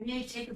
May take a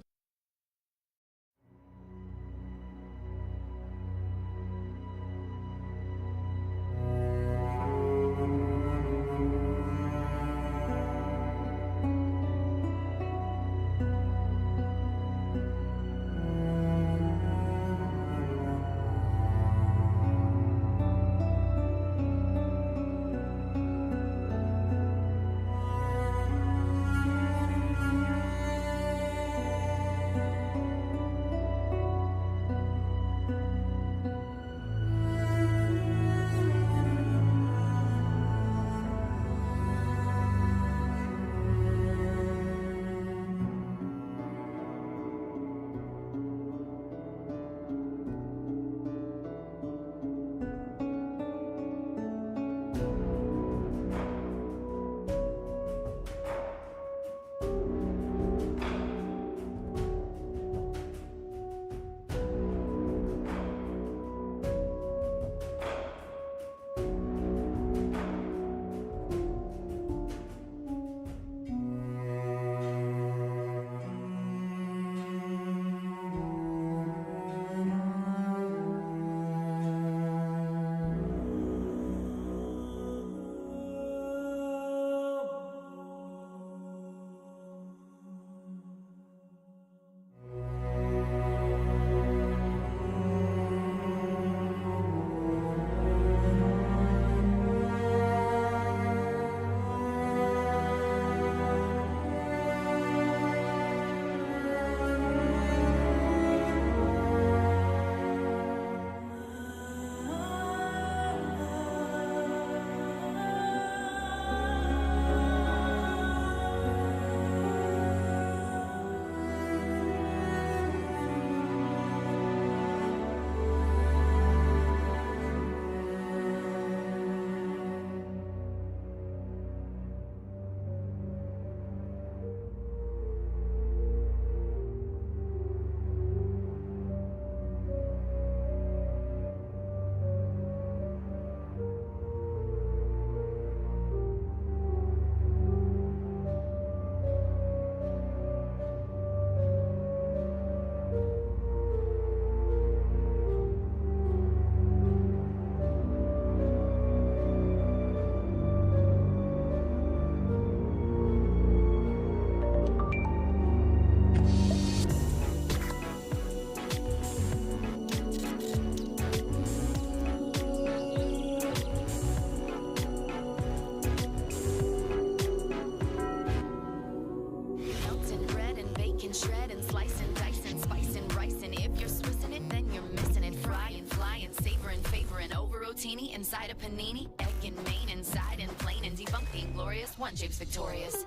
shredding, slicing, dicing, spicing, ricing. If you're Swissing it, then you're missing it. Frying, flying, savoring, favoring, over rotini, inside a panini, egg and main, inside and plain, and debunk the inglorious. One shape's victorious.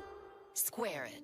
Square it.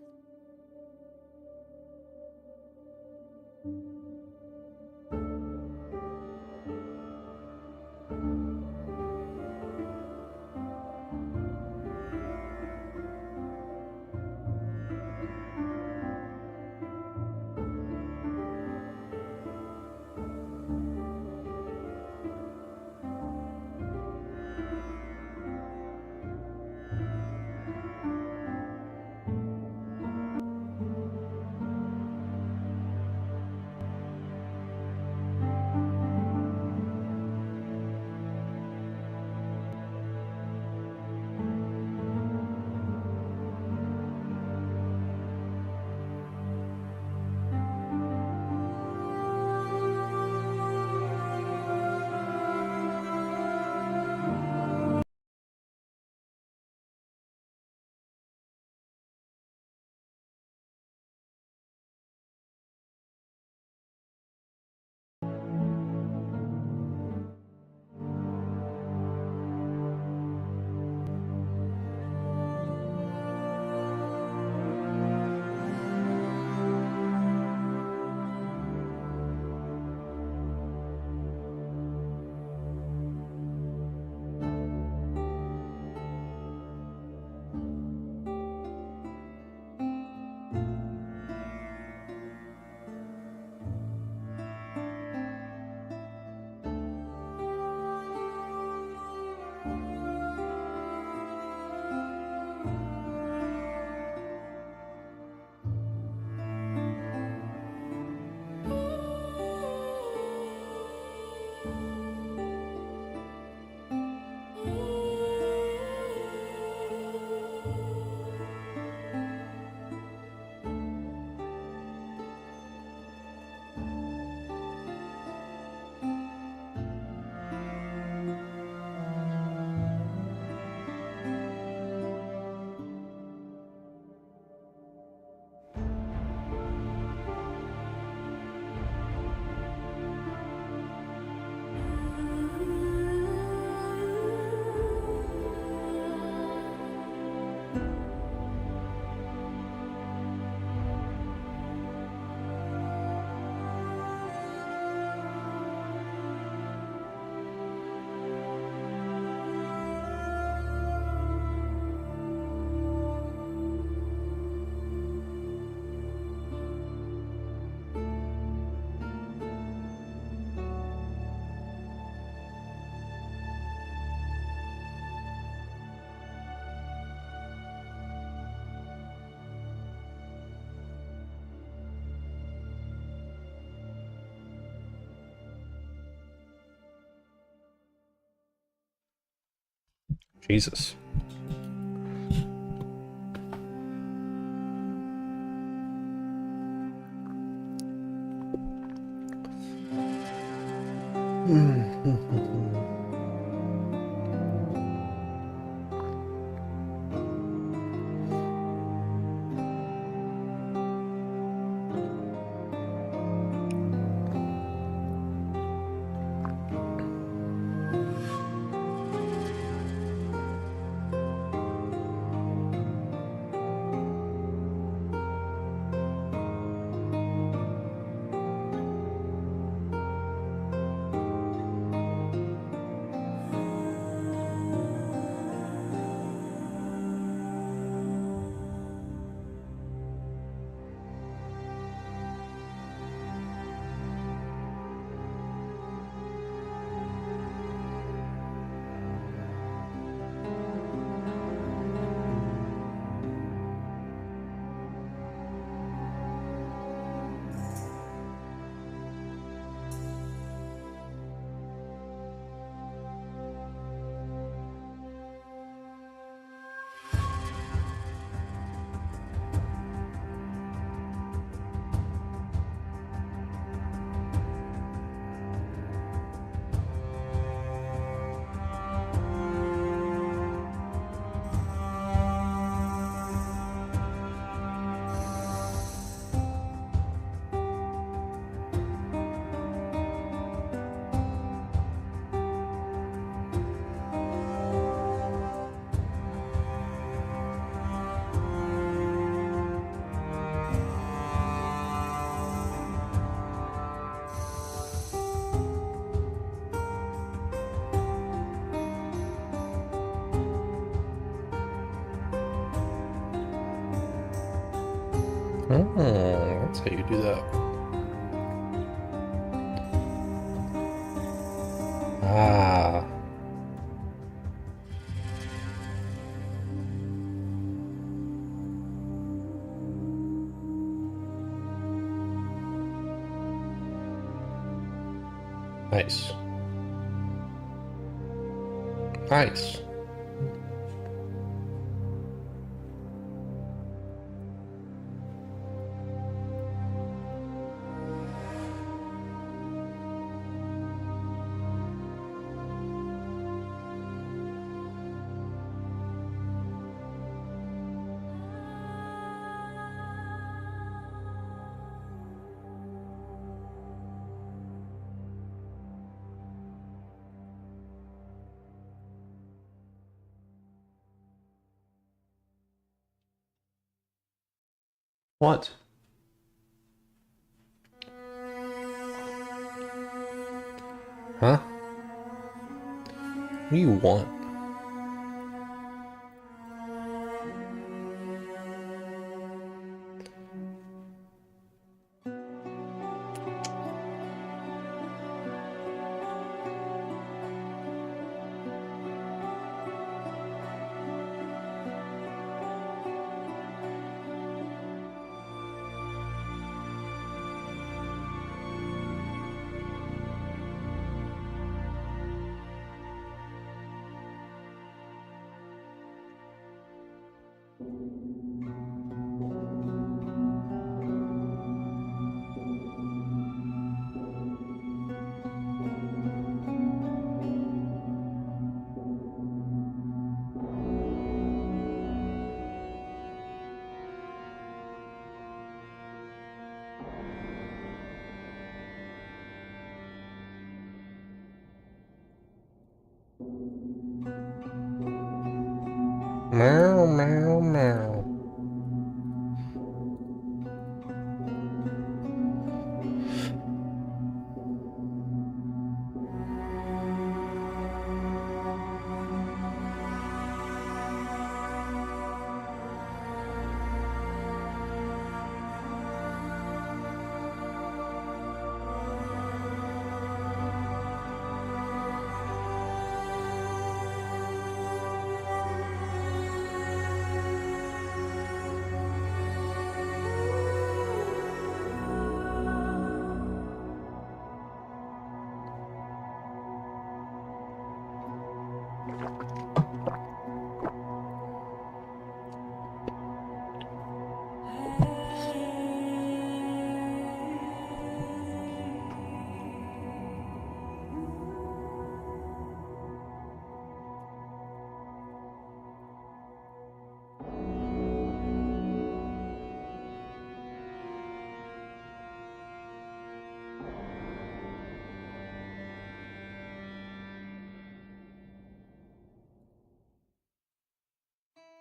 Jesus. Oh, that's how you do that. Ah. Nice. Nice. What? Huh? What do you want? Meow, meow, meow.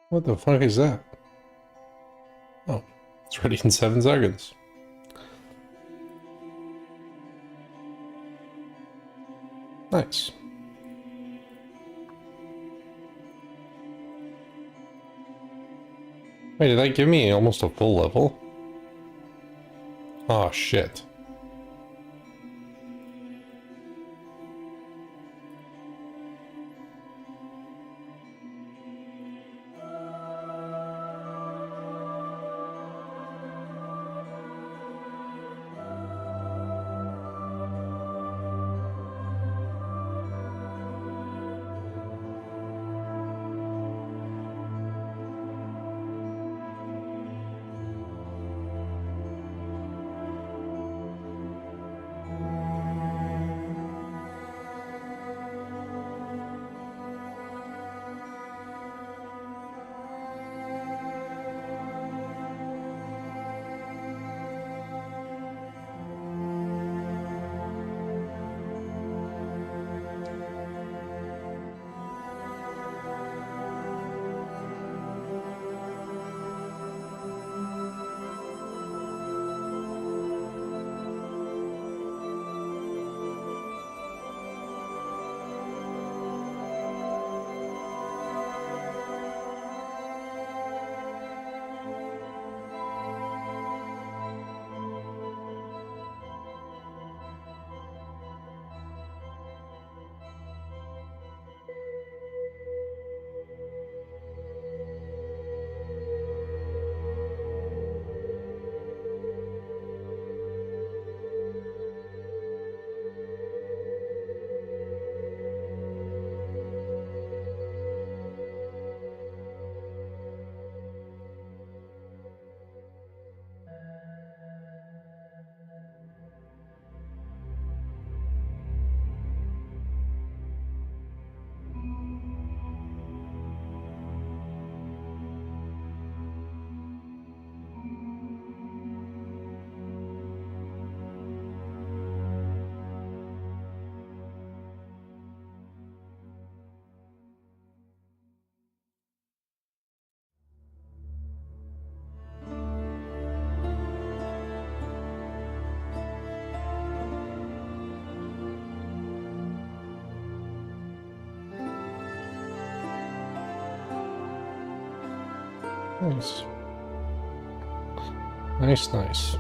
What the fuck is that? Oh, it's ready in 7 seconds. Nice. Wait, did that give me almost a full level? Oh, shit. Nice. Nice, nice.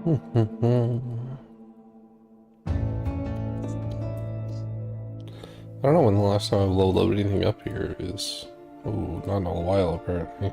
I don't know when the last time I've leveled anything up here is. Oh, not in a while apparently.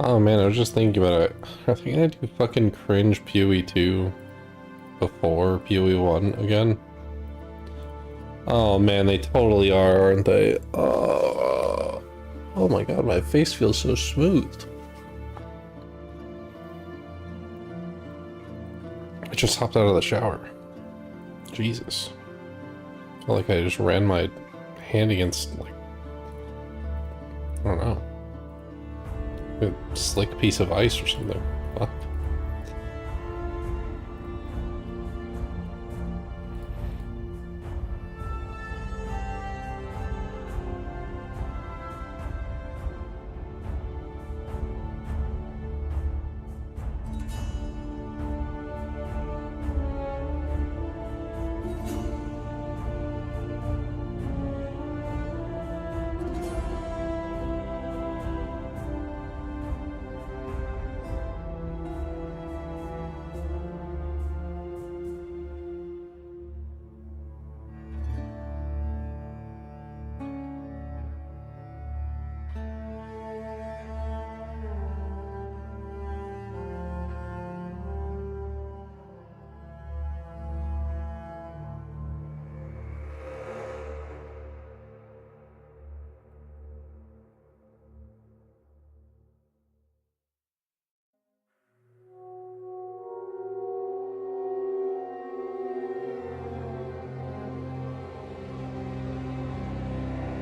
Oh man, I was just thinking about it. I think I do fucking cringe POE 2 before POE 1 again. Oh man, they totally are, aren't they? Oh my god, my face feels so smooth. I just hopped out of the shower. Jesus. I feel like I just ran my hand against, like, I don't know. A slick piece of ice or something. Fuck.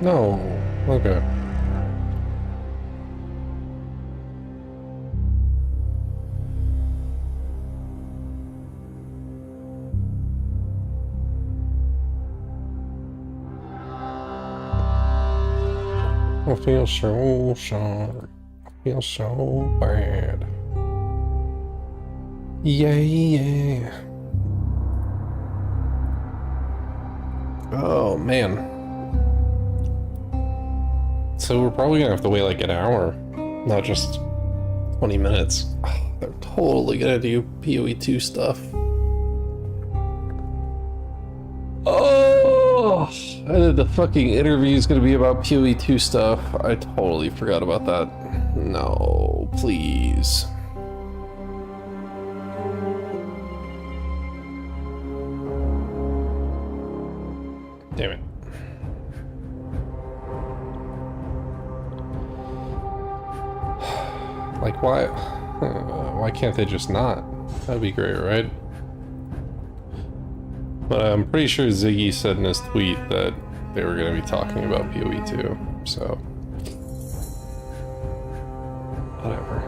No. Okay. I feel so sorry. I feel so bad. Yeah. Oh man. So we're probably gonna have to wait like an hour, not just 20 minutes. Oh, they're totally gonna do POE 2 stuff. Oh, and the fucking interview is gonna be about POE 2 stuff. I totally forgot about that. No, please. Damn it. Like, why can't they just not? That'd be great, right? But I'm pretty sure Ziggy said in his tweet that they were going to be talking about POE 2, so... whatever.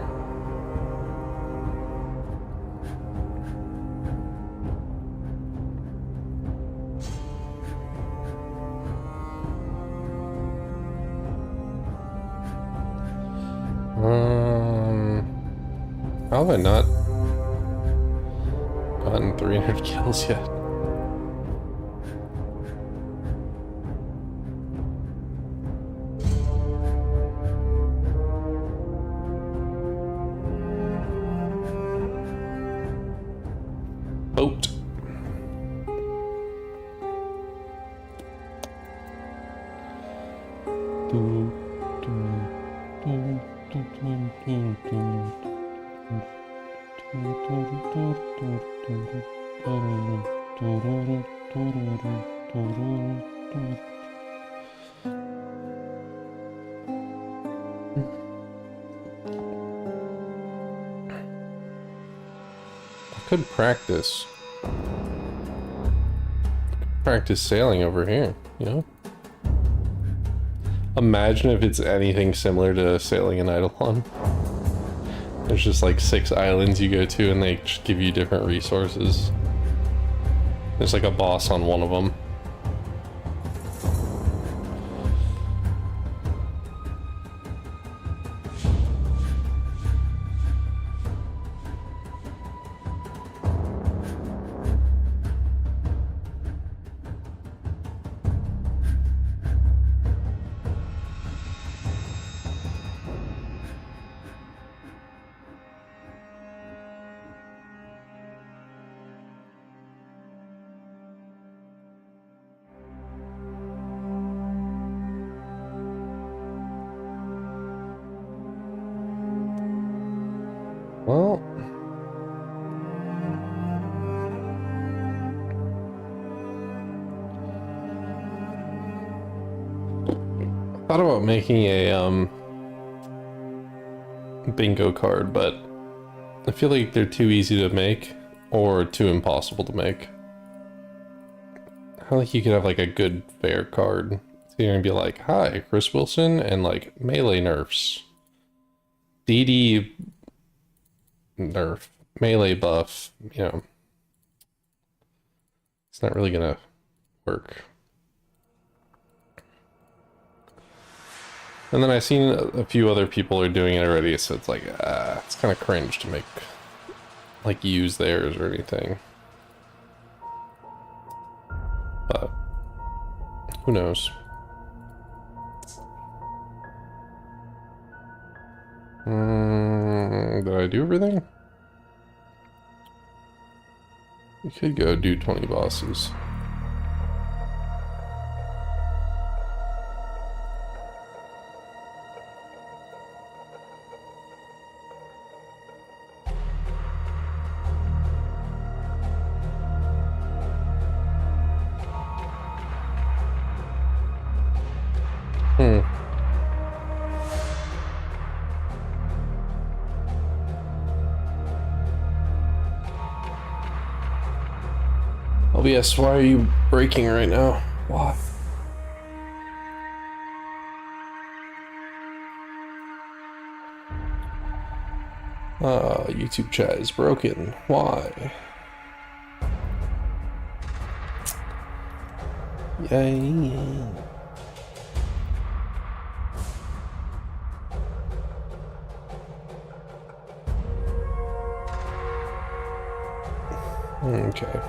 I not gotten 300 kills yet? Boat. I could practice sailing over here, you know? Imagine if it's anything similar to sailing in Eidolon. There's just like 6 islands you go to and they just give you different resources. There's like a boss on one of them. Well, I thought about making a bingo card, but I feel like they're too easy to make or too impossible to make. I feel like you could have like a good fair card. It's gonna be like, hi, Chris Wilson, and like melee nerfs. DD nerf, melee buff, you know. It's not really gonna work. And then I've seen a few other people are doing it already, so it's like, it's kind of cringe to make, like, use theirs or anything. But who knows? Did I do everything? We could go do 20 bosses. OBS, why are you breaking right now? Why? YouTube chat is broken. Why? Yay. Okay.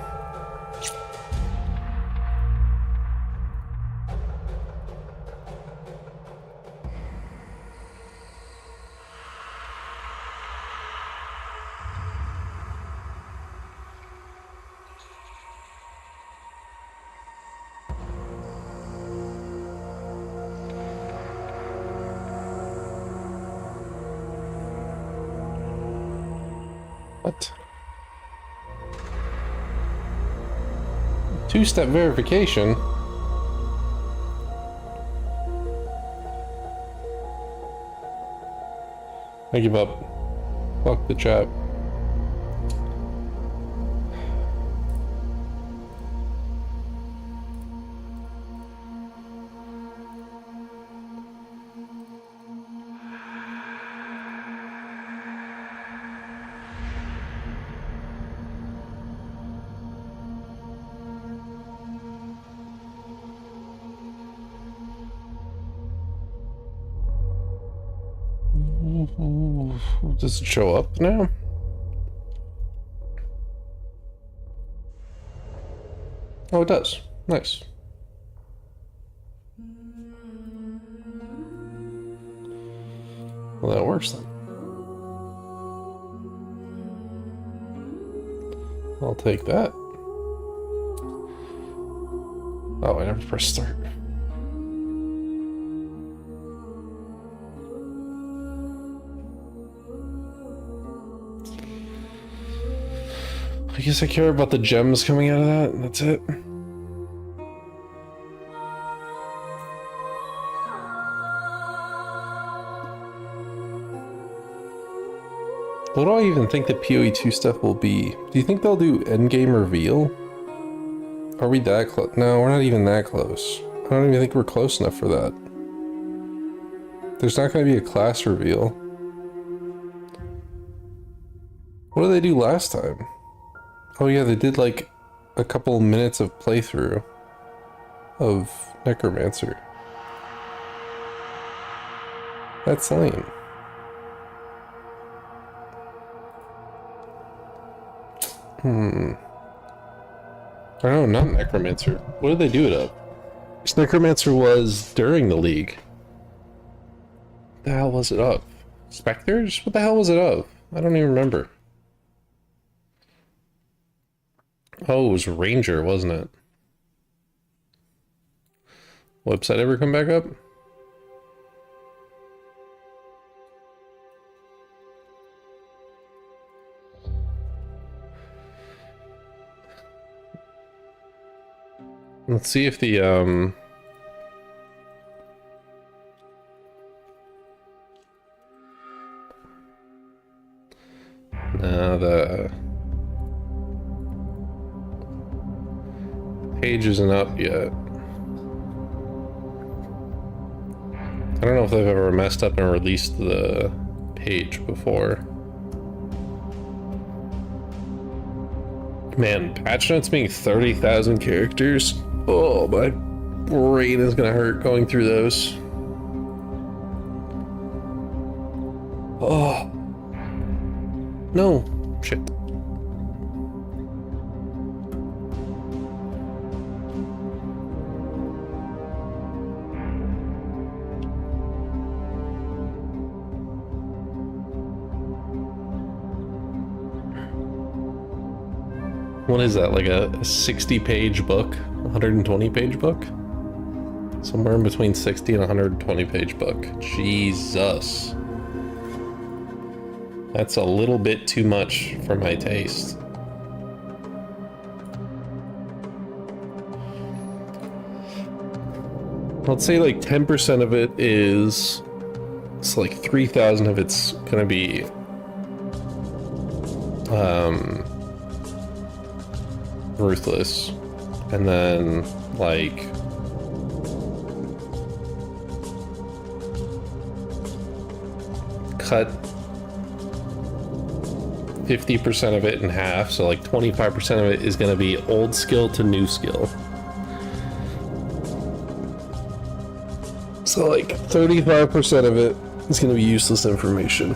What? Two-step verification? I give up. Fuck the chat. Does it show up now? Oh, it does. Nice. Well, that works then. I'll take that. Oh, I never pressed start. I guess I care about the gems coming out of that, and that's it. What do I even think the PoE 2 stuff will be? Do you think they'll do endgame reveal? Are we that close? No, we're not even that close. I don't even think we're close enough for that. There's not going to be a class reveal. What did they do last time? Oh yeah, they did like a couple minutes of playthrough of Necromancer. That's lame. I don't know, not Necromancer. What did they do it of? This Necromancer was during the league. What the hell was it of? Spectres? What the hell was it of? I don't even remember. Oh, it was Ranger, wasn't it? Website ever come back up? Let's see if the no, the page isn't up yet. I don't know if they've ever messed up and released the page before. Man, patch notes being 30,000 characters. Oh, my brain is gonna hurt going through those. Oh. No. Shit. What is that, like a 60-page book? 120-page book? Somewhere in between 60 and 120-page book. Jesus. That's a little bit too much for my taste. Let's say like 10% of it is... It's like 3,000 of it's gonna be... ruthless, and then like cut 50% of it in half, so like 25% of it is going to be old skill to new skill. So like 35% of it is going to be useless information.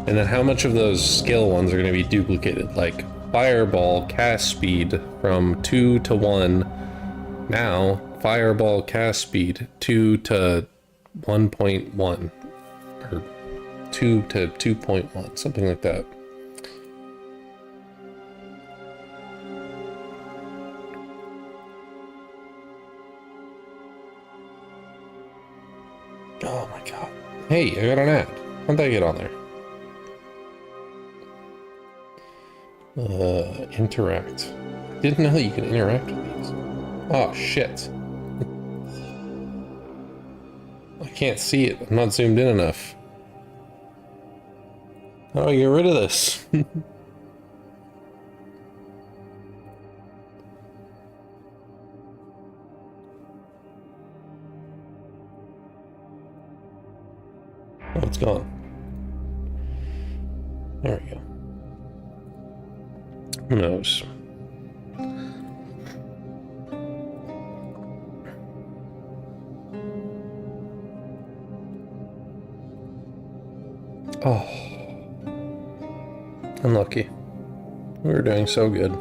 And then how much of those skill ones are going to be duplicated? Like Fireball cast speed from 2 to 1. Now, Fireball cast speed 2 to 1.1. Or 2 to 2.1. Something like that. Oh my god. Hey, I got an ad. How'd that get on there? Interact. Didn't know that you could interact with these. Oh, shit. I can't see it. I'm not zoomed in enough. How do I get rid of this? Oh, it's gone. There we go. Who knows? Oh. Unlucky. We were doing so good.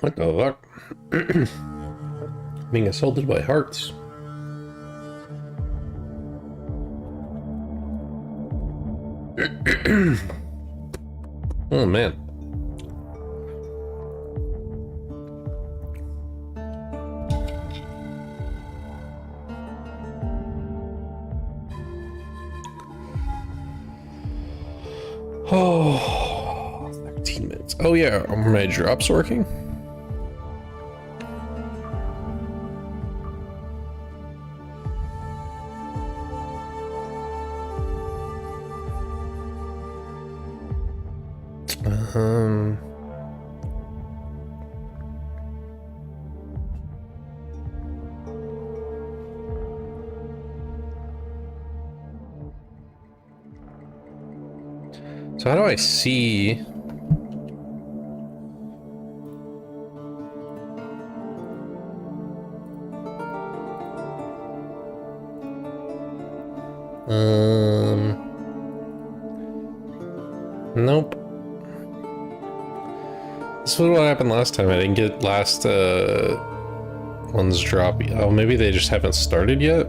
What the fuck? Being assaulted by hearts. Oh man. Oh, 13 minutes. Oh yeah, are my drops working? So how do I see? Nope. This is what happened last time. I didn't get last one's drop. Oh, maybe they just haven't started yet?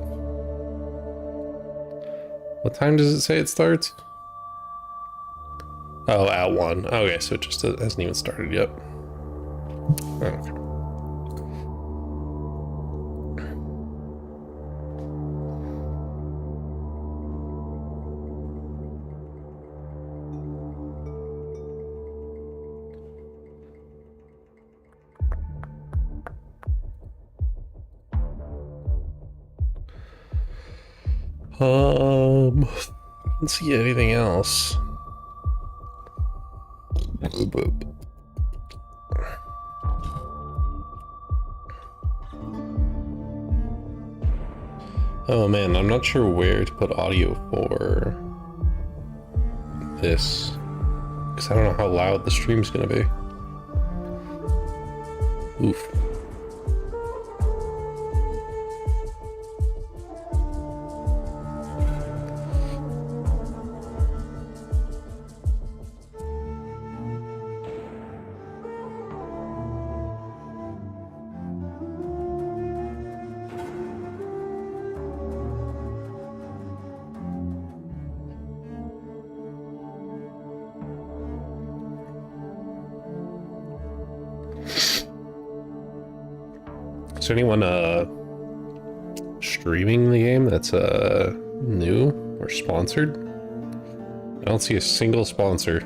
What time does it say it starts? Oh, at 1. Okay, so it just hasn't even started yet. Okay. Let's see anything else. Oh man, I'm not sure where to put audio for this, because I don't know how loud the stream's gonna be. Oof. Is there anyone streaming the game that's new or sponsored? I don't see a single sponsor.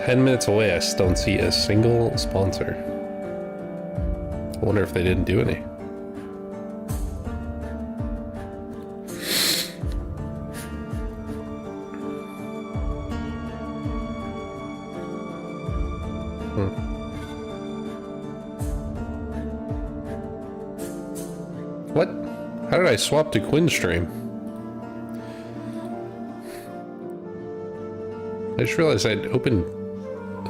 "10 minutes away, I still don't see a single sponsor. I wonder if they didn't do any. What? How did I swap to Quinn stream? I just realized I'd opened...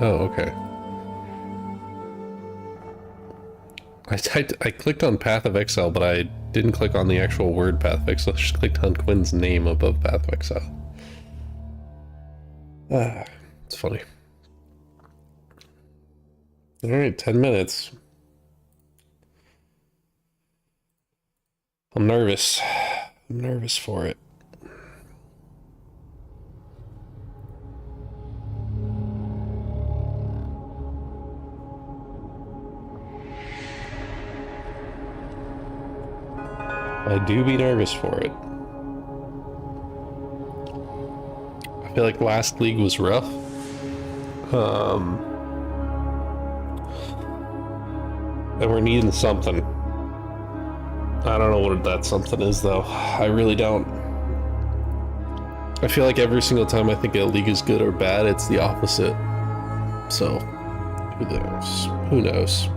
Oh, okay. I clicked on Path of Exile, but I didn't click on the actual word Path of Exile. I just clicked on Quinn's name above Path of Exile. Ah, it's funny. Alright, 10 minutes. I'm nervous. I'm nervous for it. I do be nervous for it. I feel like last league was rough. And we're needing something. I don't know what that something is, though. I really don't. I feel like every single time I think a league is good or bad, it's the opposite. So, who knows? Who knows?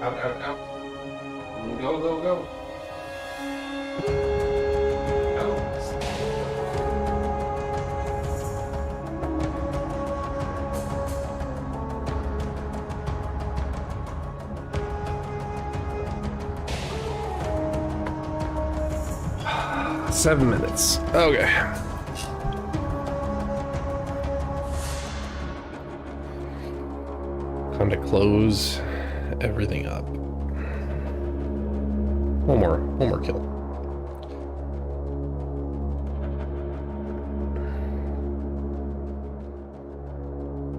Out, out, out. Go, go, go. Go. 7 minutes. Okay. Time to close everything up. One more kill.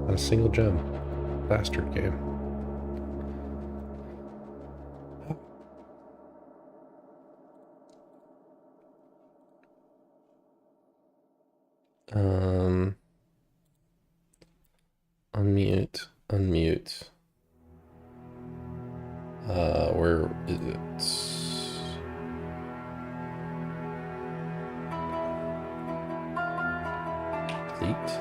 Not a single gem. Bastard game. Unmute. Where is it? Delete.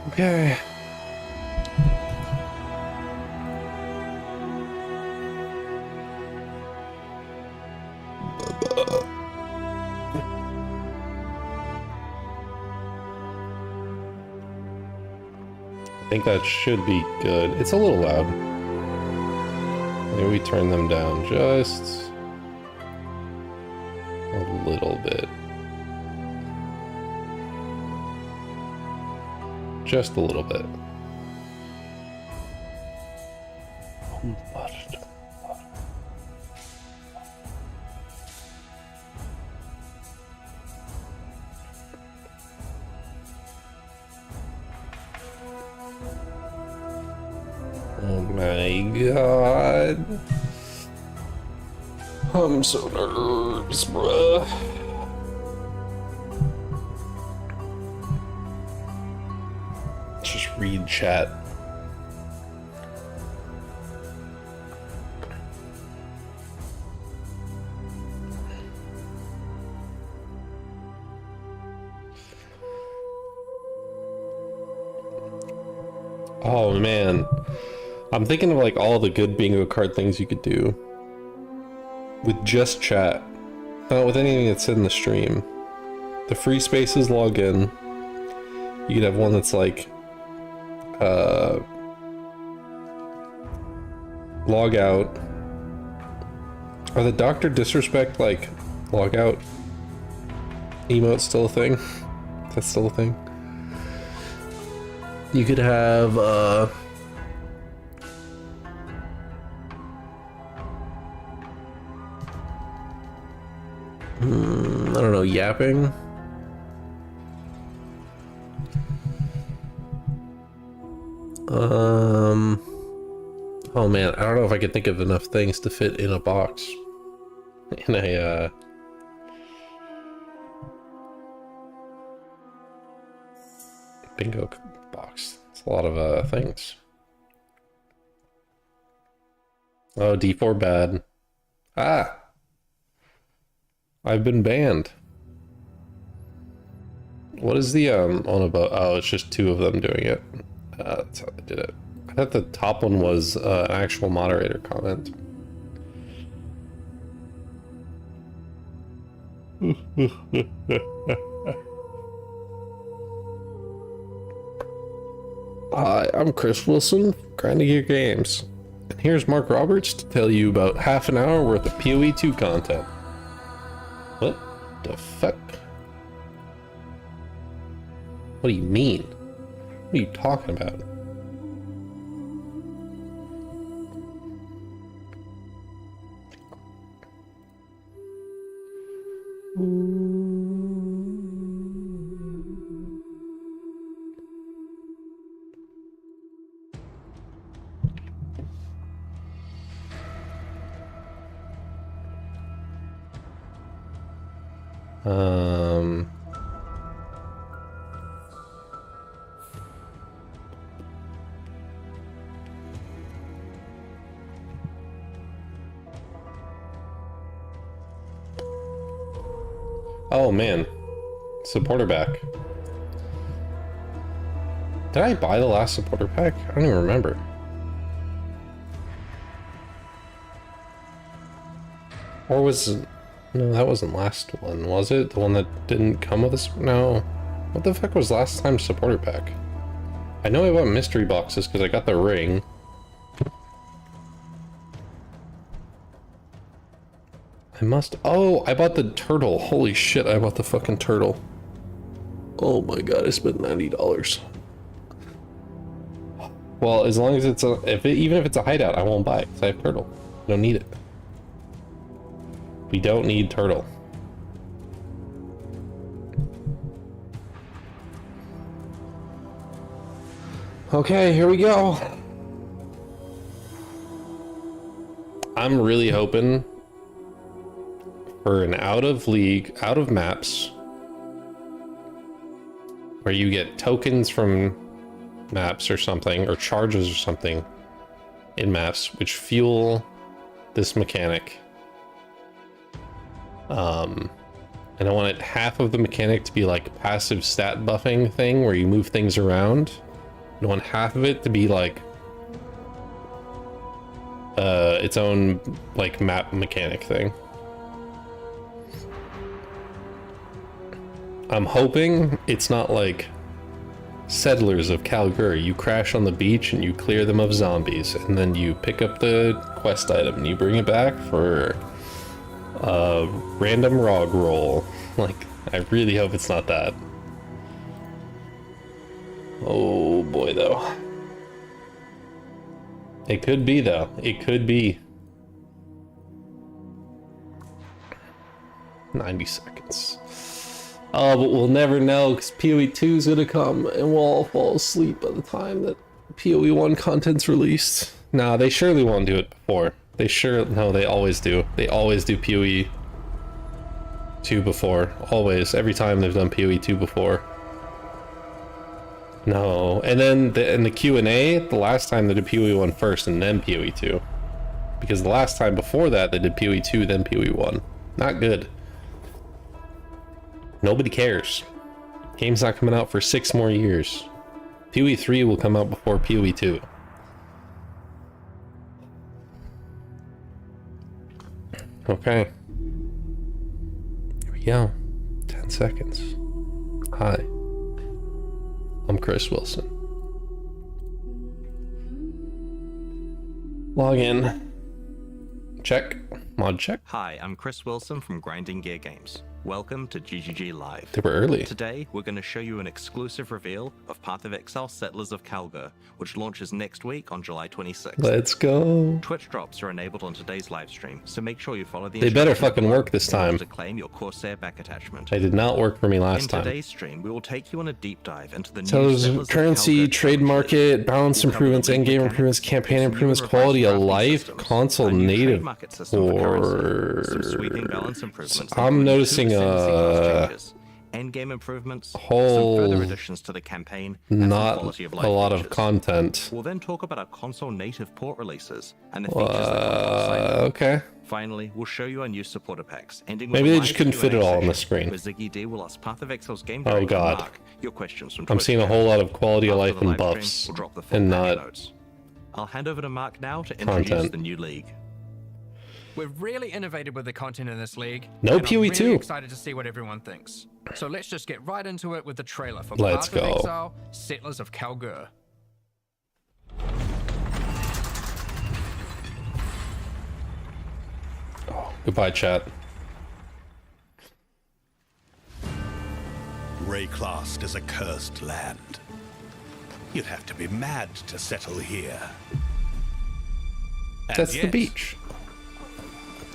Okay. I think that should be good. It's a little loud. Maybe we turn them down just a little bit. Just a little bit. Oh my god. I'm so nervous, bruh. Just read chat. Oh man. I'm thinking of like all the good bingo card things you could do with just chat, not with anything that's in the stream. The free spaces log in. You could have one that's like log out. Are the Dr. Disrespect like log out emotes still a thing? That's still a thing. You could have I don't know, yapping. Oh man, I don't know if I could think of enough things to fit in a box. In a bingo box. It's a lot of things. Oh, D4 bad. Ah! I've been banned. What is the on about? Oh, it's just two of them doing it. That's how they did it. I thought the top one was an actual moderator comment. Hi, I'm Chris Wilson, Grinding Gear Games. And here's Mark Roberts to tell you about half an hour worth of POE 2 content. What the fuck? What do you mean? What are you talking about? Oh man. Supporter back. Did I buy the last supporter pack? I don't even remember. Or was it... No, that wasn't last one, was it? The one that didn't come with us? No. What the fuck was last time's supporter pack? I know I bought mystery boxes because I got the ring. I must... Oh, I bought the turtle. Holy shit, I bought the fucking turtle. Oh my god, I spent $90. Well, as long as it's a... even if it's a hideout, I won't buy it because I have turtle. I don't need it. We don't need turtle. Okay, here we go. I'm really hoping for an out of maps where you get tokens from maps or something, or charges or something in maps which fuel this mechanic. And I want it half of the mechanic to be like passive stat buffing thing where you move things around. I want half of it to be like its own like map mechanic thing. I'm hoping it's not like Settlers of Kalguur. You crash on the beach and you clear them of zombies, and then you pick up the quest item and you bring it back for a random ROG roll. Like, I really hope it's not that. Oh boy, though. It could be, though. It could be. 90 seconds. Oh, but we'll never know because POE 2 is gonna come and we'll all fall asleep by the time that POE 1 content's released. Nah, they surely won't do it before. They sure... No, they always do. They always do POE 2 before. Always. Every time they've done POE 2 before. No. And then in the Q&A, the last time they did POE 1 first and then POE 2. Because the last time before that, they did POE 2, then POE 1. Not good. Nobody cares. Game's not coming out for 6 more years. POE 3 will come out before POE 2. Okay. Here we go. 10 seconds. Hi. I'm Chris Wilson. Log in. Check. Mod check. Hi, I'm Chris Wilson from Grinding Gear Games. Welcome to GGG Live. They were early. Today, we're going to show you an exclusive reveal of Path of Exile Settlers of Kalguur, which launches next week on July 26th. Let's go. Twitch drops are enabled on today's live stream, so make sure you follow the They better fucking work this time. to claim your Corsair back attachment. They did not work for me last time. In today's stream, we will take you on a deep dive into the So new there's Settlers of currency, Kalguur trade market, balance We'll cover improvements, the endgame mechanics, improvements, campaign some new improvements, revised quality of crafting life, systems, console a new trade native, market system for currency, some sweeping or... balance improvements, I'm including noticing 2 sentencing class changes, endgame improvements, whole some further additions to the campaign, and some not quality of life a lot features. of content. We'll then talk about our console native port releases and the features that come alongside them. Okay. Finally, we'll show you our new supporter packs, ending with Maybe a they live just couldn't fit Q&A it all on the session screen. where Ziggy D will ask Path of Exile's game Oh, director God. Mark your questions from I'm Twitch seeing a chat. whole lot of quality of After life the and live stream, buffs we'll drop the full and patch not notes. I'll hand over to Mark now to introduce content. the new league. We've really innovated with the content in this league. No and I'm POE really 2. excited to see what everyone thinks. So let's just get right into it with the trailer for Let's Path of go. Exile, Settlers of Kalguur. Goodbye, chat. Rayclast is a cursed land. You'd have to be mad to settle here. And That's the yet, beach.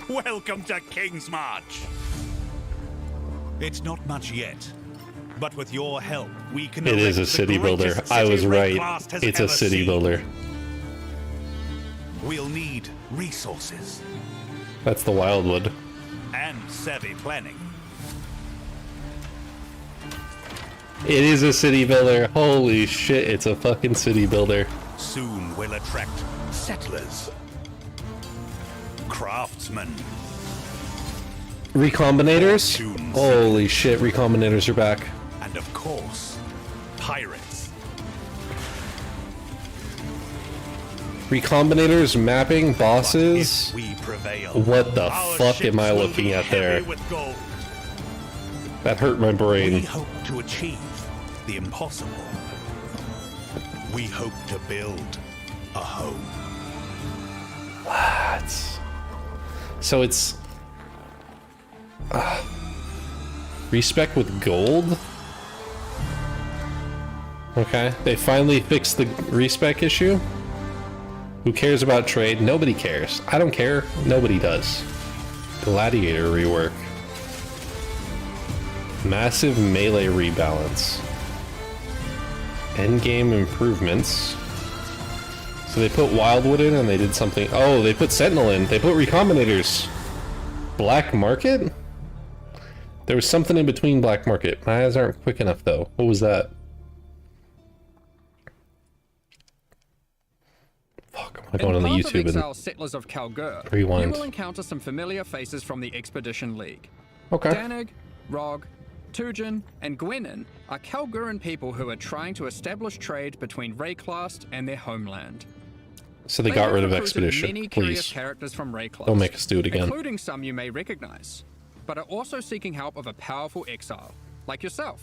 Welcome to King's March. It's not much yet, but with your help, we can. It is erect a the city builder. greatest I was city right. Rayclast has It's a ever city seen. builder. We'll need resources That's the Wildwood. and savvy planning. It is a city builder. Holy shit, it's a fucking city builder. Soon we'll attract settlers, craftsmen, Recombinators? Cartoon Holy shit, recombinators are back. and of course, pirates. Recombinators, mapping, bosses. If we prevail, What the our fuck am I ships will looking be at heavy there? with gold. That hurt my We brain. hope to achieve the impossible. We hope to build a home. What? So it's... respec with gold? Okay, they finally fixed the respec issue? Who cares about trade? Nobody cares. I don't care. Nobody does. Gladiator rework. Massive melee rebalance. Endgame improvements. So they put Wildwood in and they did something. Oh, they put Sentinel in. They put Recombinators. Black Market? There was something in between Black Market. My eyes aren't quick enough though. What was that? Fuck, am I going on the YouTube and Exile Settlers of Kalguur, rewind? you will encounter some familiar faces from the Expedition League. Okay. Danig, Rog, Tujin, and Gwenin are Kalguuran people who are trying to establish trade between Rayclast and their homeland. So they got have rid of recruited Expedition. many curious Please. characters from Rayclast, Don't make us do it again. including some you may recognize, but are also seeking help of a powerful exile, like yourself.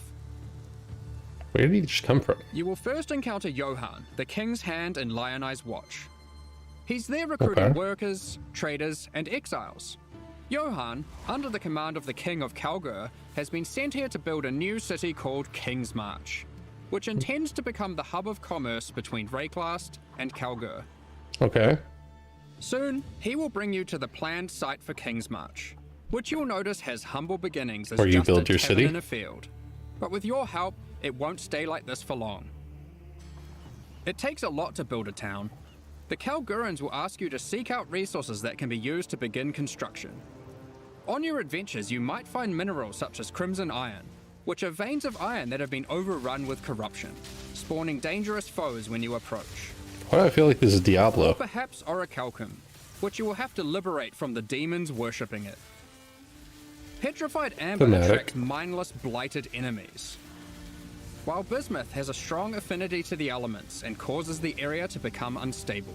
Where did he just come from? You will first encounter Johan, the King's Hand and Lion Eye's Watch. He's there recruiting Okay. workers, traders, and exiles. Johan, under the command of the King of Kalguur, has been sent here to build a new city called King's March, which intends to become the hub of commerce between Rayclast and Kalguur. Okay. Soon, he will bring you to the planned site for King's March, which you'll notice has humble beginnings as Where you just build a your tavern city? in a field. But with your help, it won't stay like this for long. It takes a lot to build a town. The Kalguurans will ask you to seek out resources that can be used to begin construction. On your adventures, you might find minerals such as crimson iron, which are veins of iron that have been overrun with corruption, spawning dangerous foes when you approach. Why do I feel like this is Or Diablo? perhaps orichalcum, which you will have to liberate from the demons worshipping it. Petrified amber Thematic. attracts mindless, blighted enemies, while bismuth has a strong affinity to the elements and causes the area to become unstable.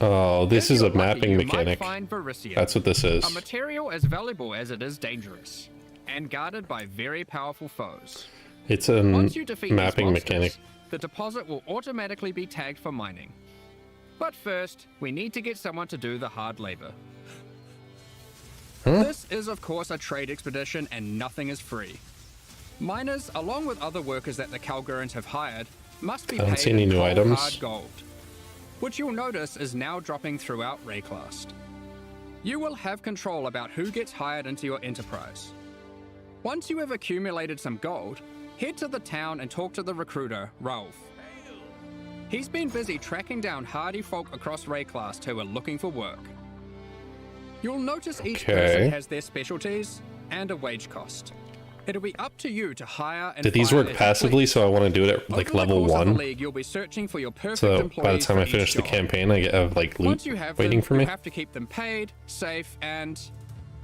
Oh, this If is a you're lucky, mapping you mechanic. might find Verisium, That's what this is. a material as valuable as it is dangerous, and guarded by very powerful foes. It's a Once you defeat mapping these monsters, mechanic. the deposit will automatically be tagged for mining. But first, we need to get someone to do the hard labor. Huh? This is of course a trade expedition and nothing is free. Miners, along with other workers that the Kalguurans have hired, must be I don't paid see any in new cold, items. hard gold, which you'll notice is now dropping throughout Rayclast. You will have control about who gets hired into your enterprise. Once you have accumulated some gold, head to the town and talk to the recruiter, Rolf. He's been busy tracking down hardy folk across Rayclast who are looking for work. You'll notice each Okay. person has their specialties and a wage cost. It'll be up to you to hire and Did these fire work as you passively? please. So I want to do it at like Over the level course of the 1. league, you'll be searching for your perfect So by the employees time for I each finish the job. campaign, I have like loot Once you have waiting them, for you me. have to keep them paid, safe, and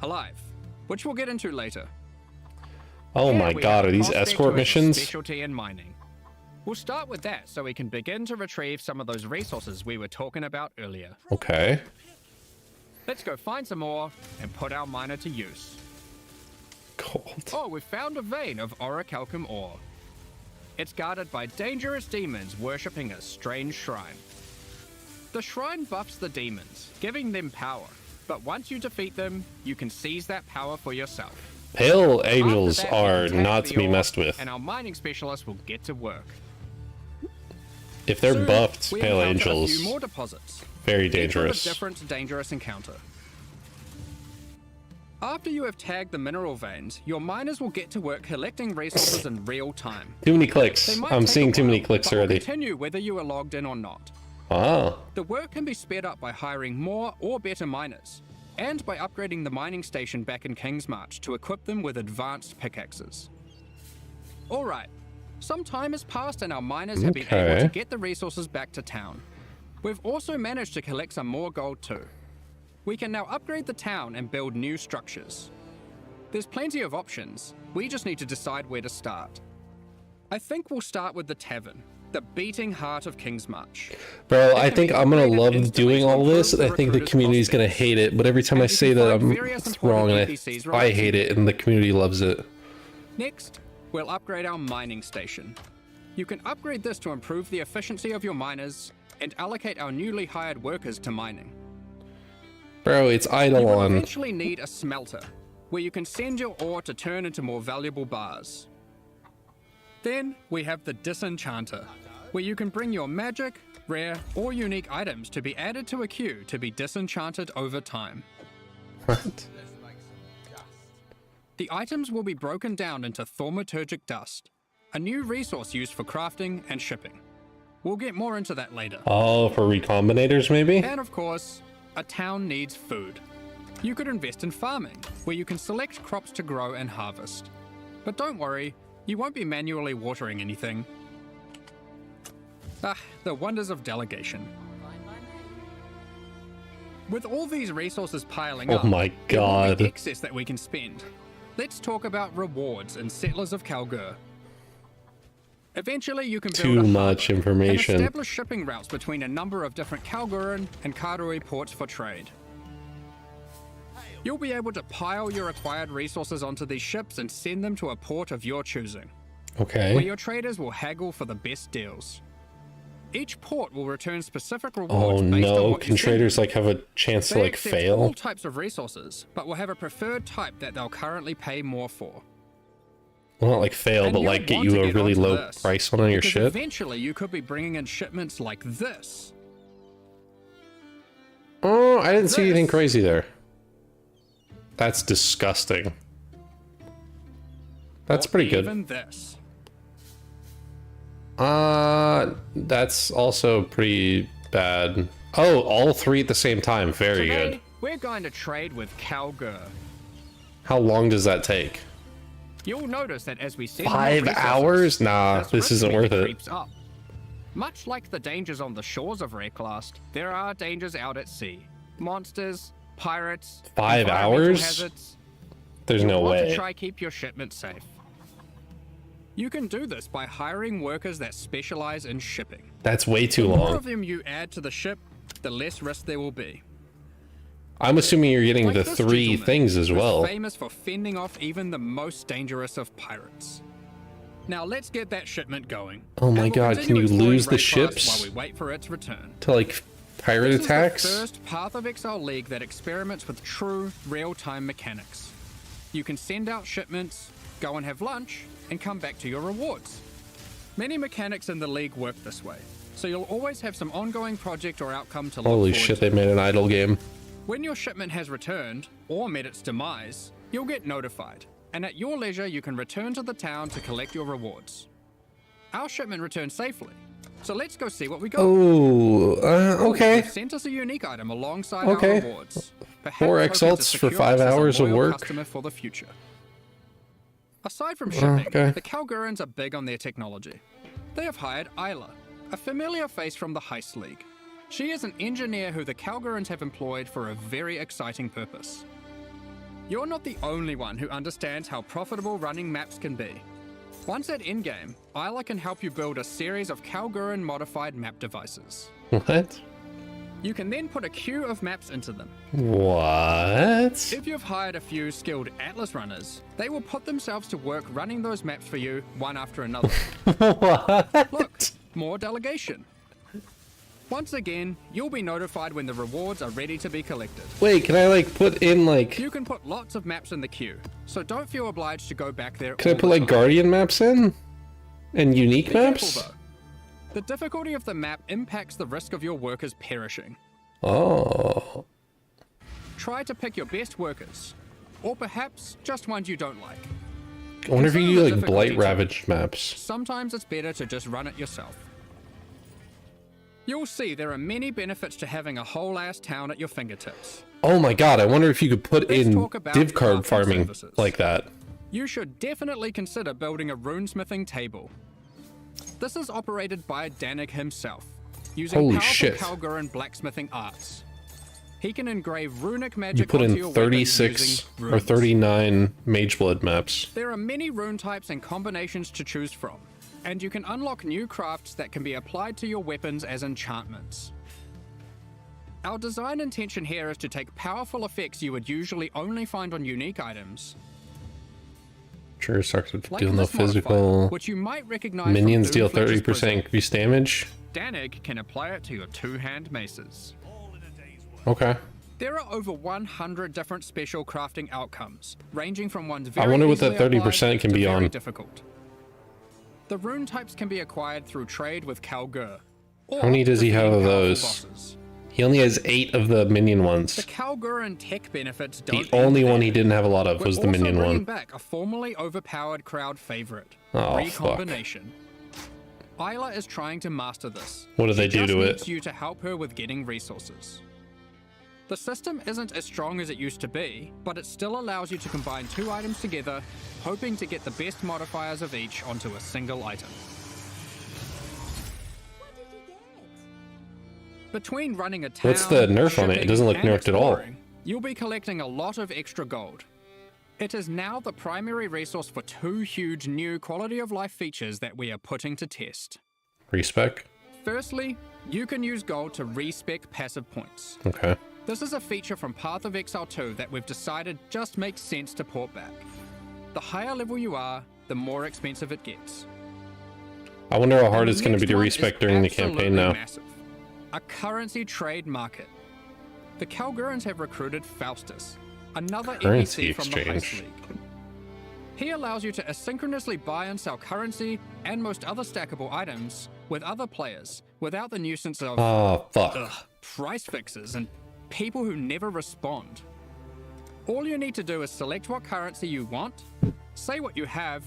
alive, which we'll get into later. Oh Here my we god, have are these prospect escort who has a missions? Specialty in mining. We'll start with that so we can begin to retrieve some of those resources we were talking about earlier. Okay. Let's go find some more and put our miner to use. Gold. Oh, we've found a vein of orichalcum ore. It's guarded by dangerous demons worshipping a strange shrine. The shrine buffs the demons, giving them power, but once you defeat them, you can seize that power for yourself. Pale After angels that, we are can tag not the to be ore, messed with. and our mining specialist will get to work. If they're Soon, buffed, we pale encounter angels, A few more deposits. very Each with dangerous. a different dangerous encounter. After you have tagged the mineral veins, your miners will get to work collecting resources in real time. Too many They clicks. might I'm take seeing a too many while, clicks but will already. continue whether you are logged in or not. Ah, The work can be sped up by hiring more or better miners, and by upgrading the mining station back in King's March to equip them with advanced pickaxes. Alright, some time has passed and our miners have been able Okay. to get the resources back to town. We've also managed to collect some more gold too. We can now upgrade the town and build new structures. There's plenty of options. We just need to decide where to start. I think we'll start with the tavern, the beating heart of King's March. Bro, I think I'm gonna love doing all this, and I think the community's gonna hate it, but every time I say that it's wrong, and I hate it, and the community loves it. Next, we'll upgrade our mining station. You can upgrade this to improve the efficiency of your miners and allocate our newly hired workers to mining. Bro, it's You will Eidolon. eventually need a smelter, where you can send your ore to turn into more valuable bars. Then we have the Disenchanter, where you can bring your magic, rare, or unique items to be added to a queue to be disenchanted over time. What? The items will be broken down into thaumaturgic dust, a new resource used for crafting and shipping. We'll get more into that later. Oh, for recombinators maybe? And of course, a town needs food. You could invest in farming, where you can select crops to grow and harvest. But don't worry, you won't be manually watering anything. Ah, the wonders of delegation. With all these resources piling Oh up, my there will god. be excess that we can spend. Let's talk about rewards in Settlers of Kalguur. Eventually, you can build Too a much harbour information. and establish shipping routes between a number of different Kalguuran and Karui ports for trade. You'll be able to pile your acquired resources onto these ships and send them to a port of your choosing, where Okay. your traders will haggle for the best deals. Each port will return specific Oh rewards based on no, what can you send traders them. like have a chance to They like accept all fail? types of resources, but will have a preferred type that they'll currently pay more for. Well, not like fail, And but you'll like get want you to a get really onto low this, price one on your because ship? eventually you could be bringing in shipments like this. Oh, I didn't see anything This. crazy there. That's disgusting. That's Or pretty good. Even this. That's also pretty bad. Oh, all three at the same time. Very Today, good. we're going to trade with Kalguur. How long does that take? You'll notice that as we send more 5 resources, hours? Nah, this this risk isn't meter worth it. creeps up. Much like the dangers on the shores of Rayclast, there are dangers out at sea. Monsters, pirates, 5 environmental hours? hazards. There's You'll no want to way. try keep your shipment safe. You can do this by hiring workers that specialize in shipping. That's way too The more long. of them you add to the ship, the less risk there will be. I'm assuming you're getting Like the this 3 gentleman, things as who's well. famous for fending off even the most dangerous of pirates. Now let's get that shipment going. Oh my and we'll god, continue can you exploring lose the Rayclast ships? while we wait for its return. To like pirate This is attacks? the first Path of Exile League that experiments with true, real-time mechanics. You can send out shipments, go and have lunch, and come back to your rewards. Many mechanics in the league work this way, so you'll always have some ongoing project or outcome to look Holy forward shit, to. they made an idle game. When your shipment has returned, or met its demise, you'll get notified, and at your leisure you can return to the town to collect your rewards. Our shipment returned safely, so let's go see what we got. Oh, okay. They've sent us a unique item alongside Okay. our rewards. Perhaps 4 hoping to exalts for secure 5 us as a hours of loyal work. customer for the future. Aside from shipping, okay. the Kalguurans are big on their technology. They have hired Isla, a familiar face from the Heist League. She is an engineer who the Kalguurans have employed for a very exciting purpose. You're not the only one who understands how profitable running maps can be. Once at endgame, Isla can help you build a series of Kalguuran modified map devices. What? You can then put a queue of maps into them. What? If you've hired a few skilled Atlas runners, they will put themselves to work running those maps for you one after another. What? Look, more delegation. Once again, you'll be notified when the rewards are ready to be collected. Wait, can I like put in like... You can put lots of maps in the queue, so don't feel obliged to go back there. Can I all put the like time. guardian maps in? And unique Be maps? careful, though. The difficulty of the map impacts the risk of your workers perishing. Oh. Try to pick your best workers, or perhaps just ones you don't like. I wonder if you Consider do the like blight difficulty too. ravaged maps. Sometimes it's better to just run it yourself. You'll see there are many benefits to having a whole-ass town at your fingertips. Oh my god, I wonder if you could put Let's in talk about div card crafting farming services. like that. You should definitely consider building a runesmithing table. This is operated by Danik himself, using Holy powerful shit. Kalguuran blacksmithing arts. He can engrave runic magic You put onto in your weapons 36 using or runes. 39 Mageblood maps. There are many rune types and combinations to choose from, and you can unlock new crafts that can be applied to your weapons as enchantments. Our design intention here is to take powerful effects you would usually only find on unique items, Sure, sucks to like deal no this modifier, physical. which you might recognize Minions from deal Doomfletch's 30% prism. increased damage. Danig can apply it to your two-hand maces. Okay. There are over 100 different special crafting outcomes, ranging from ones very wonder what that easily 30% applied can to be very on. difficult. The rune types can be acquired through trade with Kalguur. or How many does he have of defeating powerful those? bosses. He only has 8 of the minion The ones. Kalguuran tech benefits The don't only end one there. he didn't have a lot of was We're the also minion bringing one. back a formerly overpowered crowd favorite, Oh, recombination. Isla is trying to master this. What do they She do just to needs it? you to help her with getting resources. The system isn't as strong as it used to be, but it still allows you to combine 2 items together, hoping to get the best modifiers of each onto a single item. Between running a town, What's the nerf on it? It shipping, doesn't look and nerfed at all. exploring, you'll be collecting a lot of extra gold. It is now the primary resource for 2 huge new quality of life features that we are putting to test. Respec? Firstly, you can use gold to respec passive points. Okay. This is a feature from Path of Exile 2 that we've decided just makes sense to port back. The higher level you are, the more expensive it gets. I wonder how hard And it's the going to be next to one respec is during the absolutely campaign now. Massive. A currency trade market. The Kalguurans have recruited Faustus, another Currency NPC from the Heist exchange. League. He allows you to asynchronously buy and sell currency and most other stackable items with other players without the nuisance of Oh, fuck. price fixes and people who never respond. All you need to do is select what currency you want, say what you have,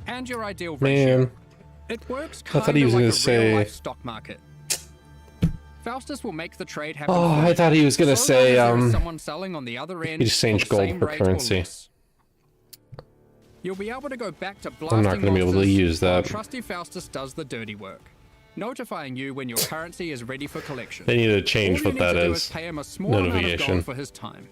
and your ideal ratio. Man. It works I thought kind he of was like gonna a say- real-life stock market. Faustus will make the trade happen. Oh, for I you, thought he was going to so long as say, there is someone selling on the other end exchange for the gold same for rate or currency. less. You'll be able to go back to blasting not gonna be able to monsters use while that. Trusty Faustus does the dirty work, notifying you when your currency is ready for collection. They need to change All you what need that to do is. pay him a small amount of Notification. gold for his time.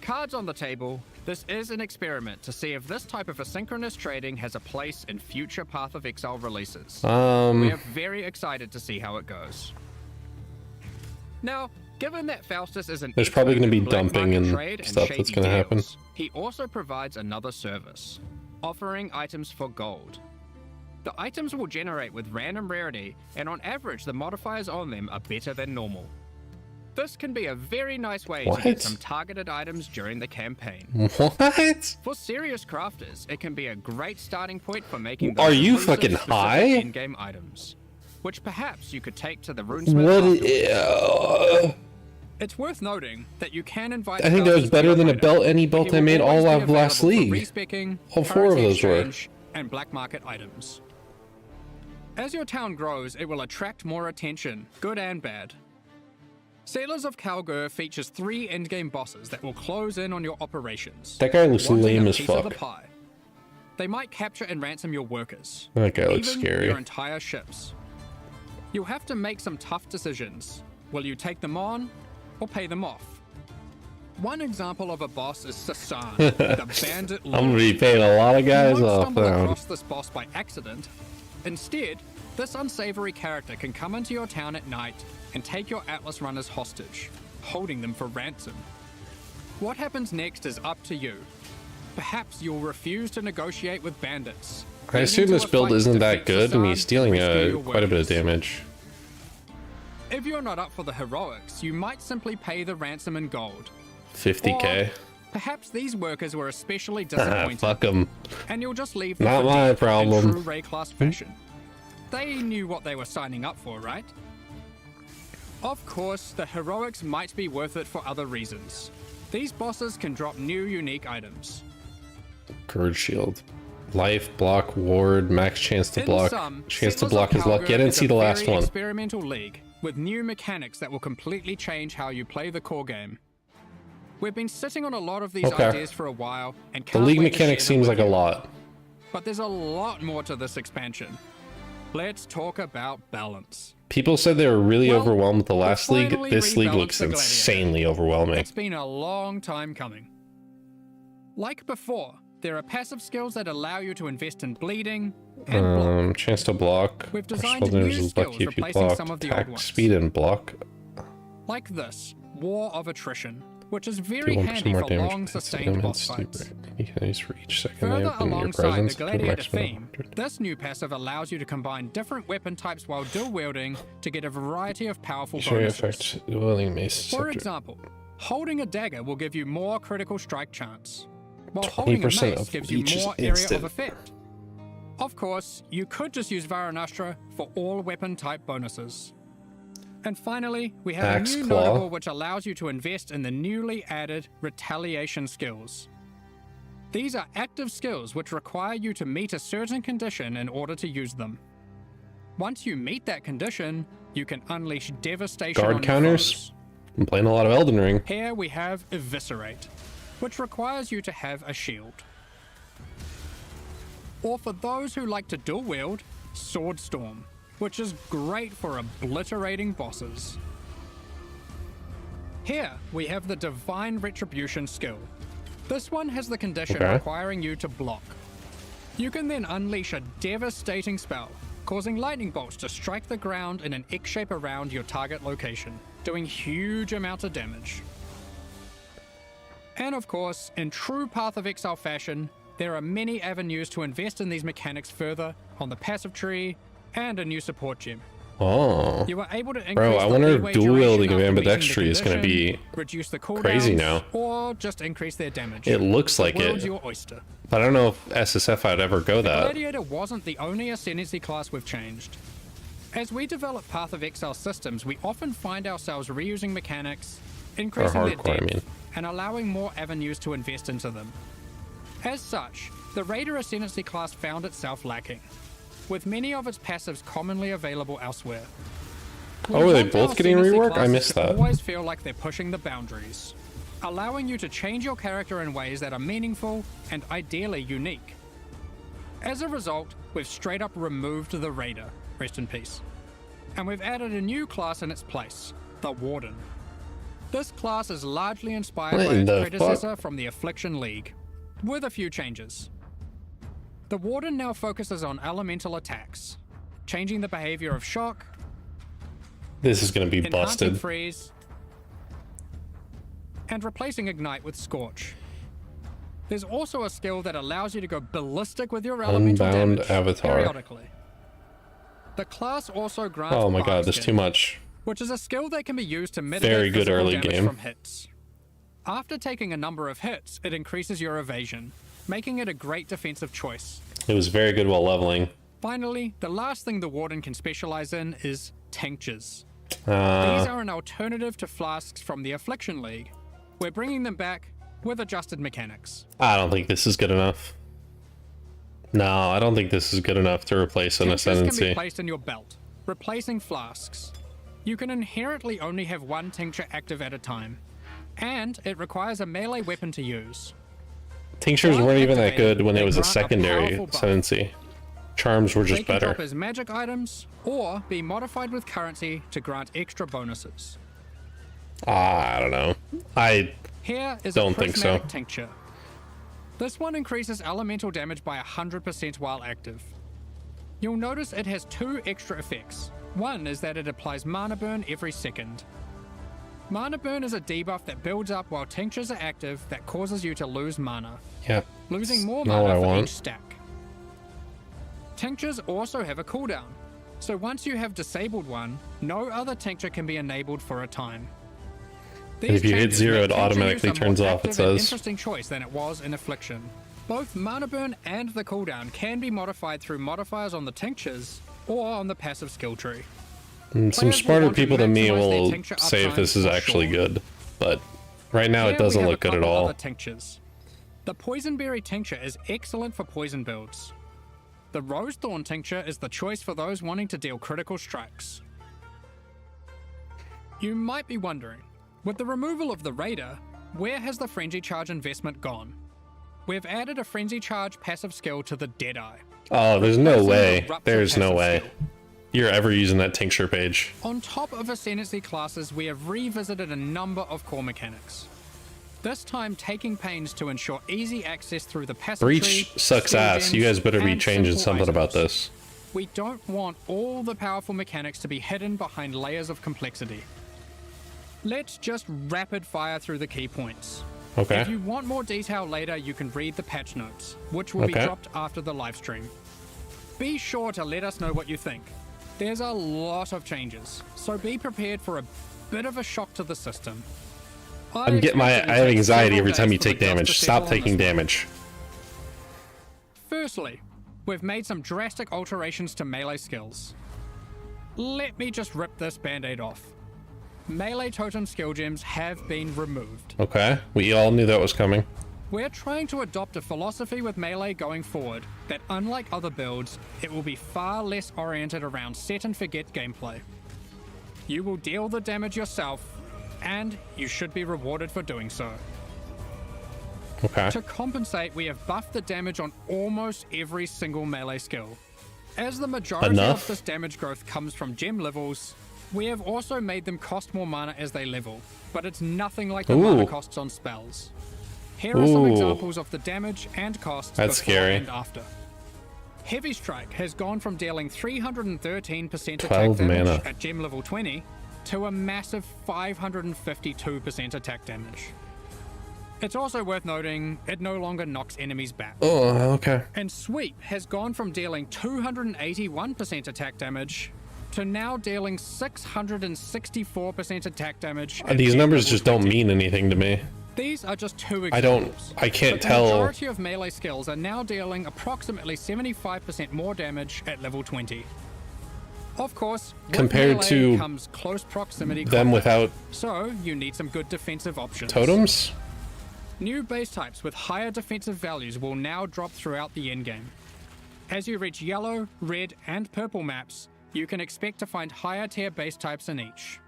Cards on the table. This is an experiment to see if this type of asynchronous trading has a place in future Path of Exile releases. We are very excited to see how it goes. Now, given that Faustus is an There's probably expert gonna be in black dumping market and trade stuff that's shady gonna happen. deals, he also provides another service, offering items for gold. The items will generate with random rarity, and on average the modifiers on them are better than normal. This can be a very nice way to What? get some targeted items during the campaign. What? For serious crafters, it can be a great starting point for making Are those you elusive fucking specific high? in-game items, which perhaps you could take to the runesmith What? afterwards. It's worth noting that you can invite. I think that was Faustus to better your than a hideout, belt, any but belt he I will made always all be of last available for league. respecking, All 4 of currency those were. exchange, and black market items. As your town grows, it will attract more attention, good and bad. Settlers of Kalguur features 3 endgame bosses that will close in on your operations. That guy looks wanting lame a as piece of the fuck. pie. They might capture and ransom your workers. That guy looks even scary. your entire ships. You'll have to make some tough decisions. Will you take them on or pay them off? One example of a boss is Sasan, the bandit lord. I'm gonna be paying a lot of guys You won't off stumble now. across this boss by accident. Instead, this unsavory character can come into your town at night and take your Atlas runners hostage, holding them for ransom. What happens next is up to you. Perhaps you'll refuse to negotiate with bandits. I leading assume to this a build fight isn't to that defeat good, and Sasan he's dealing rescue your quite a bit of workers. damage. If you're not up for the heroics, you might simply pay the ransom in gold. 50k. Or perhaps these workers were especially disappointed, Fuck them. and you'll just leave them Not for my dead problem. in true Ray class fashion. They knew what they were signing up for, right? Of course, the heroics might be worth it for other reasons. These bosses can drop new unique items. Courage shield. Life, block, ward, max chance to In block. sum, Chance to Settlers block of his luck. Kalguur Yeah, I didn't is see a the last very one. experimental league with new mechanics that will completely change how you play the core game. We've been sitting on a lot of these Okay. ideas for a while and The can't league wait to mechanic share them seems with like a you. lot. But there's a lot more to this expansion. Let's talk about balance. People said they were really Well, overwhelmed with the last league. finally This league rebalanced looks the Gladiator. insanely overwhelming. It's been a long time coming. Like before, there are passive skills that allow you to invest in bleeding and block. Chance to block. We've designed Special new damage is skills lucky if you replacing block. some of the old Attack, ones. speed, and block. Like this, War of Attrition, which is Do very 1% handy more for damage. long against sustained enemies. boss fights. You can use for each second they Further open your alongside presence the to a Gladiator maximum of theme, 100. this new passive allows you to combine different weapon types while dual wielding to get a variety of powerful Sure bonuses. effect wielding mace For subject. example, holding a dagger will give you more critical strike chance, while holding a 20% mace of gives you each is more area instant. of effect. Of course, you could just use Varanastra for all weapon type bonuses. And finally, we have Axe a new Claw. notable which allows you to invest in the newly added Retaliation skills. These are active skills which require you to meet a certain condition in order to use them. Once you meet that condition, you can unleash devastation Guard on your counters? foes. I'm playing a lot of Elden Ring. Here we have Eviscerate, which requires you to have a shield. Or for those who like to dual wield, Sword Storm, which is great for obliterating bosses. Here we have the Divine Retribution skill. This one has the condition Okay. requiring you to block. You can then unleash a devastating spell, causing lightning bolts to strike the ground in an X shape around your target location, doing huge amounts of damage. And of course, in true Path of Exile fashion, there are many avenues to invest in these mechanics further on the passive tree and a new support gem. Oh. You are able to increase Bro, I the wonder if leeway dual duration wielding of after reaching the ambidextry is gonna condition, be reduce the cooldowns, crazy now. or just increase their damage. It looks The like world's it. your oyster. But I don't know if SSF I'd ever go that. Gladiator wasn't the only ascendancy class we've changed. As we develop Path of Exile systems, we often find ourselves reusing mechanics, increasing their hardcore, I depth, mean. and allowing more avenues to invest into them. As such, the Raider Ascendancy class found itself lacking, with many of its passives commonly available elsewhere. We Oh, are they want our both getting ascendancy rework? I classes missed to that. always feel like they're pushing the boundaries, allowing you to change your character in ways that are meaningful and ideally unique. As a result, we've straight up removed the Raider, rest in peace, and we've added a new class in its place, the Warden. This class is largely inspired What by in its the predecessor from the Affliction League, with a few changes. The Warden now focuses on elemental attacks, changing the behavior of shock, This is gonna be enhancing busted. freeze, and replacing ignite with scorch. There's also a skill that allows you to go ballistic with your elemental Unbound damage Avatar. periodically. The class also grants Oh my god, Bark there's Skin, too much. which is a skill that can be used to mitigate Very good physical early damage game. from hits. After taking a number of hits, it increases your evasion, making it a great defensive choice. It was very good while leveling. Finally, the last thing the Warden can specialize in is tinctures. These Uh, are an alternative to flasks from the Affliction League. We're bringing them back with adjusted mechanics. I don't think this is good enough. No, I don't think this is good enough to replace an Tinctures can be ascendancy. placed in your belt, replacing flasks. You can inherently only have one tincture active at a time, and it requires a melee weapon to use. Tinctures While weren't even that activated, good when they it was a grant a secondary powerful buff. ascendancy. Charms were They just can better. drop as magic items, or be modified with currency to grant extra bonuses. I don't know. I Here is Don't a think so. prismatic tincture. This one increases elemental damage by 100% while active. You'll notice it has two extra effects. One is that it applies mana burn every second. Mana burn is a debuff that builds up while tinctures are active that causes you to lose mana, yeah. losing more Not what I mana for want. each stack. Tinctures also have a cooldown, so once you have disabled one, no other tincture can be enabled for a time. And if you hit changes zero, make it tincture automatically use a more turns off, it active and says. Interesting choice than it was in Affliction. Both mana burn and the cooldown can be modified through modifiers on the tinctures or on the passive skill tree. And some Players will smarter want to people than me maximize their will tincture say if uptime this is for actually sure. good. But right now Here it doesn't we have look a good at couple all. other tinctures. The Poisonberry tincture is excellent for poison builds. The Rosethorn tincture is the choice for those wanting to deal critical strikes. You might be wondering, with the removal of the Raider, where has the Frenzy Charge investment gone? We've added a Frenzy Charge passive skill to the Deadeye. Oh, there's no replacing the way. Rupture There's no passive way. skill. you're ever using that tincture page. On top of ascendancy classes, we have revisited a number of core mechanics. This time taking pains to ensure easy access through the passive tree, Breach sucks skill ass. You gems, guys better be and changing simple something about items. this. We don't want all the powerful mechanics to be hidden behind layers of complexity. Let's just rapid fire through the key points. Okay. If you want more detail later, you can read the patch notes, which will be Okay. dropped after the live stream. Be sure to let us know what you think. There's a lot of changes, so be prepared for a bit of a shock to the system. I I have anxiety every time you take damage. Stop taking damage. damage. Firstly, we've made some drastic alterations to melee skills. Let me just rip this band-aid off. Melee totem skill gems have been removed. Okay. We all knew that was coming. We're trying to adopt a philosophy with melee going forward that, unlike other builds, it will be far less oriented around set and forget gameplay. You will deal the damage yourself, and you should be rewarded for doing so. Okay. To compensate, we have buffed the damage on almost every single melee skill. As the majority Enough? of this damage growth comes from gem levels, we have also made them cost more mana as they level, but it's nothing like the mana Ooh. costs on spells. Here are some Ooh. examples of the damage and costs That's before scary. and after. Heavy Strike has gone from dealing 313% attack 12 damage mana. at gem level 20 to a massive 552% attack damage. It's also worth noting it no longer knocks enemies back. Oh, okay. And Sweep has gone from dealing 281% attack damage to now dealing 664% attack damage. at These gem numbers level just don't 20. mean anything to me. These are just two I examples. can't But the tell. majority of melee skills are now dealing approximately 75% more damage at level 20. Of course, with Compared melee to comes close proximity them combat, without so you need some good defensive options. totems? New base types with higher defensive values will now drop throughout the endgame. As you reach yellow, red, and purple maps, you can expect to find higher tier base types in each.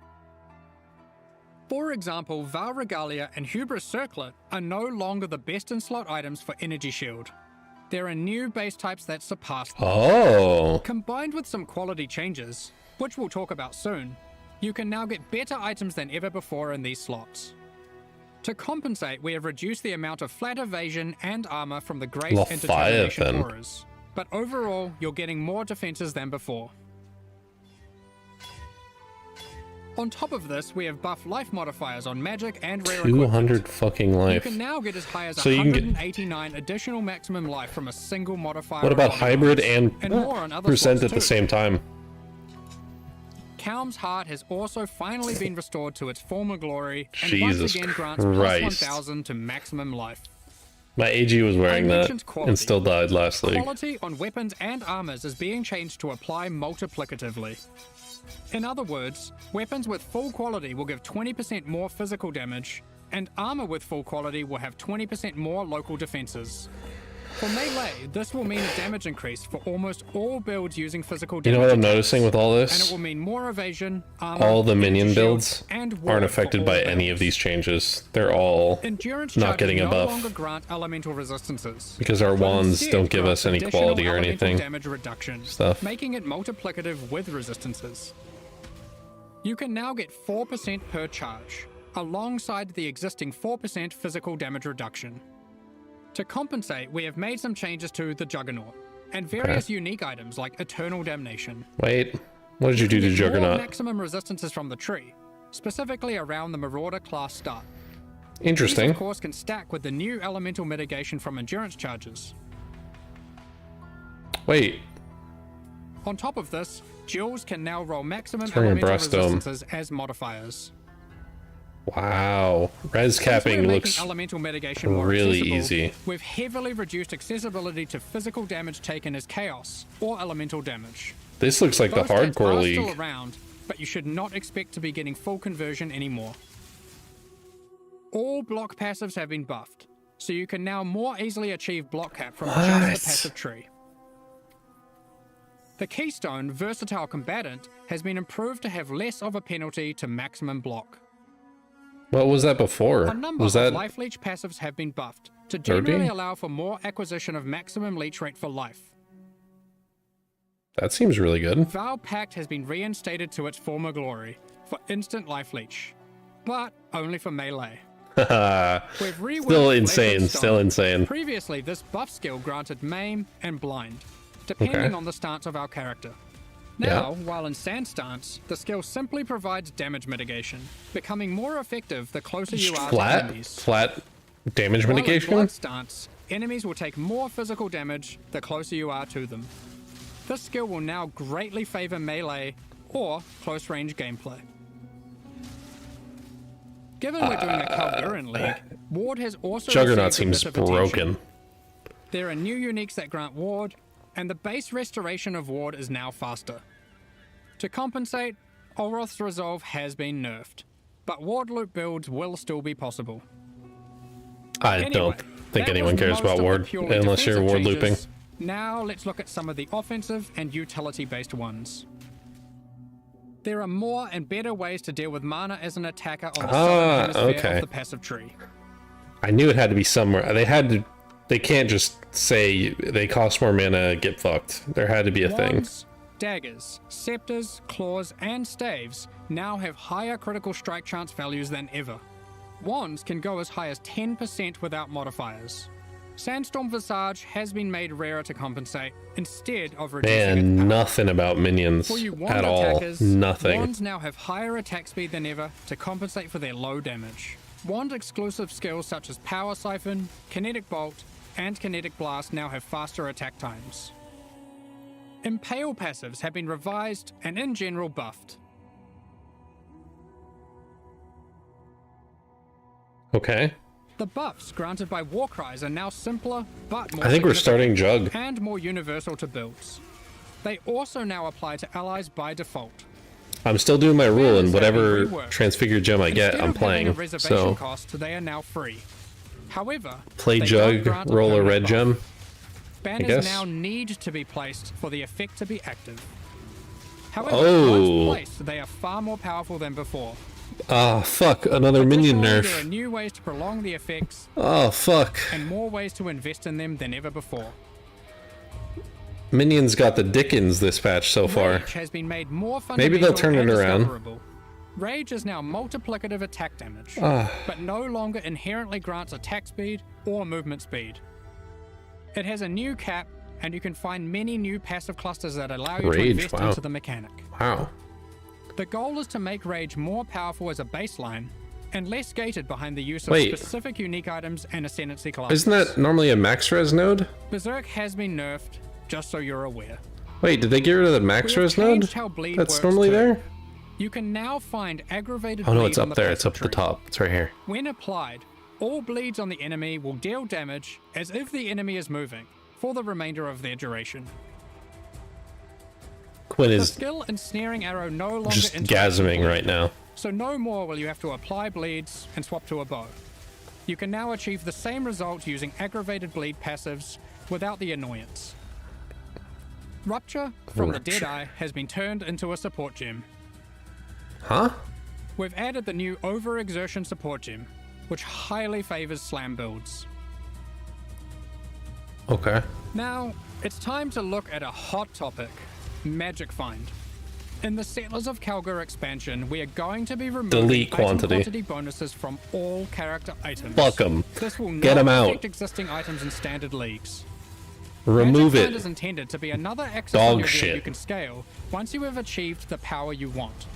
For example, Val Regalia and Hubris Circlet are no longer the best in slot items for Energy Shield. There are new base types that surpass them. Oh. Combined with some quality changes, which we'll talk about soon, you can now get better items than ever before in these slots. To compensate, we have reduced the amount of flat evasion and armor from the Grace and Determination Leviathan. auras, but overall, you're getting more defenses than before. On top of this, we have buffed life modifiers on magic and rare 200 equipment. fucking You life. can now get as high as So you can get- 189 additional maximum life from a single modifier. What about on hybrid items, and more on other percent slots at the too. same time? Kalm's Heart has also finally been restored to its former glory and Jesus once again grants Christ. plus 1000 to maximum life. My AG was wearing that mentioned quality. and still died last league. Quality on weapons and armors is being changed to apply multiplicatively. In other words, weapons with full quality will give 20% more physical damage, and armor with full quality will have 20% more local defenses. For melee, this will mean a damage increase for almost all builds using physical You damage. know what I'm attacks, noticing with all and it this? will mean more evasion, armor, All the minion energy builds shields, and aren't ward for affected all by any of builds. these changes. They're all Endurance not charges getting a no buff. longer grant elemental resistances, because our but wands instead don't give grant us any additional quality or elemental anything. damage reduction, Stuff. making it multiplicative with resistances. You can now get 4% per charge, alongside the existing 4% physical damage reduction. To compensate, we have made some changes to the Juggernaut, and various unique items like Eternal Damnation. Wait, what did you do to Get more Juggernaut? maximum resistances from the tree, specifically around the Marauder class start. These, Interesting. of course, can stack with the new elemental mitigation from endurance charges. Wait, On top of this, Jewels can now roll maximum Turn your elemental breast dome. resistances as modifiers. wow. Res Since we're capping making looks elemental mitigation more really accessible, easy. We've heavily reduced accessibility to physical damage taken as chaos or elemental damage. This looks like the Those stats hardcore are league. still around, but you should not expect to be getting full conversion anymore. All block passives have been buffed, so you can now more easily achieve block cap from just What? the passive tree. The Keystone Versatile Combatant has been improved to have less of a penalty to maximum block. What was that before? A number Was of that life leech passives have been buffed to Derby? generally allow for more acquisition of maximum leech rate for life. That seems really good. Vow Pact has been reinstated to its former glory for instant life leech, but only for melee. We've reworked Still Flesh of insane, Stone. still insane. Previously, this buff skill granted maim and blind, depending on the stance of our character. Now, while in sand stance, the skill simply provides damage mitigation, becoming more effective the closer you are to enemies. Flat damage While in mitigation? blood stance, enemies will take more physical damage the closer you are to them. This skill will now greatly favor melee or close range gameplay. Given we're doing a Kalguur League, Ward has also Juggernaut received a seems bit of attention. broken. There are new uniques that grant Ward, and the base restoration of Ward is now faster. To compensate, Olroth's Resolve has been nerfed, but Ward loop builds will still be possible. I don't think anyone cares about Ward unless you're Ward looping. Now let's look at some of the offensive and utility-based ones. There are more and better ways to deal with mana as an attacker on the southern hemisphere of the passive tree. I knew it had to be somewhere. They can't just say they cost more mana, get fucked. There had to be a thing. Daggers, scepters, claws, and staves now have higher critical strike chance values than ever. Wands can go as high as 10% without modifiers. Sandstorm Visage has been made rarer to compensate, instead of reducing its power. Man, nothing about minions For you wand at all. attackers, Nothing. Wands now have higher attack speed than ever to compensate for their low damage. Wand exclusive skills such as Power Siphon, Kinetic Bolt, and Kinetic Blast now have faster attack times. Impale passives have been revised and in general buffed. Okay. The buffs granted by Warcries are now simpler, but more I think we're significant starting Jug. and more universal to builds. They also now apply to allies by default. I'm still doing my rule, and Banners have whatever been reworked. transfigured gem I get, Instead I'm of having a playing. reservation So, cost, they are now free. However, play they Jug, don't grant roll a permanent red buff. gem. Banners guess. now need to be placed for the effect to be active. However, Oh. once placed, they are far more powerful than before. Ah, fuck, another minion Additionally, there are nerf. new ways to prolong the effects Oh, fuck. and more ways to invest in them than ever before. Minions got the dickens this patch so far. Rage has been made more Maybe they'll fundamental turn and it around. discoverable. Rage is now multiplicative attack damage, but no longer inherently grants attack speed or movement speed. It has a new cap, and you can find many new passive clusters that allow you to Rage, invest wow. into the mechanic. Wow. The goal is to make Rage more powerful as a baseline, and less gated behind the use of Wait. specific unique items and ascendancy classes. Isn't that normally a max res node? Berserk has been nerfed, just so you're aware. Wait, did they get rid of the max We have res node? changed how bleed That's works normally too. there? You can now find aggravated Oh no, bleed it's on up the there. It's passive up at the tree. top. It's right here. When applied, all bleeds on the enemy will deal damage as if the enemy is moving for the remainder of their duration. Quinn The is skill Ensnaring Arrow no longer just interacts with gasming bleed, right now. so no more will you have to apply bleeds and swap to a bow. You can now achieve the same result using aggravated bleed passives without the annoyance. Rupture from the Deadeye has been turned into a support gem. Huh? We've added the new Overexertion support gem, which highly favors slam builds. Okay. Now, it's time to look at a hot topic, Magic Find. In the Settlers of Kalguur expansion, we are going to be removing Delete item quantity. quantity bonuses from all character items. Fuck 'em. This will Get not 'em out. affect existing items in standard leagues. Remove Magic Find it. is intended to be another axis Dog on your shit. gear you can scale once you have achieved the power you want.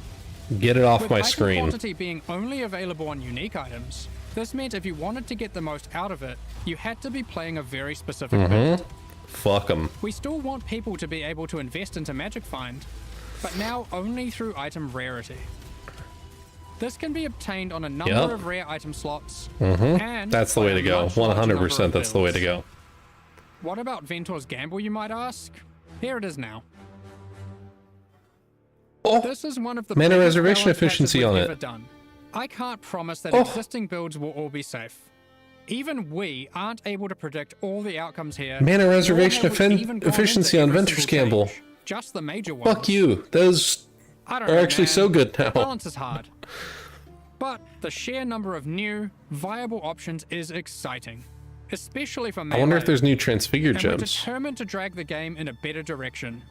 Get it off With my item screen. quantity being only available on unique items, this meant if you wanted to get the most out of it, you had to be playing a very specific Mm-hmm. build. Fuck them. We still want people to be able to invest into Magic Find, but now only through item rarity. This can be obtained on a number Yep. of rare item slots, and That's the by way a to go. much larger number 100% of that's the way to builds. go. What about Ventor's Gamble, you might ask? Here it is now. Oh, This is one of the mana biggest reservation balance efficiency patches on we've it. ever done. I can't promise that Oh. existing builds will all be safe. Even we aren't able to predict all the outcomes here. Mana nor reservation have we even gone efficiency into on every Ventress single Gamble. change, just the major ones. fuck you. Those I don't are know, actually man. so good now. Balance is hard. But the sheer number of new, viable options is exciting. Especially for melee. I wonder if there's new transfigured and we're gems. determined to drag the game in a better direction.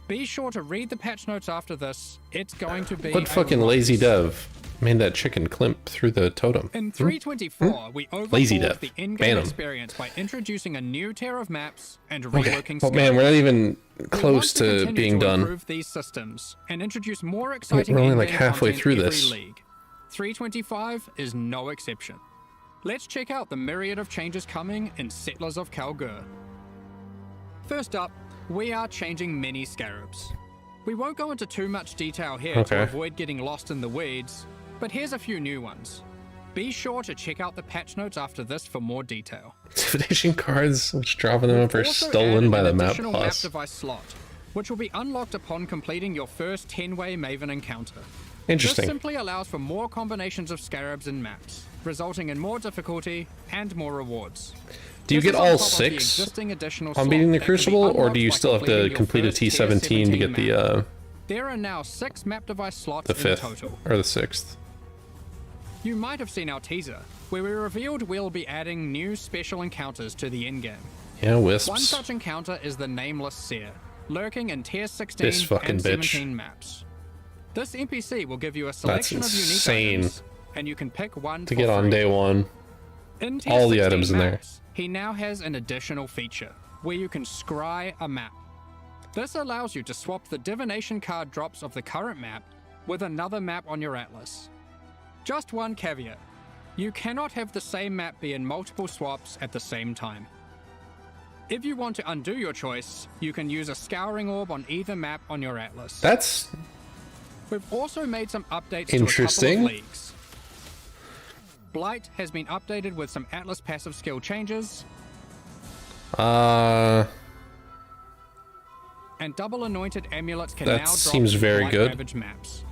Be sure to read the patch notes after this. It's going to be What fucking lazy dev made that chicken climp through the totem? In 324, we Lazy overhauled dev. the Ban in-game 'em. experience by introducing a new tier of maps and Okay. reworking Oh man, we're not even We close want to continue being to done. improve these systems and introduce more exciting We're only like in-game halfway content through every this. league. 325 is no exception. Let's check out the myriad of changes coming in Settlers of Kalguur. First up, we are changing many scarabs. We won't go into too much detail here Okay. to avoid getting lost in the weeds, but here's a few new ones. Be sure to check out the patch notes after this for more detail. Divination cards, which dropping them off are Also stolen added by an the map additional map boss. device slot, which will be unlocked upon completing your first 10-way Maven encounter. Interesting. This simply allows for more combinations of scarabs and maps, resulting in more difficulty and more rewards. Do you This get is on all top of the 6 existing additional on slot beating the that can be Crucible, or unlocked do you by still have to completing your complete a first tier T17 to 17 get map. the There are now 6 map device slots in 5th total. or the 6th? You might have seen our teaser, where we revealed we'll be adding new special encounters to the endgame. Yeah, One wisps. such encounter is the Nameless Seer, lurking in tier 16 This fucking and bitch. 17 maps. This NPC will give you a selection of unique insane. items, and you can pick one To for get on free. day 1. In tier all the 16 items in there. maps, he now has an additional feature, where you can scry a map. This allows you to swap the divination card drops of the current map with another map on your atlas. Just one caveat. You cannot have the same map be in multiple swaps at the same time. If you want to undo your choice, you can use a scouring orb on either map on your atlas. That's We've also made some updates to a Interesting. couple of leagues. Blight has been updated with some atlas passive skill changes, and double anointed amulets can That now drop seems in very Blight good. Ravaged maps.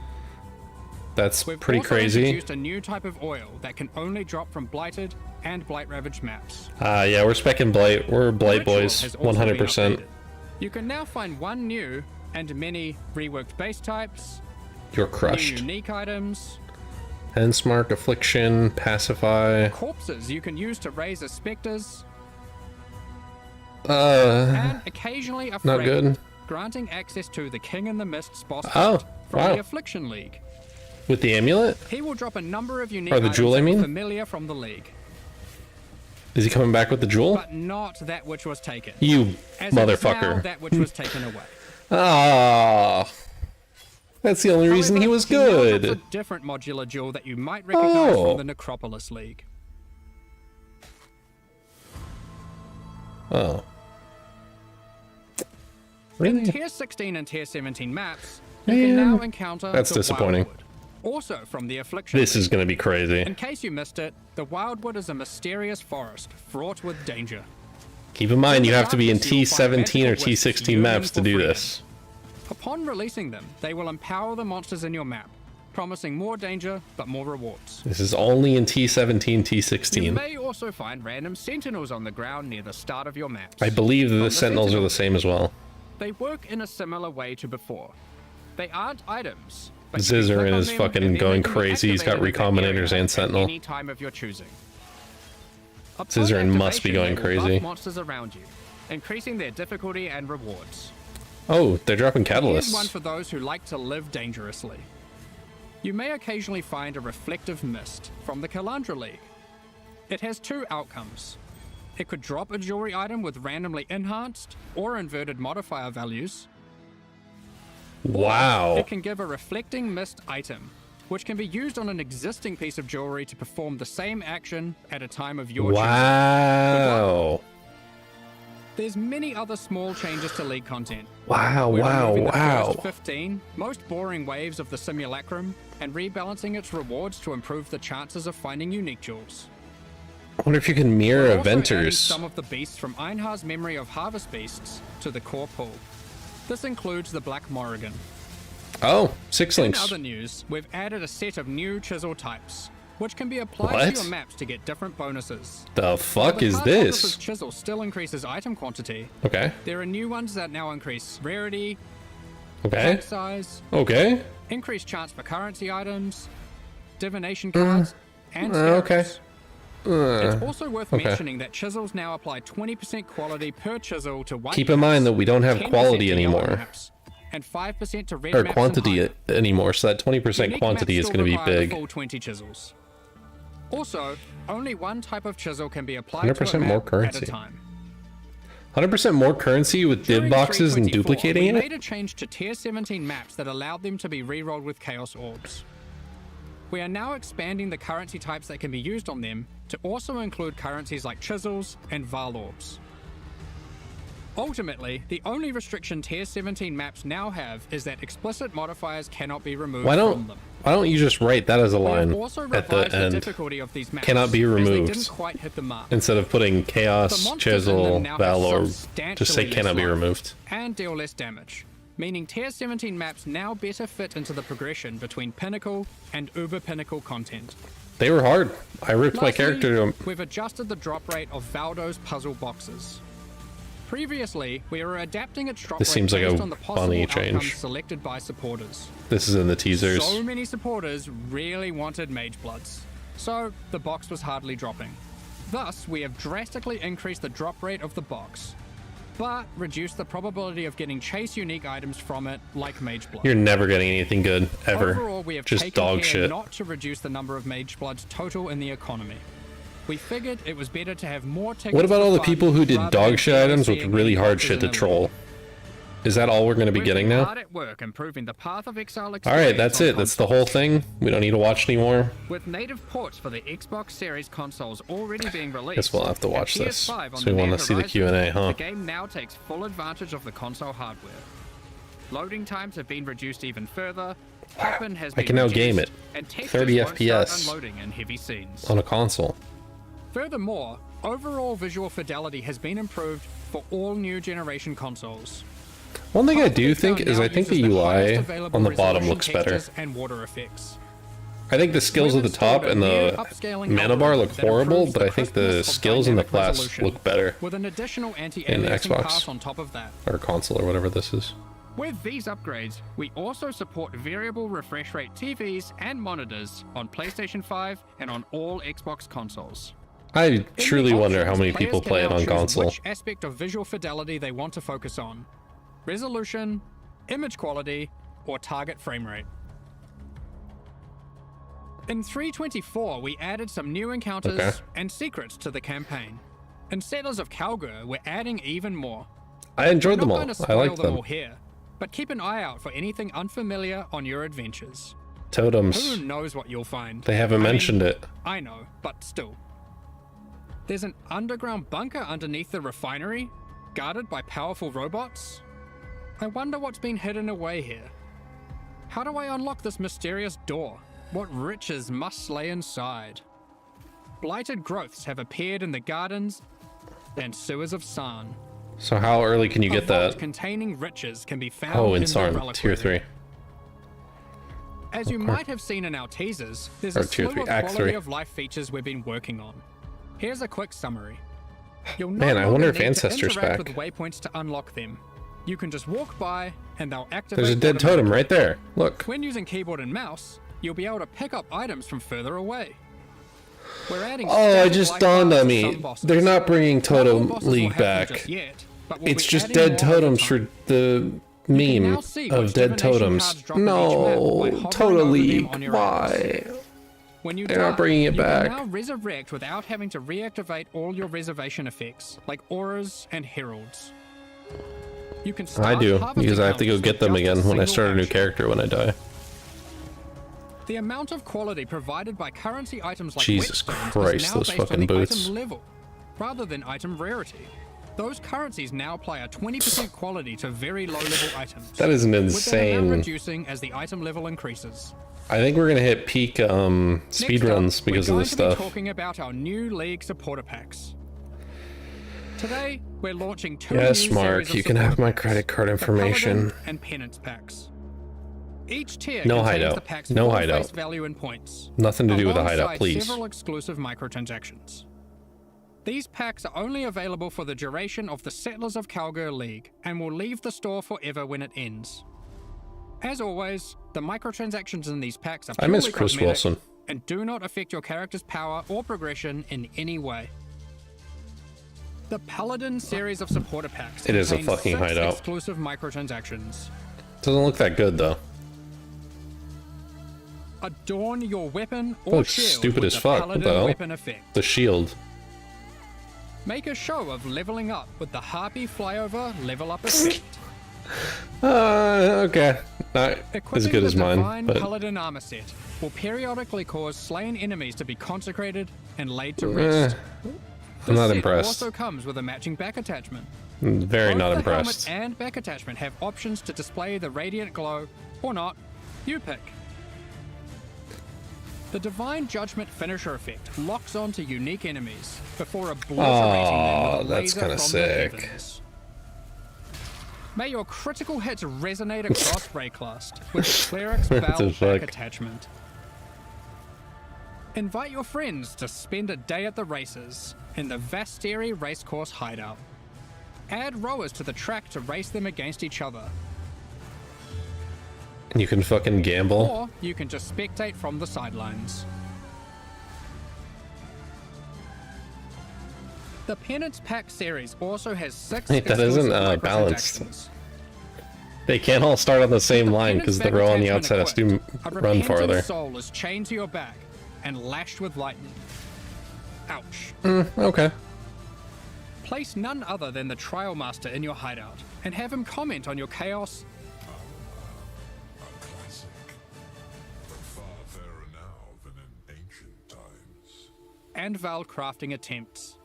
that's We've pretty also crazy. introduced a new type of oil that can only drop from blighted and blight ravaged maps. Yeah, we're specking Blight. We're Blight Ritual boys, has also been 100%. updated. You can now find one new and many reworked base types, You're new crushed. unique items, Hensmark, Affliction, Pacify. corpses you can use to raise as specters, Uh, and occasionally a not fragment, good. granting access to the King in the Mist's boss Oh, fight from wow. the Affliction League. With the amulet? He will drop a number of unique Or the items jewel, I that were mean? familiar from the league, Is he coming back with the jewel? but not that which was taken. You As it is now motherfucker. that which was taken away. Ah, that's the only reason he However, was now drops good. a different modular jewel that you might recognize Oh. from the Necropolis League. Oh. In Really? tier 16 and tier 17 maps, you can now Man, encounter that's the disappointing. Wildwood, also from the Affliction This League. is gonna be crazy. In case you missed it, the Wildwood is a mysterious forest fraught with danger. Keep in mind, you the have to be in darkness, you will find T17 or magical wisps T16 yearning maps to for do freedom. this. Upon releasing them, they will empower the monsters in your map, promising more danger but more rewards. This is only in T17, You T16. may also find random sentinels on the ground near the start of your maps. I believe that From the Sentinels are Sentinel the same as well. They work in a similar way to before. They aren't items. but you can Zizarin click on is them fucking and then going they can be crazy. He's got activated in that Recombinators area and at Sentinel. Any time of your choosing. Upon Zizarin must be activation, going they will buff crazy. monsters around you, increasing their difficulty and rewards. Oh, they're dropping Here's catalysts. one for those who like to live dangerously. You may occasionally find a reflective mist from the Kalandra League. It has two outcomes. It could drop a jewelry item with randomly enhanced or inverted modifier values. Wow. It can give a reflecting mist item, which can be used on an existing piece of jewelry to perform the same action at a time of your choosing. Wow. There's many other small changes to League content. Wow, We're wow, removing the wow. first 15 most boring waves of the simulacrum and rebalancing its rewards to improve the chances of finding unique jewels. I wonder if you can mirror We're also adding eventers. some of the beasts from Einhar's Memory of Harvest Beasts to the core pool. This includes the Black Morrigan. Oh, 6 In links. other news, we've added a set of new chisel types, which can be applied What? to your maps to get different bonuses. The While fuck the is Cartographer's this? chisel still increases item quantity, Okay. there are new ones that now increase rarity, Okay. pack size, Okay. increased chance for currency items, divination cards, and okay. scarabs. It's also worth okay. mentioning that chisels now apply 20% quality per chisel to white Keep in mind maps, that we don't have 10% quality to yellow anymore. maps, and 5% to red or maps quantity and higher. anymore, so that 20% Unique quantity maps is going to still be require the big. full 20 chisels. Also, only one type of chisel can be applied to a 100% map more at currency. a time. 100% more currency with div During boxes and 3.24, duplicating we it? made a change to tier 17 maps that allowed them to be rerolled with chaos orbs. We are now expanding the currency types that can be used on them to also include currencies like chisels and Val orbs. Ultimately, the only restriction tier 17 maps now have is that explicit modifiers cannot be removed Why from them. don't you just write that as a We have line also at the revised the end difficulty of these maps, cannot be as removed. they didn't quite hit the mark. instead of putting The chaos, monsters in chisel, them now have val orb, substantially just say less cannot be life removed. and deal less damage, meaning tier 17 maps now better fit into the progression between pinnacle and uber pinnacle content. They were hard. I ripped my Lastly, character to him. we've adjusted the drop rate of Valdo's puzzle boxes. Previously, we were adapting its drop This rate seems like based a on the possible funny outcomes change. selected by supporters. This is in the teasers. So many supporters really wanted Mage Bloods, so the box was hardly dropping. Thus, we have drastically increased the drop rate of the box, but reduced the probability of getting chase unique items from it, like Mage Blood. You're never getting anything good, ever. Overall, we have Just taken dog care shit. not to reduce the number of Mage Bloods total in the economy. We figured it was better to have more tickets. What about for all the fun people who did rather dog than shit items with seeing really many hard boxes shit to in a troll? league. Is that all we're going to be We've getting been now? hard at work improving the Path of Exile Alright, experience that's on it. That's the console. whole thing. We don't need to watch anymore. With native ports for the Xbox Series consoles already being released, Guess we'll have to and watch PS5 this. on So the we want near to see the horizon, Q&A, huh? The game now takes full advantage of the console hardware. Loading times have been reduced even further. Pop-in has I been can now game reduced, it. and textures 30 won't start FPS. unloading in heavy scenes. On a console. Furthermore, overall visual fidelity has been improved for all new generation consoles. One thing I Path of do Exile think is now I think the uses highest UI available on the bottom resolution looks better. textures and water effects. I think the skills at We've the top installed and a new the upscaling mana bar look algorithm that horrible, improves but I think the crispness of skills in the dynamic class resolution, look better. with an additional in anti-aliasing Xbox. pass on top of that. Or console or whatever this is. With these upgrades, we also support variable refresh rate TVs and monitors on PlayStation 5 and on all Xbox consoles. I In the truly wonder how options, many players people can play it now on choose console. Which aspect of visual fidelity they want to focus on: resolution, image quality, or target frame rate. In 3.24, we added some new encounters Okay. and secrets to the campaign. In Settlers of Kalguur, we're adding even more. I enjoyed them Not all. going to I spoil liked them them. all here, but keep an eye out for anything unfamiliar on your adventures. Totems. Who knows what you'll find? They haven't mentioned it. I know, but still. There's an underground bunker underneath the refinery, guarded by powerful robots. I wonder what's been hidden away here. How do I unlock this mysterious door? What riches must lay inside? Blighted growths have appeared in the gardens and sewers of Sarn. So how early can you A get vault that? containing riches can be found Oh, in the Sarn, reliquary. tier 3. As you might have seen in our teasers, there's Or a tier slew three, of act quality three. of life features we've been working on. Here's a quick summary. You'll Man, no I wonder longer if need to Ancestor's interact back. with waypoints to unlock them. You can just walk by and they'll activate. There's a dead totem automatically. right there. Look. When using keyboard and mouse, you'll be able to pick up items from further away. We're adding Oh, it static just life dawned bars on to me. some bosses. They're not bringing Not all Totem bosses will League have them back. just yet, but we'll It's be just adding dead more over totems time. for the can meme now see of which dead divination totems. cards drop in each map by No, hovering Totem over them League. on your Why? When you They're die, not bringing it you back. can now resurrect without having to reactivate all your reservation effects, like auras and heralds. You can I start do, harvesting because I have to go counters get with them just again when I single start a new action. character when I die. The amount of quality provided by currency items like Jesus whetstones Christ, is now those based fucking on the boots. item level, rather than item rarity. Those currencies now apply a 20% quality to very low-level items. That is an with that amount insane. reducing as the item level increases. I think we're gonna hit peak speed Next up, runs because we're of going this to stuff. be talking about our new League supporter packs. Today, we're launching two Yes, new Mark, series of you can have supporter my packs, credit card the information. Paladin and Penance packs. Each tier No contains hideout. the pack's No full hideout. face value in points. Nothing to do with the hideout, alongside please. several exclusive microtransactions. These packs are only available for the duration of the Settlers of Kalguur League and will leave the store forever when it ends. As always, the microtransactions in these packs are I miss purely Chris cosmetic Wilson. and do not affect your character's power or progression in any way. The Paladin series of supporter packs It is a contains fucking 6 hideout. exclusive microtransactions. Doesn't look that good though. Adorn your weapon or Looks shield stupid with as the fuck. What Paladin the hell? weapon effect. The shield. Make a show of leveling up with the Harpy Flyover level up effect. Okay. Not as good as the mine, Divine but Paladin armor set will periodically cause slain enemies to be consecrated and laid to rest. I'm not This set impressed. also comes with a matching back attachment. I'm very Both not the impressed. helmet and back attachment have options to display the radiant glow, or not. You pick. The Divine Judgment finisher effect locks onto unique enemies before obliterating them with a that's laser kinda from sick. the heavens. May your critical hits resonate across Rayclast with the Cleric's What Bell the back fuck? attachment. Invite your friends to spend a day at the races in the Vasteri Racecourse hideout. Add rowers to the track to race them against each other. And you can fucking gamble. Or you can just spectate from the sidelines. The Penance Pack series also has 6 Wait, that isn't, exclusive balanced. microtransactions. They can't all start on the same The line Penance because the Pack row on the attachment outside has to equipped, a run repentant farther. soul is chained to your back and lashed with lightning. Ouch. Okay. Place none other than the Trial Master in your hideout and have him comment on your chaos A classic, but far fairer now than in ancient times. and Val crafting attempts.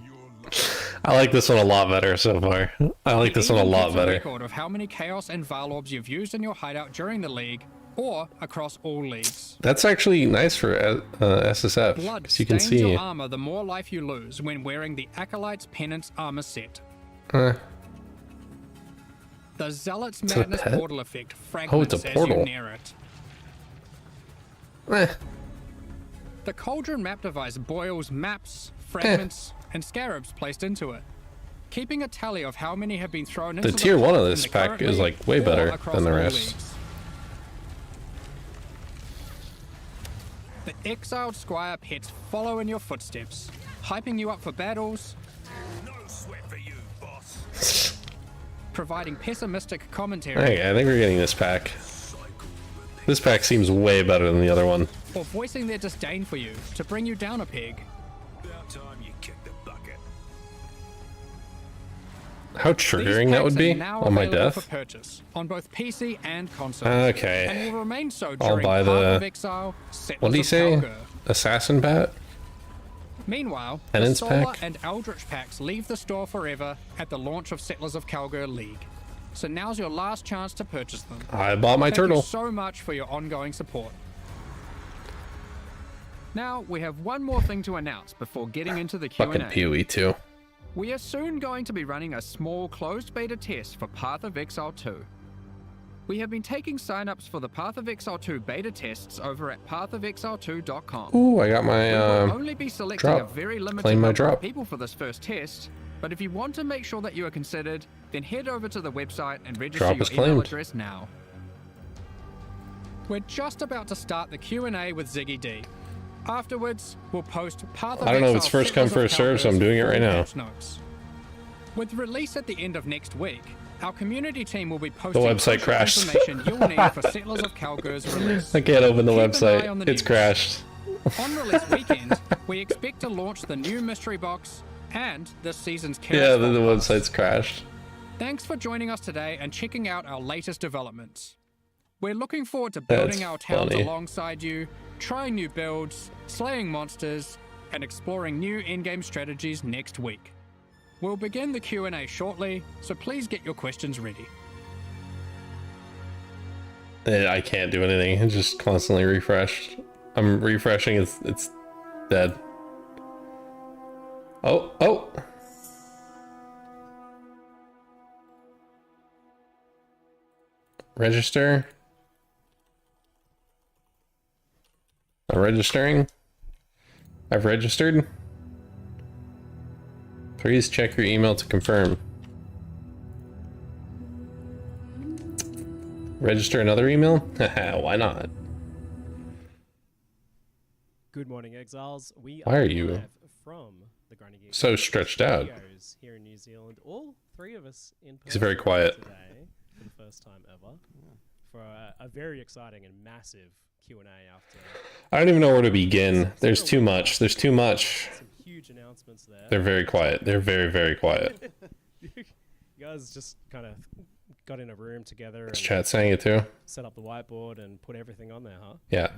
Your life I like this one a lot better so far. I like this one a Even lot keeps better. record of how many Chaos and Val orbs you've used in your hideout during the league, or across all leagues. That's actually nice for SSF, Blood because you can stains see. your armor the more life you lose when wearing the Acolyte's Penance armor set. Uh, The Zealot's a Madness pet? portal effect fragments it's a as portal. you near it. eh. The Cauldron map device boils maps, fragments, and scarabs placed into it, keeping a tally of how many have been thrown into The tier pot 1 of in this the pack current is league like way or better across than the all rest. leagues. The Exiled Squire pets follow in your footsteps, hyping you up for battles, No sweat for you, boss. providing pessimistic commentary, Okay, I think we're getting this pack. This pack seems way better than the other one. or voicing their disdain for you to bring you down a peg. About time you kicked the bucket. How These triggering that would packs be are now on my available death. for purchase on both PC and console. Okay. And will remain so I'll during buy Path the- of Exile, Settlers What did he of say? Kalguur. Assassin Bat? Meanwhile, Penance the Solar pack? and Eldritch packs leave the store forever at the launch of Settlers of Kalguur League. So now's your last chance to purchase them. I bought my Thank turtle. you so much for your ongoing support. Now, we have one more thing to announce before getting into the Q&A. Fucking PoE too. We are soon going to be running a small closed beta test for Path of Exile 2. We have been taking signups for the Path of Exile 2 beta tests over at pathofexile2.com. Ooh, I got We my will only be selecting a drop. very limited Claim my number drop. of people for this first test, but if you want to make sure that you are considered, then head over to the website and register Drop your is email claimed. address now. We're just about to start the Q&A with Ziggy D. Afterwards, we'll post Path of I don't know if Exile it's first come, Settlers of first served, so I'm Kalguur's doing it right full now. patch notes. With release at the end of next week, our community team will be posting website crucial crashed. information you'll need for Settlers of Kalguur's release. I can't open the Keep an eye website. on the It's news. crashed. On release weekend, we expect to launch the new mystery box and this season's Yeah, Chaos the Forecast. website's crashed. Thanks for joining us today and checking out our latest developments. We're looking forward to building That's our towns funny. alongside you, trying new builds, slaying monsters, and exploring new in-game strategies next week. We'll begin the Q&A shortly, so please get your questions ready. I can't do anything. It's just constantly refreshed. I'm refreshing. It's dead. Oh. Register. I'm registering. I've registered. Please check your email to confirm. Register another email? Why not? Good morning, Exiles. We Why are you live from the Granny Geek so stretched out? Studios here in New Zealand. All three of us in person He's very quiet. today for the first time ever for a very exciting and massive Q&A after. I don't even know where to begin. There's too much. There's too much. Some huge announcements there. They're very quiet. They're very, very quiet. You guys just kind of got in a room together Is and chat saying it too? set up the whiteboard and put everything on there, huh? Yeah.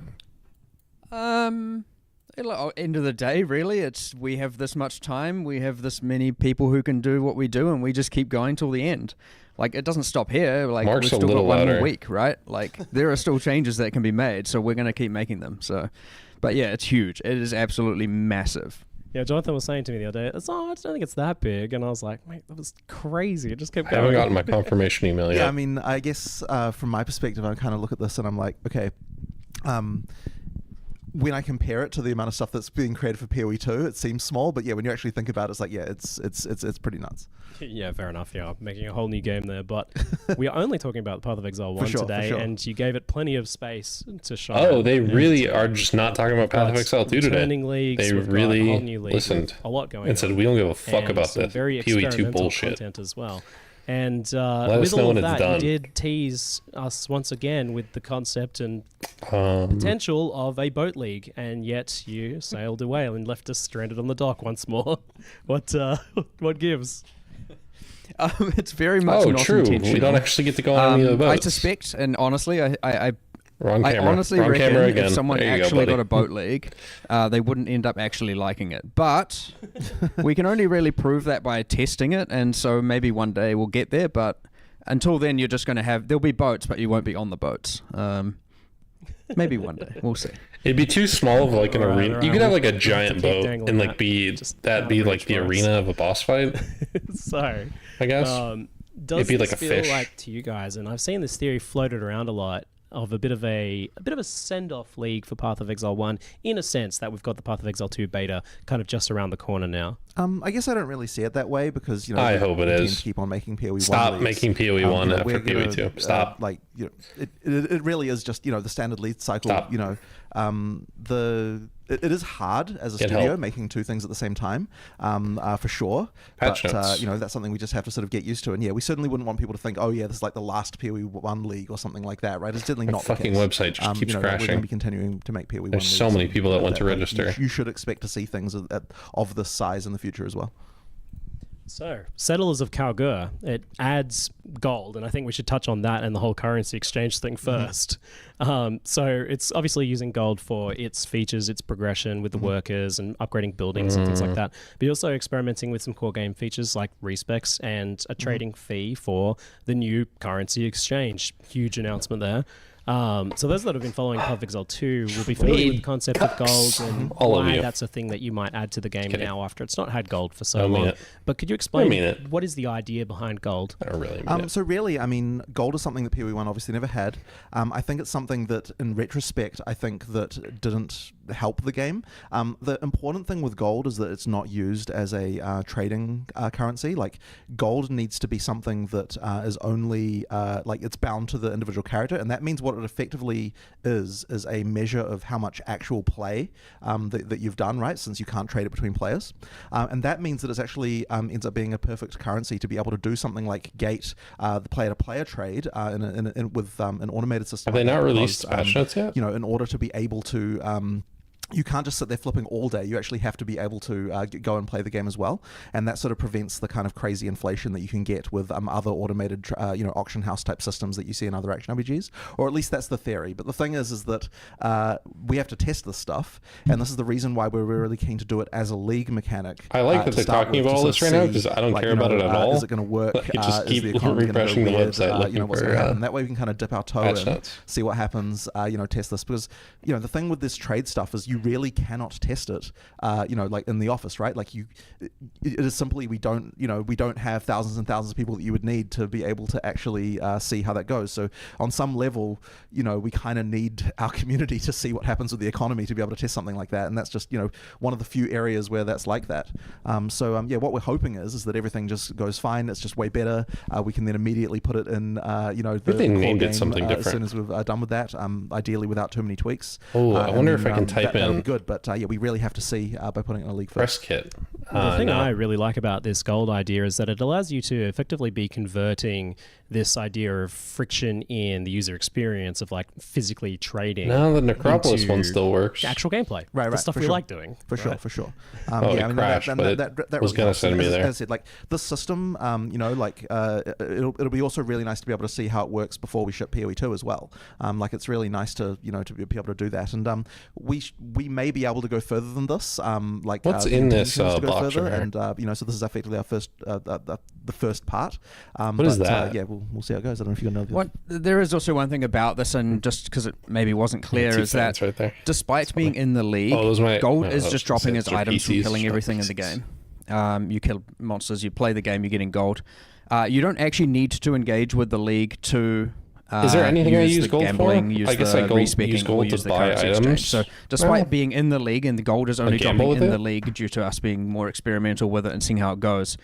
End of the day, really, we have this much time, we have this many people who can do what we do, and we just keep going till the end. Like, it doesn't stop here. Like, Mark's we've a still got little one louder. more week, right? Like, there are still changes that can be made, so we're going to keep making them. So, but yeah, it's huge. It is absolutely massive. Yeah, Jonathan was saying to me the other day, I don't think it's that big. And I was like, mate, that was crazy. It just kept I going. haven't gotten my confirmation email yet. Yeah, I mean, I guess from my perspective, I kind of look at this and I'm like, okay, when I compare it to the amount of stuff that's being created for POE 2, it seems small, but yeah, when you actually think about it, it's like, yeah, it's pretty nuts. Yeah, fair enough. Yeah, making a whole new game there. But we are only talking about Path of Exile 1 sure, today, for sure. and you gave it plenty of space to shine. Oh, they And really are just not talking about Path of got Exile 2 today. returning leagues, They we've got a really whole new league listened with a lot going and said, on. we don't give a fuck And about some this very POE 2 experimental bullshit. content as well. And us with know all when of it's that, done. you did tease us once again with the concept and Um, potential of a boat league, and yet you sailed away and left us stranded on the dock once more. What gives? It's very much oh, not true. We intentional. don't actually get to go on any of the I boats. suspect, and honestly, I Wrong camera. honestly Wrong reckon camera again. if someone There you go, actually buddy. got a boat league, they wouldn't end up actually liking it. But we can only really prove that by testing it, and so maybe one day we'll get there. But until then, you're just going to there'll be boats, but you won't be on the boats. Maybe one day. We'll see. It'd be too small of like an Right, arena. right. You could have like a We'll giant keep boat dangling and like that be just that'd out be of like reach the for us. arena of a boss fight. So, I guess. does It'd be like this a feel fish. like to you guys? And I've seen this theory floated around a lot of a bit of a send-off league for Path of Exile 1, in a sense that we've got the Path of Exile 2 beta kind of just around the corner now. I guess I don't really see it that way because I hope it we tend is. to keep on making POE 1 Stop leagues. making POE 1 we're after POE gonna, 2. Stop. It really is just the standard lead cycle. Stop. It is hard as a Get studio help. making two things at the same time, for sure. Patch but notes. that's something we just have to sort of get used to. And yeah, we certainly wouldn't want people to think, oh yeah, this is like the last POE 1 league or something like that, right? It's certainly My not fucking the case. website just keeps We're going crashing. to be continuing to make POE 1 There's so leagues many and people that want to like, register. You should expect to see things of this size in the future as well. So, Settlers of Kalguur, it adds gold, and I think we should touch on that and the whole currency exchange thing first. So, it's obviously using gold for its features, its progression with the workers and upgrading buildings and things like that. But you're also experimenting with some core game features like respecs and a trading fee for the new currency exchange. Huge announcement there. So those that have been following Path of Exile 2 will be familiar with the concept of gold and All of why you. that's a thing that you might add to the game Kidding. now after it's not had gold for I so mean long. it. But could you I explain mean it. what is the idea behind gold? I don't really mean it. So really, I mean, gold is something that POE 1 obviously never had. I think it's something that, in retrospect, I think that didn't help the game. The important thing with gold is that it's not used as a trading currency. Like, gold needs to be something that is only it's bound to the individual character, and that means what it effectively is a measure of how much actual play that you've done, right? Since you can't trade it between players, and that means that it's actually ends up being a perfect currency to be able to do something like gate the player-to-player trade with an automated system. Have they like not that released because, patch notes yet? in order to be able to you can't just sit there flipping all day. You actually have to be able to go and play the game as well, and that sort of prevents the kind of crazy inflation that you can get with other automated, auction house type systems that you see in other action RPGs, or at least that's the theory. But the thing is that we have to test this stuff, and this is the reason why we're really keen to do it as a league mechanic. I like that to they're start talking with, about all to this sort right of now because I don't like, care about it at all. Is it going to work? Like, just Is keep the economy gonna go refreshing the weird? website What's looking going to for, happen? That way we can kind of dip our toe patch in, notes. see what happens. Test this because the thing with this trade stuff is you really cannot test it. Like in the office, right? Like it is simply we don't have thousands and thousands of people that you would need to be able to actually see how that goes. So on some level, we kind of need our community to see what happens with the economy to be able to test something like that, and that's just one of the few areas where that's like that. What we're hoping is that everything just goes fine. It's just way better. We can then immediately put it in the If they core named it game, something as soon different. as we've done with that. Ideally without too many tweaks. Oh, I wonder if I can type that that'll be good. But yeah, we really have to see by putting it in a league Press first. kit. The thing No. I really like about this gold idea is that it allows you to effectively be converting this idea of friction in the user experience of like physically trading. No, the Necropolis into one still works. Actual gameplay. Right, The stuff for we sure. like doing. For sure, right? for sure. Oh, it crashed, but it was really gonna helps. send me As- there. As I said, like this system, it'll be also really nice to be able to see how it works before we ship PoE 2 as well. Like it's really nice to to be able to do that, and we may be able to go further than this. What's the in this, intention is to go box further, right here? and so this is effectively our first the first part. What is that? Yeah, we'll see how it goes. I don't know if you know. What there is also one thing about this, and just because it maybe wasn't clear, Two is that fans right there. despite being in the league, Oh, those might- gold no, is those just dropping as are items from PCs, killing not everything in the PCs. game. You kill monsters, you play the game, you're getting gold. You don't actually need to engage with the league to. Is there anything I use use the gold gambling, for? Use I guess the I respecking, use or gold use to the buy currency exchange. items. So despite Well, being in the league, and the gold is only gamble dropping with in the it? league due to us being more experimental with it and seeing how it goes.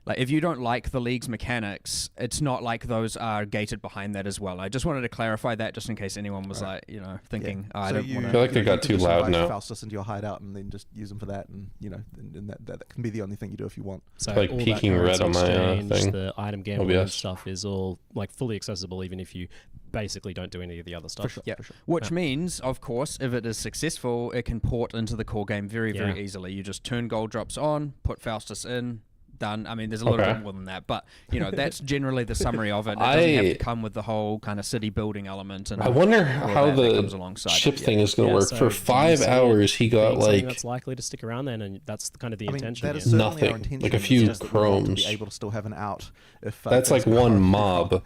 Like if you don't like the league's mechanics, it's not like those are gated behind that as well. I just wanted to clarify that just in case anyone was like, thinking, Yeah. I So don't you- want I feel like they you got can too just loud invite now. Faustus into your hideout and then just use them for that, and and that can be the only thing you do if you want. So Like all that peeking red currency on my, exchange, thing. the item gambling and OBS. stuff is all like fully accessible, even if you basically don't do any of the other stuff. sure. Yeah, For sure. which means, of course, if it is successful, it can port into the core game very, Yeah. very easily. You just turn gold drops on, put Faustus in, done. I mean, there's a little Okay. bit more than that, but that's generally the summary of it. It doesn't have to come with the whole kind of city building element. And I wonder all how that comes the alongside ship it, yeah. thing is going to Yeah, work. so For do you 5 see it hours, he got being something like that's likely to stick around then, and that's kind of the I mean, intention. that is here. certainly Nothing, our intention. like a It's few just that we want to be chromes. able to still have an out if That's things like go one wrong. mob. Or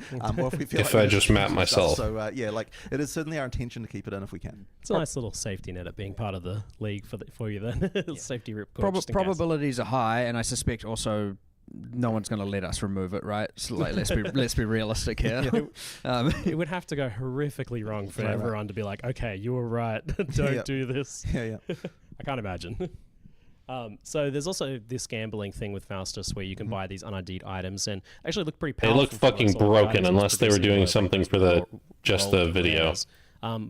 if we feel if like I we just need to map change some myself. stuff. So yeah, like it is certainly our intention to keep it in if we can. It's a nice little safety net at being part of the league for you then. Safety rip. just in case. Probabilities are high, and I suspect also no one's going to let us remove it, right? So like, let's be realistic here. It would have to go horrifically wrong for Right. everyone to be like, okay, you were right. Don't Yeah. do this. Yeah. I can't imagine. So there's also this gambling thing with Faustus where you can buy these un-ID'd items and actually look pretty They powerful. look from what I fucking saw of the broken items unless they were producing doing the something for the just the gold video. rares.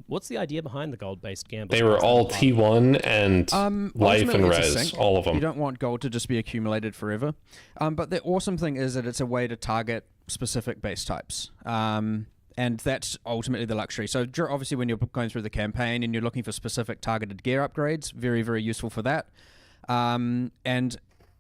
What's the idea behind the gold-based gambling? They were Is that all fun? T1 and life Ultimately, and it's a res, sync. all of You them. don't want gold to just be accumulated forever. But the awesome thing is that it's a way to target specific base types. And that's ultimately the luxury. So obviously when you're going through the campaign and you're looking for specific targeted gear upgrades, very, very useful for that. And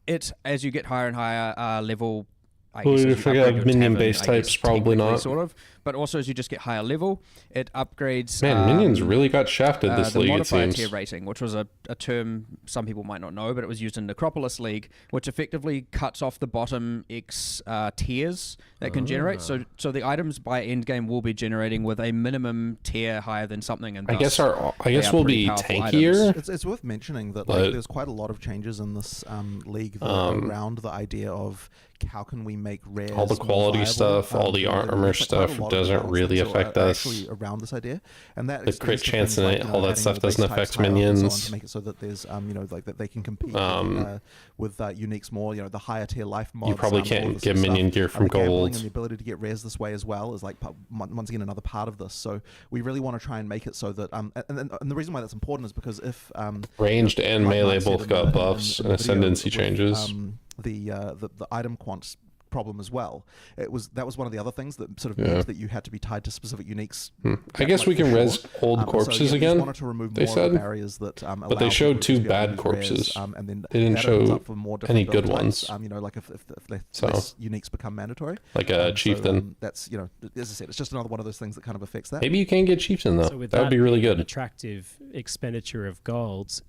it, as you get higher and higher level, I Well, guess as if you we upgrade have your minion tavern, base I types, guess probably technically not. Sort of. But also as you just get higher level, it upgrades... Man, minions really got shafted this the league, it modifier seems. tier rating, which was a term some people might not know, but it was used in Necropolis League, which effectively cuts off the bottom X tiers that can generate. So the items by endgame will be generating with a minimum tier higher than something. And I guess thus I guess they are we'll pretty be powerful tankier. items. It's worth mentioning that But- there's quite a lot of changes in this league that are around the idea of how can we make rares All the more quality viable. stuff, all the There- armor there's quite a stuff lot of doesn't advanced really things that affect are us. actually around this idea, and that The extends crit to chance things in like, it, all that adding stuff more doesn't base types affect higher up and so on minions. to make it so that there's like that they can compete with uniques more. The higher tier life mods. probably all can't this get sort of minion stuff. gear from The gambling gold. and the ability to get rares this way as well is like once again another part of this. So we really want to try and make it so that and the reason why that's important is because if Ranged and like melee Mark said both in got the- buffs in and the video ascendancy with, changes. The item quants problem as well. That was one of the other things that sort of Yeah. meant that you had to be tied to specific uniques. I guess we can res old So, corpses yeah, we just again. wanted to remove They more of the said, barriers that allow but they showed people to two just be able to bad use corpses. rares, and then They didn't that opens show up for more any different good build ones. types, like if So- less uniques become mandatory. Like a chieftain. That's as I said, it's just another one of those things that kind of affects that. Maybe you can get chieftain though. So with That would be really being an good. attractive expenditure of gold.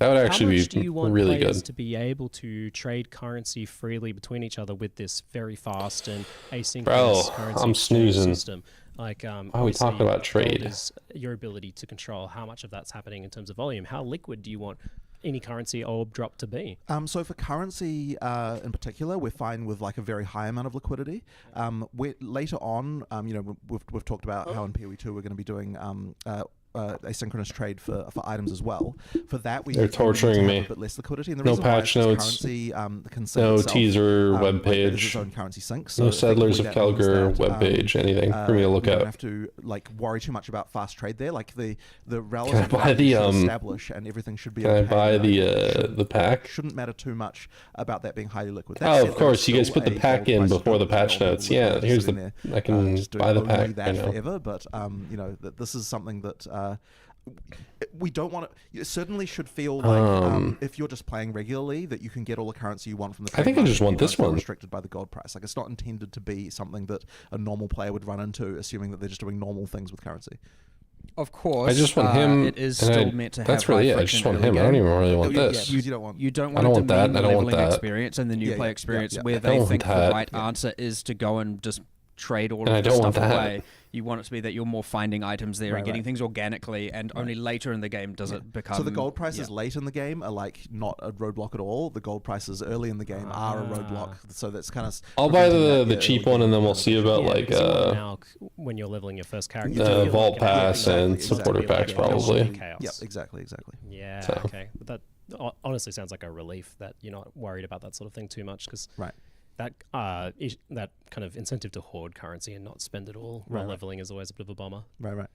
That would How actually much do be you want really players good. to be able to trade currency freely between each other with this very fast and asynchronous Bro, currency I'm exchange snoozing. system? Like, Why are we obviously, talking about gold trade? is your ability to control how much of that's happening in terms of volume. How liquid do you want any currency orb drop to be? So for currency in particular, we're fine with like a very high amount of liquidity. Later on, we've talked about how in PoE 2 we're going to be doing asynchronous trade for items as well. For that, They're torturing me. A bit less liquidity. And the No reason why patch is notes, currency, can sync no itself, teaser like, web it is its page, own currency sync. no So Settlers of effectively that Kalguur means that, web page, anything for me to look we don't at. have to like worry too much about fast trade there. Like the relative Can I buy value the, should establish and everything should be. Can I okay, buy right? the pack? Shouldn't matter too much about that being highly liquid. That Oh, said, of course, there's you guys still put the a pack gold in price before the of patch gold notes. with Yeah, gold here's sitting the. there, I can just doing buy the only pack that right now. forever. But you know, that this is something that we don't want to. It certainly should feel like if you're just playing regularly, that you can get all the currency you want from the. I think I trade just market, want you won't this feel one. restricted by the gold price. Like it's not intended to be something that a normal player would run into, assuming that they're just doing normal things with currency. Of course, I just want him. It is and still meant to have. That's really high it. I just friction want early him. I don't game. even really want Yeah, this. you don't want. You don't I want don't to want that, demean I the don't want leveling that. experience and the new Yeah, play yeah, experience yeah, where yeah. I don't they want think the that. right answer is to go and just trade all And I of the don't want stuff that. away. You want it to be that you're more finding items there Right, and getting right. things organically, and only later in the game does it become. So the gold prices late in the game are like not a roadblock at all. The gold prices early in the game are a roadblock. So that's kind of. I'll buy the cheap one, and then we'll see about Yeah, like because you want now, when you're leveling your first character, the you're vault looking at pass everything and like supporter to be packs like probably. chaos. Yep, exactly. Yeah, So. okay. But that honestly sounds like a relief that you're not worried about that sort of thing too much, because Right. that that kind of incentive to hoard currency and not spend it all while leveling is always a bit of a bummer. Right.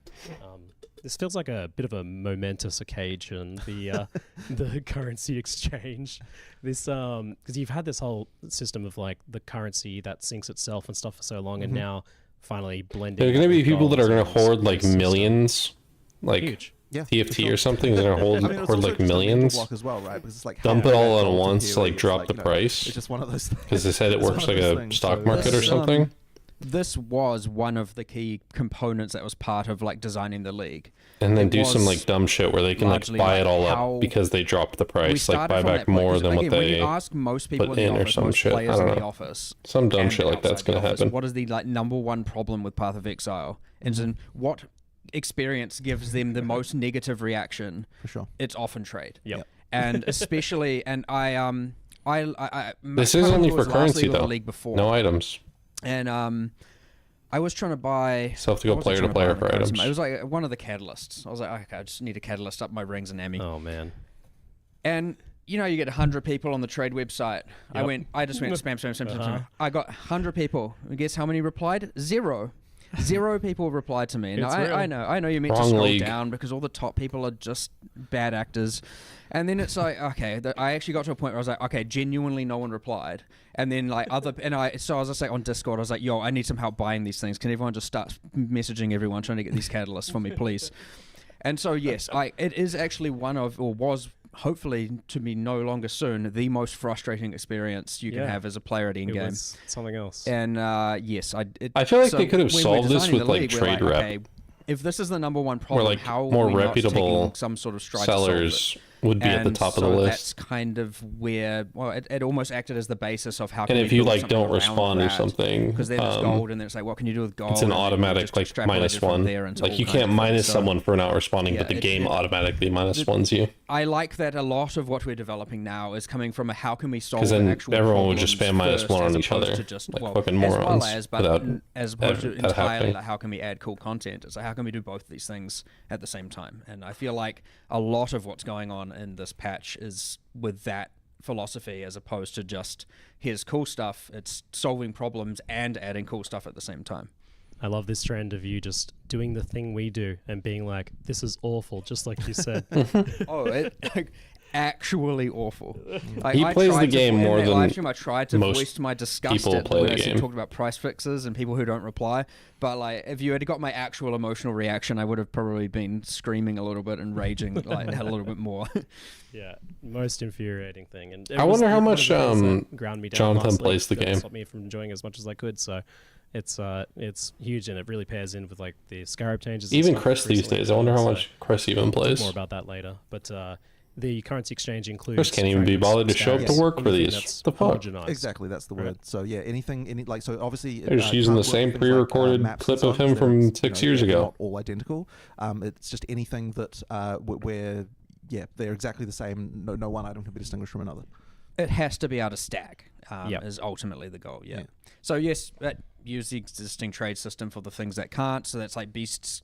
This feels like a bit of a momentous occasion, the the currency exchange. This because you've had this whole system of like the currency that syncs itself and stuff for so long, and now finally blending. There are going to that be with people that are gold going to is hoard like system. millions, like Huge. Yeah, TFT or something. They're going to I mean, it's hoard also like just a mental millions. block as well, right? Because it's like Dump it having all that at gold once to theory, like it's drop like, the you know, price. It's just one of those things. Because they said it It's works one like of a those things. stock So market or this, something. This was one of the key components that was part of like designing the league. And then It do some was like dumb shit where they can like largely buy it like all how up because they dropped the We price, like started buy from back that point, more 'cause, than what again, when they you ask most people put in in the or office, some most shit. I players don't in the know. office, Some dumb and shit like that's outside going the to office, happen. What is the like number one problem with Path of Exile? Is in what experience gives them the most negative reaction? For sure. It's often trade. Yep. And especially, and This is only for currency though. League before, No items. and I was trying to buy. So have to go what was I player to trying player buy for on the items. charisma? It was like one of the catalysts. I was like, okay, I just need a catalyst up my rings and ammy. Oh man. And you know, you get 100 people on the trade website. Yep. I just went spam. I got 100 people. And guess how many replied? Zero. Zero people replied to me. Now, It's real. I know you meant to Wrong scroll league. down because all the top people are just bad actors. And then it's like, okay, I actually got to a point where I was like, okay, genuinely no one replied. And then like so I was just like on Discord, I was like, yo, I need some help buying these things. Can everyone just start messaging everyone trying to get these catalysts for me, please? And so yes, it is actually one of, or was hopefully to be no longer soon, the most frustrating experience you can Yeah. have as a player at It in-game. was something else. And yes, I feel like so they could have when we're solved this designing with the like league, we're trade like, rep. okay, if this is the number one problem, like how more are we not reputable taking some sort of stride to solve sellers it? would be at the And top of the so list. That's kind of where, well, it almost acted as the basis of how. And can if we you build like something don't around respond or that? something, Because then it's gold, and then it's like, what can you do with gold? it's an And then you automatic just like extrapolate minus it from one. there into Like all you kinds can't of minus things. So someone for not responding, but yeah, the game automatically minus ones you. I like that a lot of what we're developing now is coming from a how can we solve 'Cause the then actual everyone would just problems spam minus first, one on as each opposed other, to just, like well, fucking as well morons, as, but without as opposed to that entirely happening. like how can we add cool content. It's like how can we do both these things at the same time. And I feel like a lot of what's going on in this patch is with that philosophy as opposed to just here's cool stuff. It's solving problems and adding cool stuff at the same time. I love this trend of you just doing the thing we do and being like, this is awful, just like you said. Oh, it like, actually awful. Like, He I plays tried the to- game in more that than live stream, I tried to most voice my disgust people at play when the I game. talked about price fixes and people who don't reply. But like, if you had got my actual emotional reaction, I would have probably been screaming a little bit and raging, like had a little bit more. Yeah, most infuriating thing. And it I was wonder how one of much, the things that ground me down Jonathan last plays week the that game. stopped me from enjoying as much as I could. So it's huge, and it really pairs in with like the Scarab changes. and Even stuff Chris these recently days. I wonder how so much Chris even we'll talk plays. more about that later. But the currency exchange includes. Chris can't even be fragments, bothered to show up to scarabs, work for anything these. that's The fuck? homogenized. Exactly, that's the Right. word. So yeah, anything, like so obviously They're just using the can't work same with things like, pre-recorded maps clip and of so him on, from they're, 6 years they're ago. Not all identical. It's just anything that where yeah, they're exactly the same. No one item can be distinguished from another. It has to be able to stack. Yep. Is ultimately the goal. Yeah. Yeah. So yes, use the existing trade system for the things that can't. So that's like beasts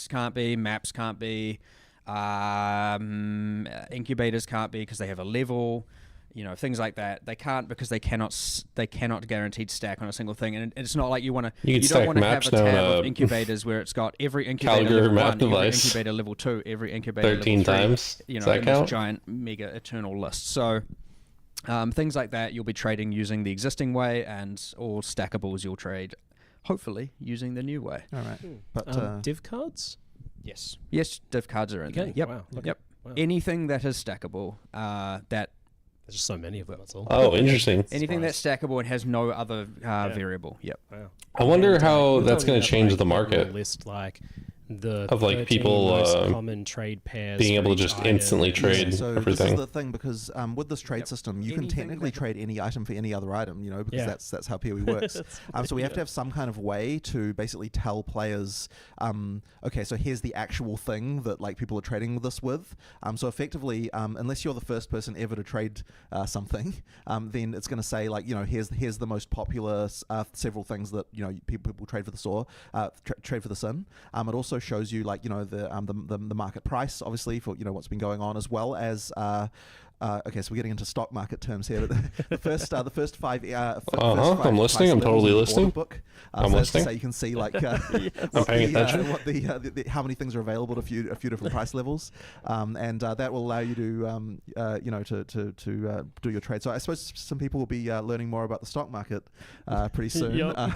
can't be, maps can't be, incubators can't be because they have a level. Things like that. They can't because they cannot guaranteed stack on a single thing. And it's not like you want to. You can don't stack want to have maps a down tab a of incubators where it's got every incubator Kalguur level map 1, every device. incubator level 2, every incubator 13 level 3, times. Does that in count? this giant mega eternal list. So things like that you'll be trading using the existing way, and all stackables you'll trade hopefully using the new way. All right. But div cards? Yes, div cards are in Okay, there. Yep. wow, okay. Yep. Wow. Anything that is stackable, that There's just so many of them, that's all. Oh, interesting. anything that's stackable and has no other variable. Yep. Wow. I wonder And, how you're that's telling going me to that, change like, the it will market. list like the Of, like, 13 people, most common trade pairs being for able to each just item. instantly trade so this everything. is the thing, because with this trade system, you can Anything technically that- trade any item for any other item, because Yeah. that's how PoE works. So we have to have some kind of way to basically tell players, okay, so here's the actual thing that like people are trading with this with. So effectively, unless you're the first person ever to trade something, then it's going to say like, here's the most popular several things that people trade for the SOAR, trade for the SIN. It also shows you like the market price, obviously, for what's been going on, as well as okay, so we're getting into stock market terms here. But the first five. I'm listening. I'm totally listening. Book. I'm listening. So you can see like I'm paying attention. what how many things are available at a few different price levels, and that will allow you to to do your trade. So I suppose some people will be learning more about the stock market pretty soon. Yep. I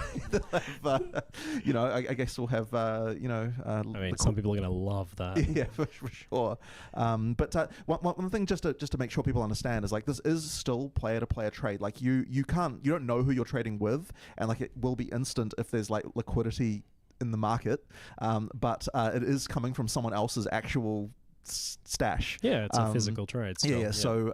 guess we'll have I mean, some people are going to love that. yeah, for sure. But one thing just to make sure people understand is like this is still player to player trade. Like you don't know who you're trading with, and like it will be instant if there's like liquidity in the market. But it is coming from someone else's actual stash. Yeah, it's a physical trade. Still. Yeah. So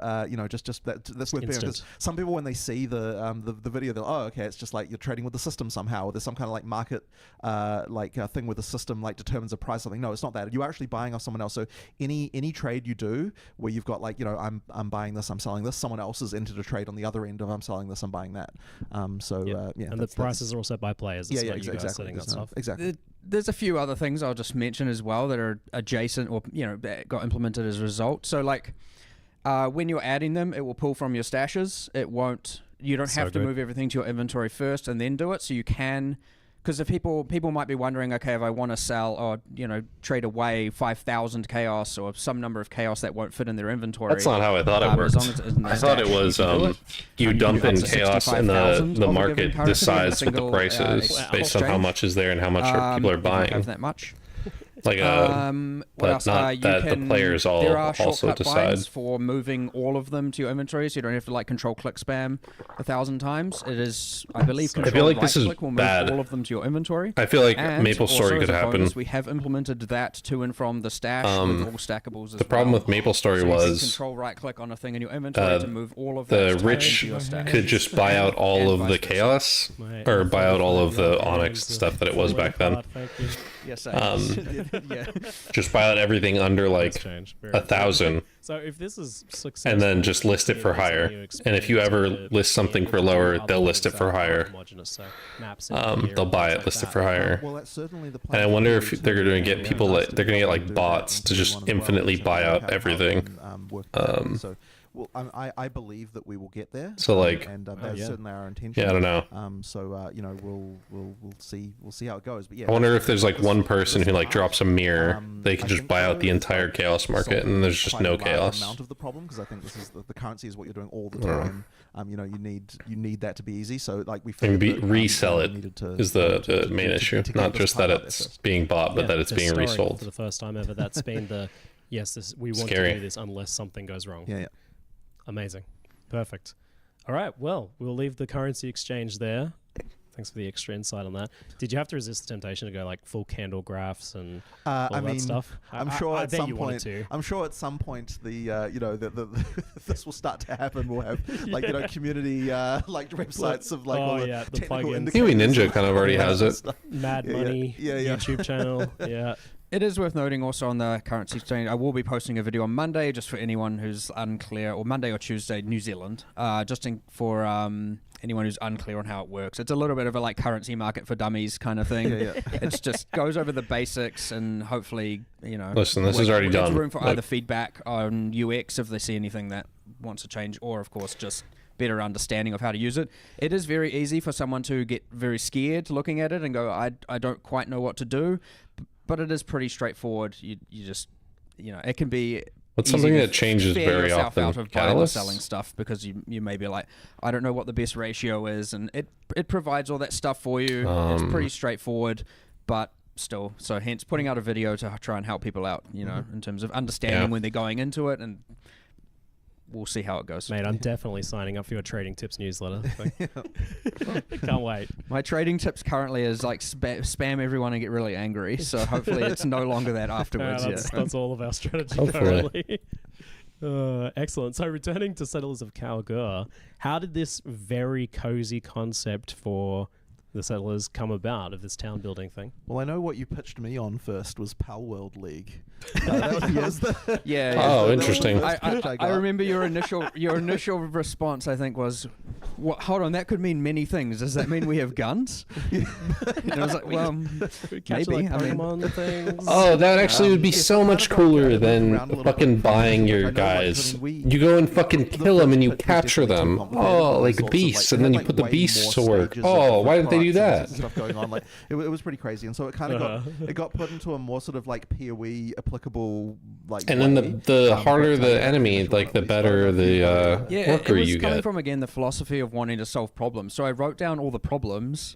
just that's worth bearing, because some people, when they see the video, they're okay, it's just like you're trading with the system somehow, or there's some kind of like market thing where the system like determines a price or something. No, it's not that. You're actually buying off someone else. So any trade you do where you've got like I'm buying this, I'm selling this, someone else has entered a trade on the other end of I'm selling this, I'm buying that. And the prices are all set by players. It's not you guys setting that stuff. Exactly. There's a few other things I'll just mention as well that are adjacent or that got implemented as a result. So like when you're adding them, it will pull from your stashes. It won't. You don't have to move everything to your inventory first and then do it. So you can, because if people might be wondering, okay, if I want to sell or trade away 5,000 chaos or some number of chaos that won't fit in their inventory. That's not how I thought it worked. As long as it isn't I thought it was you dump in chaos and the market decides what the price is based on how much is there and how much people are buying. Have that much. Like what else? not that the players all there are also shortcut decide. binds for moving all of them to your inventory, so you don't have to like control click spam 1,000 times. It is, I believe, I feel like this is will move bad. all of them to your inventory. I feel like And Maple Story also could as a happen. bonus, we have implemented that to and from the stash with all stackables. The problem with Maple Story so you can was control right click on a thing in your inventory to move all of that the stuff rich into your stash. could just buy out all And of the vice versa. chaos or buy out all of the Onyx stuff that it was back then. Yes, yeah. Just buy out everything under like 1,000 So if this is successful, and then just list it for higher. And if you ever list something for lower, they'll list it for higher. They'll buy it, list it for higher. Well, that's certainly the And I wonder if they're going to get people that they're going to get like bots to just infinitely buy out everything. So, well, I believe that we will get there. So, like, and that's certainly our intention. Yeah, I don't know. So we'll see how it goes. But yeah, I wonder if there's like one person who like drops a mirror, they can just buy out the entire chaos market, and there's just no chaos. Amount of the problem, because I think this is the currency is what you're doing all the time. You need that to be easy. So like we resell it is the main issue, not just that it's being bought, but that it's being resold. For the first time ever, that's been the we want to do this unless something goes wrong. Yeah. Amazing. Perfect. All right. Well, we'll leave the currency exchange there. Thanks for the extra insight on that. Did you have to resist the temptation to go like full candle graphs and all that stuff? I'm sure at some point. To. I'm sure at some point this will start to happen. We'll have like community like websites of like all the technical plugins. indicators. PoE Ninja kind of already has it. Mad Money YouTube channel. Yeah. It is worth noting also on the currency exchange, I will be posting a video on Monday just for anyone who's unclear, or Monday or Tuesday, New Zealand, for anyone who's unclear on how it works. It's a little bit of a like currency market for dummies kind of thing. It just goes over the basics and hopefully, Listen, this is already there's done. room for either feedback on UX if they see anything that wants to change, or of course just better understanding of how to use it. It is very easy for someone to get very scared looking at it and go, I don't quite know what to do. But it is pretty straightforward. You just, it can be. What's something that changes very often? Out of buying or Catalysts? selling stuff because you may be like, I don't know what the best ratio is, and it provides all that stuff for you. It's pretty straightforward, but still. So hence putting out a video to try and help people out, in terms of understanding when they're going into it, and we'll see how it goes. Mate, I'm definitely signing up for your trading tips newsletter. Can't wait. My trading tips currently is like spam everyone and get really angry. So hopefully it's no longer that afterwards. That's all of our strategy Hopefully. currently. Excellent. So returning to Settlers of Kalguur, how did this very cozy concept for the Settlers come about of this town building thing? Well, I know what you pitched me on first was Pal World League. Oh, interesting. I remember your initial response, I think, was, hold on, that could mean many things. Does that mean we have guns? And I was like, well, maybe. Like Pokemon things. Oh, that actually would be so much cooler than fucking buying your guys. You go and fucking kill them and you capture them. Oh, like beasts, and then you put the beasts to work. Oh, why didn't they do that? Stuff going on, like it was pretty crazy, and so it kind of got put into a more sort of like POE applicable like. And then the harder the enemy, like the better the worker you get. Coming from again the philosophy of wanting to solve problems. So I wrote down all the problems,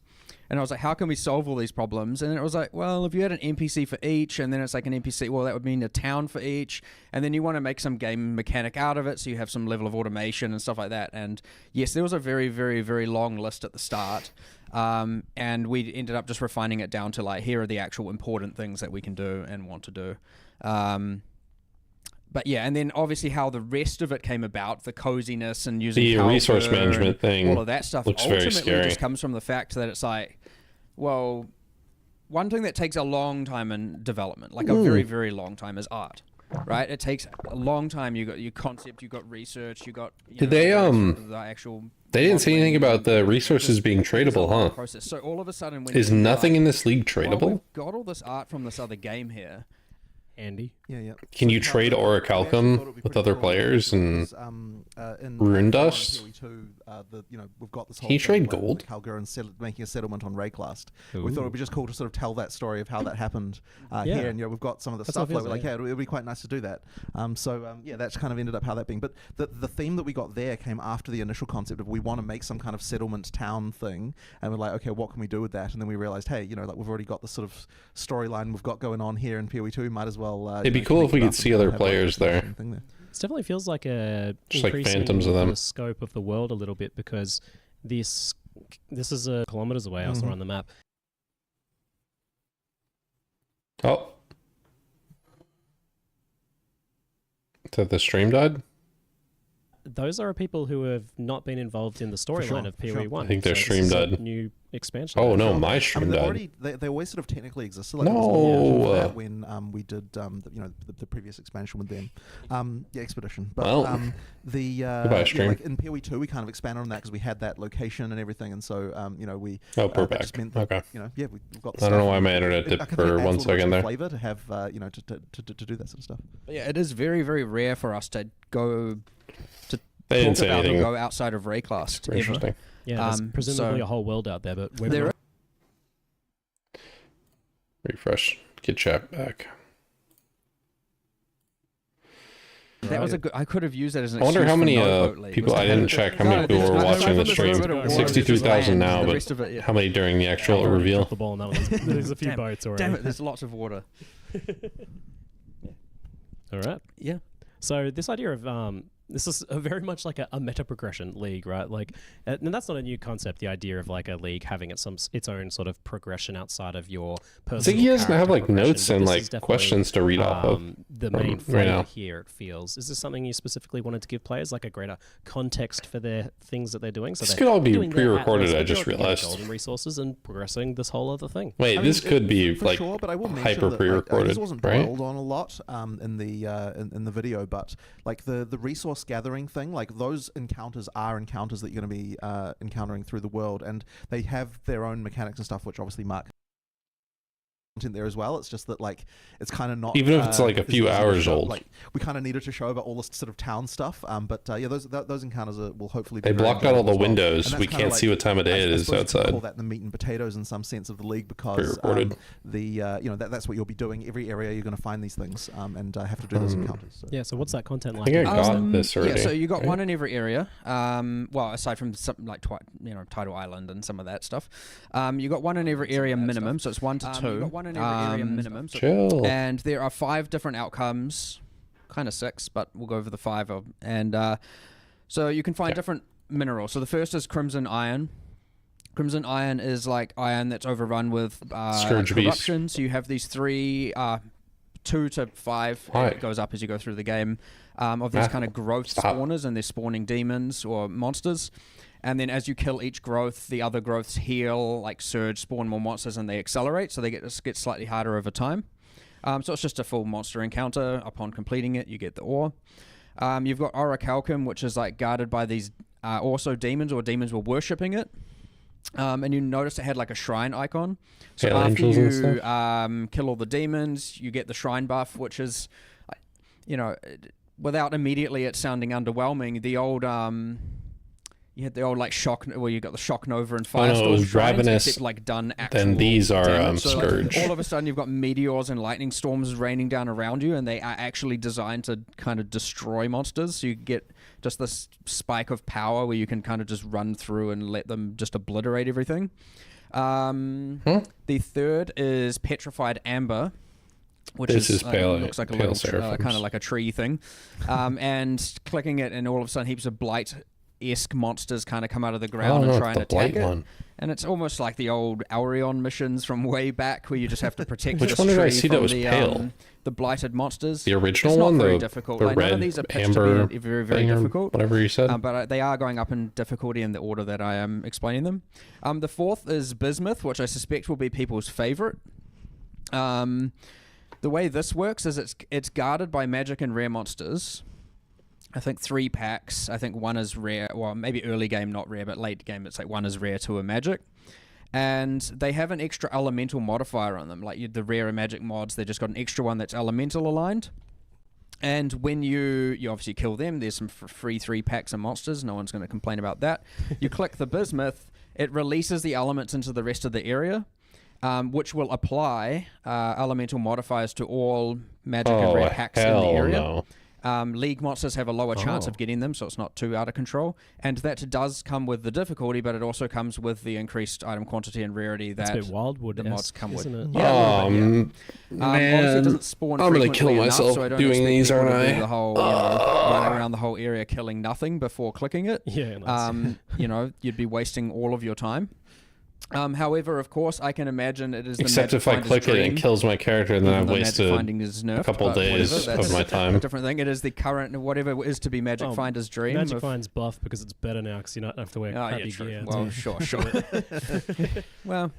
and I was like, how can we solve all these problems? And it was like, well, if you had an NPC for each, and then it's like an NPC, well, that would mean a town for each, and then you want to make some game mechanic out of it, so you have some level of automation and stuff like that. And yes, there was a very, very, very long list at the start. And we ended up just refining it down to like, here are the actual important things that we can do and want to do. But yeah, and then obviously how the rest of it came about, the coziness and using the resource management thing, all of that stuff, looks very scary. Just comes from the fact that it's like, well, one thing that takes a long time in development, like a very, very long time, is art. Right, it takes a long time. You got your concept, you got research, you got. Did they the actual? They didn't say anything about the resources being tradable, huh? Process. So all of a sudden, when is nothing in this league tradable? Well, we've got all this art from this other game here. Andy. Yeah. Can you trade Orichalcum with other players and Rune Dust? We've got this whole Can you trade gold? Kalguur and making a settlement on Rayclast. We thought it would be just cool to sort of tell that story of how that happened here, and we've got some of the stuff like it would be quite nice to do that. That's kind of ended up how that being. But the theme that we got there came after the initial concept of we want to make some kind of settlement town thing, and we're like, okay, what can we do with that? And then we realized, hey, like we've already got the sort of storyline we've got going on here in POE2. Might as well. It'd be cool if we could see other players there. It definitely feels like a just like phantoms of them. The scope of the world a little bit, because this is kilometers away. I saw on the map. Oh, so the stream died. Those are people who have not been involved in the storyline of POE1. I think their stream died. New expansion. Oh no, my stream died. They always sort of technically existed. Like no, when we did the previous expansion with them, expedition. But well, like in POE2 we kind of expanded on that because we had that location and everything, and so we. Oh, we're back. Okay. We've got. The I don't know why my internet dipped for 1 second there. Flavor to have to do that sort of stuff. But yeah, it is very, very rare for us to go. They didn't say anything. Go outside of Rayclast. Interesting. Yeah, there's presumably a whole world out there, but there. Refresh. Get chat back. That was a good. I could have used that as an. I wonder how many people. I didn't check how many people were watching the stream. 63,000 now, but how many during the actual reveal? The ball now. There's a few boats already. Damn it! There's lots of water. All right. Yeah. So this idea of This is very much like a meta progression league, right? Like, and that's not a new concept. The idea of like a league having its own sort of progression outside of your personal. Ziggy doesn't have like progression, notes but and this like is definitely, questions to read off of. The main right flavor now. here, it feels. Is this something you specifically wanted to give players, like a greater context for their things that they're doing? So This they're could all be doing their pre-recorded, Atlas, I but just they're getting realized. golden resources and progressing this whole other thing. Wait, I mean, this could be for like sure, but I will mention hyper that, pre-recorded, this wasn't right? dwelled on a lot in the video, but like the resource gathering thing, like those encounters are encounters that you're going to be encountering through the world, and they have their own mechanics and stuff, which obviously Mark content there as well. It's just that like it's kind of not, Even if it's like a few easy to hours show. old. Like we kind of needed to show about all this sort of town stuff, but yeah, those encounters will hopefully be They very blocked out all enjoyable the as well. windows. And We that's kinda can't see what time of day it I is suppose you could outside. call that the meat and potatoes in some sense of the league, because Pre-recorded. that's what you'll be doing. Every area you're going to find these things and have to do those encounters. So. Yeah. So what's that content like? think I in got Destiny? this already. Yeah, so you got right? one in every area. Well, aside from something like Tidal Island and some of that stuff, you got one in every area minimum. So it's 1 to 2. You got one in every area minimum. Chill. And there are 5 different outcomes, kind of 6, but we'll go over the 5. And so you can find different minerals. So the first is Crimson Iron. Crimson Iron is like iron that's overrun with Scourge Beast. corruption. So you have these 3, 2 to 5. Why? It goes up as you go through the game. Of these kind of growth Stop. spawners, and they're spawning demons or monsters. And then as you kill each growth, the other growths heal, like surge, spawn more monsters, and they accelerate. So they get slightly harder over time. So it's just a full monster encounter. Upon completing it, you get the ore. You've got Orichalcum, which is like guarded by these also demons, or demons were worshipping it. And you notice it had like a shrine icon. So Yeah, after angels and you stuff. kill all the demons, you get the shrine buff, which is, without immediately it sounding underwhelming, the old you had the old like shock, where you got the shock nova and Oh, no, it firestorm was shrines, Ravenous, except like done actual then these are, damage. So, like, Scourge. all of a sudden you've got meteors and lightning storms raining down around you, and they are actually designed to kind of destroy monsters. So you get just this spike of power where you can kind of just run through and let them just obliterate everything. The third is Petrified Amber, which This is pale- looks like a pale little seraphims. kind of like a tree thing, and clicking it, and all of a sudden heaps of blight-esque monsters kind of come out of the ground no, and it's try and the attack blight it. one. And it's almost like the old Aurion missions from way back, where you just have to protect Which this one did I tree see that from was the, pale? The blighted monsters. The original It's not one, very the difficult. the Like, none red of these are pitched amber to be very, very thing or difficult. whatever you said. But they are going up in difficulty in the order that I am explaining them. The fourth is Bismuth, which I suspect will be people's favorite. The way this works is it's guarded by magic and rare monsters. I think 3 packs. I think 1 is rare. Well, maybe early game not rare, but late game it's like 1 is rare, 2 are magic. And they have an extra elemental modifier on them. Like the rare and magic mods, they just got an extra one that's elemental aligned. And when you obviously kill them, there's some free 3 packs of monsters. No one's going to complain about that. You click the Bismuth, it releases the elements into the rest of the area, which will apply elemental modifiers to all magic and rare packs in the hell area. no. League monsters have a lower chance of getting them, so it's not too out of control. And that does come with the difficulty, but it also comes with the increased item quantity and rarity It's that a bit Wildwood, the mods come with. isn't it? Yeah, a little bit, yeah. Obviously it Man, doesn't spawn I'm gonna frequently kill enough, myself so I don't doing expect these, people aren't to do I? the whole, run around the whole area killing nothing before clicking it. Yeah, nice. You'd be wasting all of your time. However, of course, I can imagine it is the Except Magic if I Finder's click it, dream, it kills my character, and then even I've though Magic wasted Finding is nerfed, a couple but days whatever, of that's my a time. different thing. It is the current, whatever it is to be Magic Oh, Finder's dream. Magic of- finds buff because it's better now because you don't have to wear Oh, crappy yeah, true. gear. Well, too. sure. Well,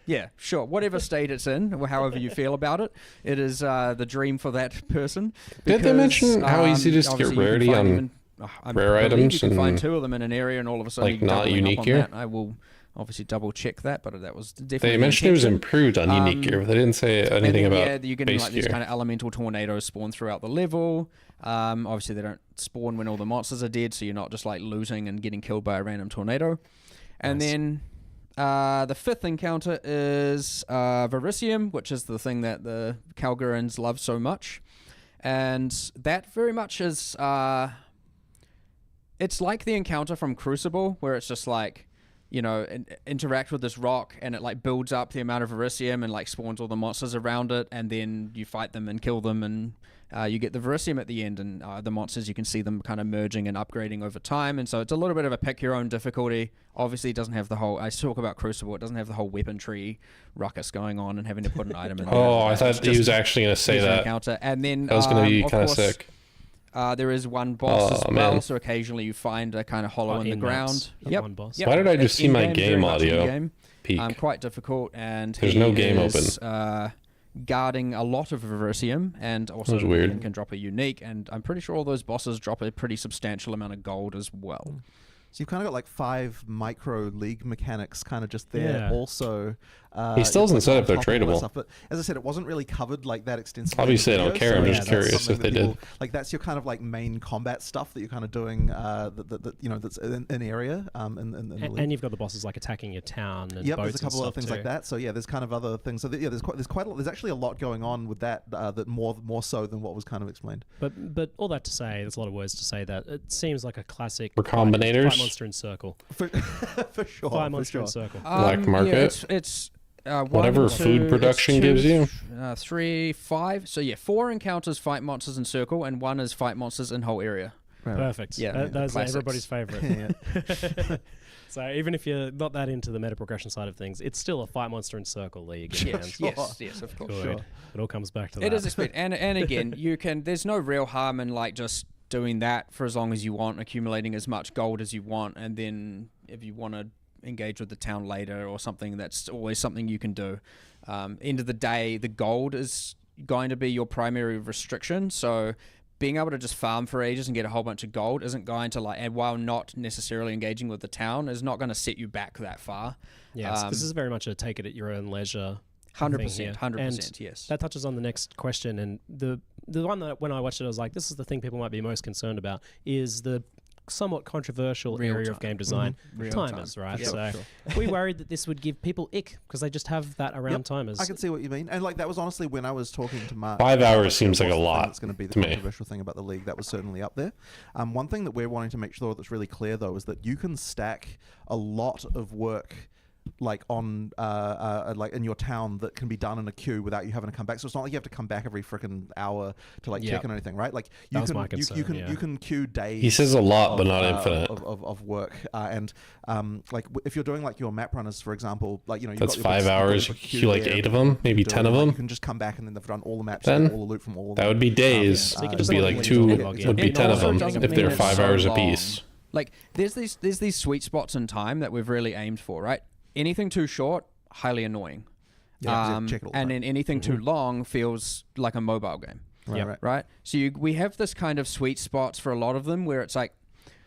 yeah, sure. Whatever state it's in, or however you feel about it, it is the dream for that person. Did they mention how easy it is to get obviously you can rarity find on even- I rare believe items You can find and, 2 of them in an area, and all of a sudden like, you can not doubling unique up on gear? that. I will obviously double check that, but that was definitely. They the mentioned it was intention. improved on unique gear, but they didn't say And anything then, about yeah, you're getting base like gear. these kind of elemental tornadoes spawn throughout the level. Obviously, they don't spawn when all the monsters are dead, so you're not just like losing and getting killed by a random tornado. And Nice. then the 5th encounter is Verisium, which is the thing that the Kalgurans love so much. And that very much is... it's like the encounter from Crucible, where it's just like, interact with this rock, and it like builds up the amount of Verisium and like spawns all the monsters around it, and then you fight them and kill them and You get the Verisium at the end, and the monsters, you can see them kind of merging and upgrading over time, and so it's a little bit of a pick your own difficulty. Obviously, it doesn't have the whole, I talk about Crucible, it doesn't have the whole weapon tree ruckus going on and having to put an item in there. Oh, I thought he was actually going to say that. Encounter. And then, That was going to be kind of course, sick. there is one boss as well, man. so occasionally you find a kind of hollow in the ground. One boss. Why did I just see my In-game, very game much audio in-game. peak? Quite difficult, and There's he no game is, open. Guarding a lot of Verisium, and also That was weird. can drop a unique, and I'm pretty sure all those bosses drop a pretty substantial amount of gold as well. So you've kind of got like 5 micro league mechanics kind of just there. Yeah. Also, He still hasn't said if they're on top of all that tradable. stuff. But as I said, it wasn't really covered like that extensively. Obviously, in the I don't video, care. I'm so just that's curious something if they that people- did. Like that's your kind of like main combat stuff that you're kind of doing. That you know that's in area. In the league. And you've got the bosses like attacking your town and Yep, boats there's a couple and other stuff things like too. that. So yeah, there's kind of other things. So yeah, there's actually a lot going on with that. That more so than what was kind of explained. But all that to say, there's a lot of words to say that it seems like a classic Recombinators? fight monster in circle. For sure. Fight for monster sure. in circle. Black market? Yeah, it's Whatever food production gives you. 3, 5. So yeah, 4 encounters fight monsters in circle, and 1 is fight monsters in whole area. Perfect. Yeah, Those are classics. everybody's favorite. Yeah. So even if you're not that into the meta progression side of things, it's still a fight monster in circle league. in the end. Yes, of course. Good. It all comes back to that. It is expected, and again, you can. There's no real harm in like just doing that for as long as you want, accumulating as much gold as you want, and then if you want to engage with the town later or something, that's always something you can do. End of the day, the gold is going to be your primary restriction, so being able to just farm for ages and get a whole bunch of gold isn't going to and while not necessarily engaging with the town, is not going to set you back that far. Yes, this is very much a take it at your own leisure. 100%, 100%, And yes. That touches on the next question, and the one that when I watched it, I was like, this is the thing people might be most concerned about is the somewhat controversial Real area time. of game design, Real timers, time. right? Yep. So we worried that this would give people ick because they just have that around Yep, timers. I can see what you mean, and like that was honestly when I was talking to Mark. 5 hours like, seems like a what's the thing lot That's going to be the to me. controversial thing about the league. That was certainly up there. One thing that we're wanting to make sure that's really clear though is that you can stack a lot of work like on like in your town that can be done in a queue without you having to come back. So it's not like you have to come back every freaking hour to like check on anything, right? Like you That was can my concern, you can queue days. He says a lot, but of, not infinite. of work and like if you're doing like your map runners, for example, like you've That's got your 5 you've got hours. your You queue queue like there, 8 of them, maybe do 10 of it, like, them. You can just come back and then they've done all the maps, Then and all the loot from all of That them. would be days. So you can It'd just be log like in when you 2, log in. would be It 10 of also them doesn't if mean they're it's 5 so hours long. apiece. Like there's these sweet spots in time that we've really aimed for, right? Anything too short, highly annoying. Check it all the And time. then anything too long feels like a mobile game, right? So we have this kind of sweet spots for a lot of them where it's like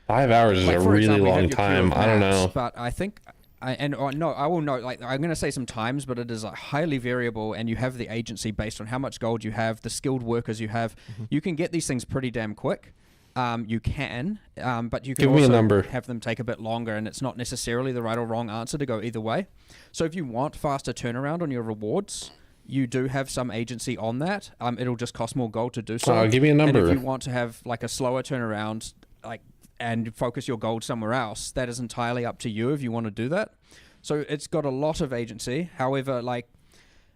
5 hours is like, a for really example, you have long your queue time. of I don't maps, know. But I think, I will note, like I'm going to say some times, but it is like highly variable, and you have the agency based on how much gold you have, the skilled workers you have. You can get these things pretty damn quick. You can, but you can Give me a also number. have them take a bit longer, and it's not necessarily the right or wrong answer to go either way. So if you want faster turnaround on your rewards, you do have some agency on that. It'll just cost more gold to do so. Give me a And number. if you want to have like a slower turnaround, like and focus your gold somewhere else, that is entirely up to you if you want to do that. So it's got a lot of agency. However, like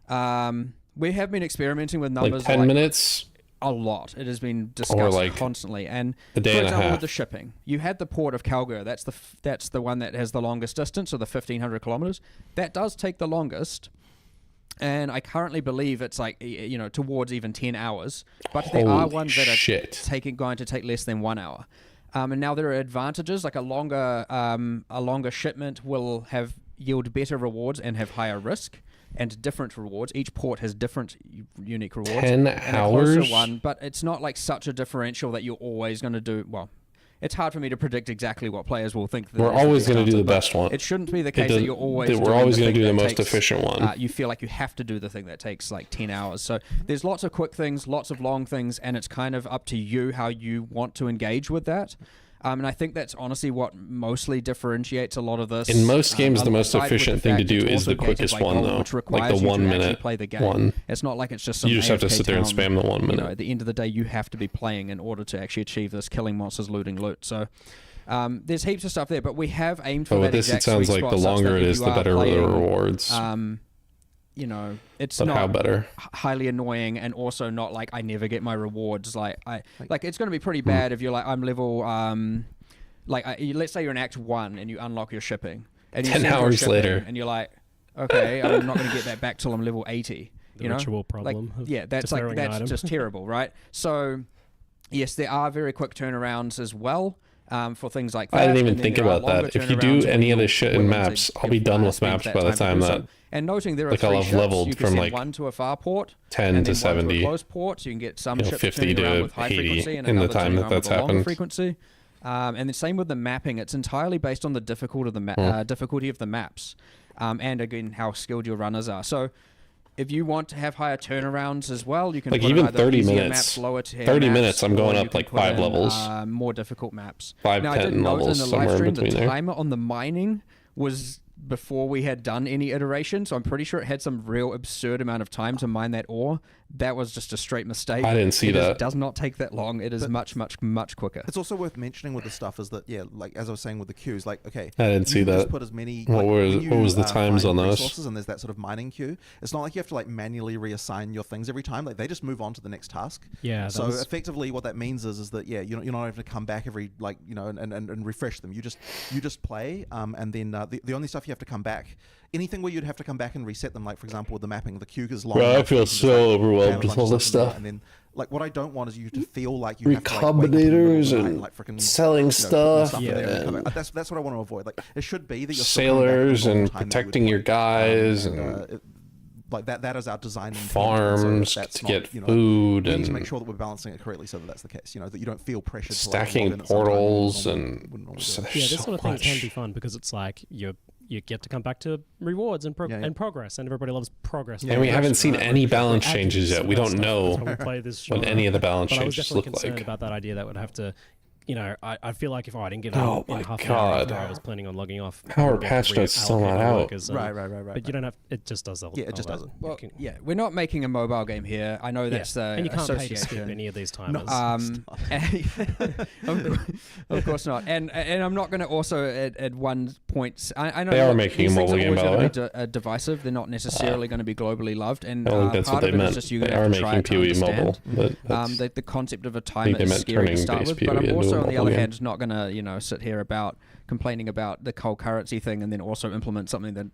we have been experimenting with numbers Like 10 minutes? a lot. It has been discussed like constantly. And a day for and a example, half. with the shipping, you had the port of Kalguur. That's the one that has the longest distance, so the 1,500 kilometers. That does take the longest. And I currently believe it's like, towards even 10 hours. But there are Holy ones that shit. are going to take less than 1 hour. And now there are advantages, like a longer shipment will yield better rewards and have higher risk and different rewards. Each port has different unique rewards. 10 and a closer hours? one, but it's not like such a differential that you're always going to do well. It's hard for me to predict exactly what players will think. We're always going to do the best one. It shouldn't be the case that you're always. We're always going to do the most efficient one. You feel like you have to do the thing that takes like 10 hours. So there's lots of quick things, lots of long things, and it's kind of up to you how you want to engage with that. And I think that's honestly what mostly differentiates a lot of this. In most games, the most aside with efficient the thing to fact do it's is the also gated quickest by one, gold, though. which Like requires the you 1 to actually minute play the game. one. It's not like it's just some You just have to AFK sit there and town, spam the 1 minute. At the end of the day, you have to be playing in order to actually achieve this killing monsters, looting loot. So there's heaps of stuff there, but we have aimed for But that with this, it exact sounds sweet like spot the such longer that it if is, you the are better the playing, rewards. it's But not how better? highly annoying, and also not like I never get my rewards. Like it's going to be pretty bad if you're like I'm level let's say you're in Act 1 and you unlock your shipping, and you 10 send your hours shipping, later. and you're like, okay, I'm not going to get that back till I'm level 80. The ritual problem. That's just terrible, right? So yes, there are very quick turnarounds as well. For things like that. I didn't even and then think there are about that. longer If you do turnarounds when any of you're this shit in willing to maps, I'll be done with spend maps that by the time time to do that so. And noting there are like, I'll 3 have ships. leveled You can from, send like, one to a far port, 10 and to then one to 70, a close port. So you can get some you know, ships 50 turning around to with high 80 frequency and in the another time turning that around with that's a longer happened. frequency. And the same with the mapping. It's entirely based on the difficulty of the maps, and again how skilled your runners are. So if you want to have higher turnarounds as well, you can Like, put even in either 30 easier minutes. maps, lower tier 30 maps, minutes, I'm going or up, you can like, put 5 in, levels. more difficult maps. 5, Now, I 10 did note in levels, the live somewhere in stream the between there. timer on the mining was before we had done any iteration, so I'm pretty sure it had some real absurd amount of time to mine that ore. That was just a straight mistake. I didn't see that. It does not take that long. It is much quicker. It's also worth mentioning with the stuff is that, yeah, like as I was saying with the queues, like, okay, I didn't see you can just that. put as many. What like, was- when you, what was the times find on those? resources and there's that sort of mining queue. It's not like you have to like manually reassign your things every time. Like they just move on to the next task. Yeah. So effectively, what that means is that you're not having to come back every and refresh them. You just play, and then the only stuff you have to come back. Anything where you'd have to come back and reset them, like for example with the mapping, the queue is long. Bro, I enough, feel you can just, so like, overwhelmed jam a with bunch all of this in there, stuff. And then, like, what I don't want is you to feel like you have to, like, wake up in the middle of Recombinators the night and like, frickin', selling put stuff, in there and come and back. That's what I want to avoid. Like it should be that you're still coming back to the sailors normal and time that you would protecting your play. guys and Like that is our design intent, farms so that's to not, get you know, food we need to and make sure that we're balancing it correctly so that that's the case. You know, that you don't feel pressured to stacking like, log in at some time when you portals wouldn't normally do so it. there's Yeah, this so sort of thing much. can be fun because it's like you get to come back to rewards and and progress, and everybody loves progress. And we haven't seen any balance changes yet. We don't That's know why we play this what genre. any of the balance But I was changes definitely look concerned like. about that idea that would have to, I feel like if I didn't get it Oh in my half an hour God. after I was planning on logging off. How I are would be able patch to notes still reallocate not my out? workers, Right. But you don't have. It just does all. Yeah, it just all does that. it. Well, You can- yeah, we're not making a mobile game here. I know that's the and you can't pay to skip association. any of these timers. Of course not. And I'm not going to also at one point. I know They are look, making these a things mobile are game, always by the going to be divisive. They're not necessarily going to be globally loved. And I don't think that's part what they of it meant. is just you They have are to try making it to POE understand. mobile. But that's- The concept of a think timer they is meant scary to turning start base with, but POE I'm into also a on the mobile other game. hand not going to sit here about complaining about the cold currency thing and then also implement something that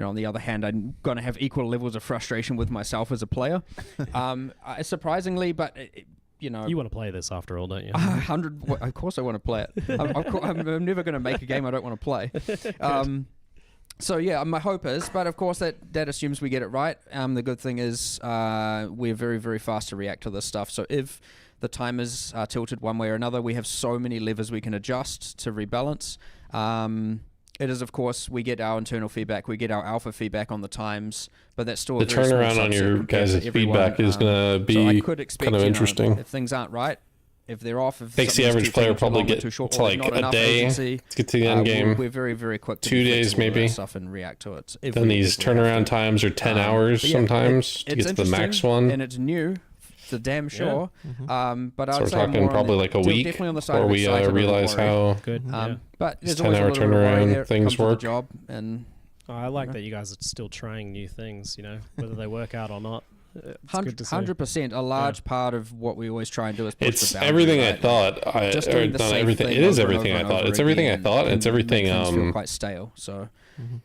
on the other hand I'm going to have equal levels of frustration with myself as a player. Surprisingly, but you want to play this after all, don't you? 100. Of course, I want to play it. I'm never going to make a game I don't want to play. So yeah, my hope is, but of course that assumes we get it right. The good thing is we're very, very fast to react to this stuff. So if the timers are tilted one way or another, we have so many levers we can adjust to rebalance. It is, of course, we get our internal feedback, we get our alpha feedback on the times, but that's still the a very small turnaround on subset your compared to guys' everyone. feedback is going to So I be could expect, kind of interesting. if things aren't right, if they're off, if Takes the something's average too player taking too probably long or get too short, to or there's like not a enough day agency, to get to the end game. We're very, very quick to 2 be days flexible to that maybe. stuff and react to it. Then these turnaround times are 10 hours But yeah, sometimes to it's get to the max interesting, one. and it's new. For damn sure. But So I'd we're say talking more probably on like a the, week definitely on the side before of we excited over realize worry. how Good. Yeah. But These there's always a 10-hour little bit of worry turnaround there. It things comes with the work. job, and I like that you guys are still trying new things. Whether they work out or not. It's good to see. 100%. A large part of what we always try and do is push it's the boundary, everything I right? thought. Just or doing the not same everything. thing It is over and everything over I and thought. over It's everything I again thought. It's can everything. make things feel quite stale. So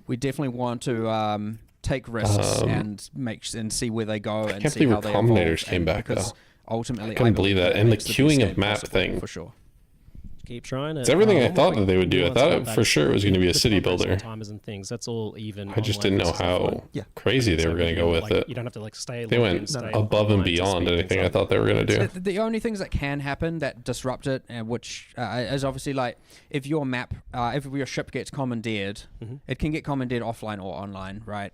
we definitely want to take risks and see where they go and can't see believe how they Recombinators evolve, came and back, because though. ultimately I couldn't believe that. And the makes queuing best of game map possible, thing. for sure. Keep trying it. It's everything I Almost thought like that they would do. I nuance thought about it that. for sure it was going to be a The city progress on builder. timers and things. That's all even. I just online didn't know versus offline. how Yeah. crazy they were going to go with it. You don't have to stay. They logged in, went stay above and online to beyond speed anything things I up. thought they were going to do. The only things that can happen that disrupt it, which is obviously if your map, if your ship gets commandeered, it can get commandeered offline or online, right?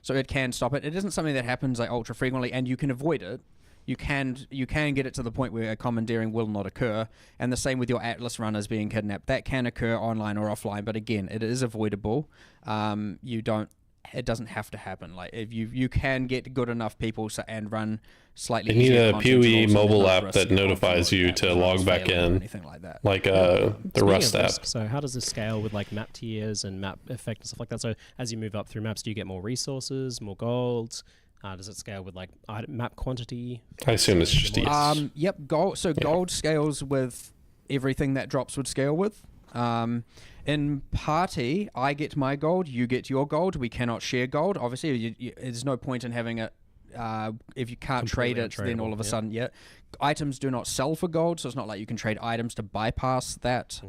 So it can stop it. It isn't something that happens ultra frequently, and you can avoid it. You can get it to the point where a commandeering will not occur, and the same with your Atlas runners being kidnapped. That can occur online or offline, but again, it is avoidable. You don't it doesn't have to happen. Like if you can get good enough people and run slightly. You need easier a content POE rules, so there's mobile no app risk that of notifies you that to rules log back failing or in, anything like that. like the Speaking Rust of app. risk, so how does this scale with like map tiers and map effect and stuff like that? So as you move up through maps, do you get more resources, more gold? Does it scale with like map quantity? I assume it's just yes. Yep, gold. So gold scales with everything that drops would scale with. In party, I get my gold, you get your gold. We cannot share gold. Obviously, there's no point in having it. If you can't trade it, then all of a sudden, items do not sell for gold, so it's not like you can trade items to bypass that.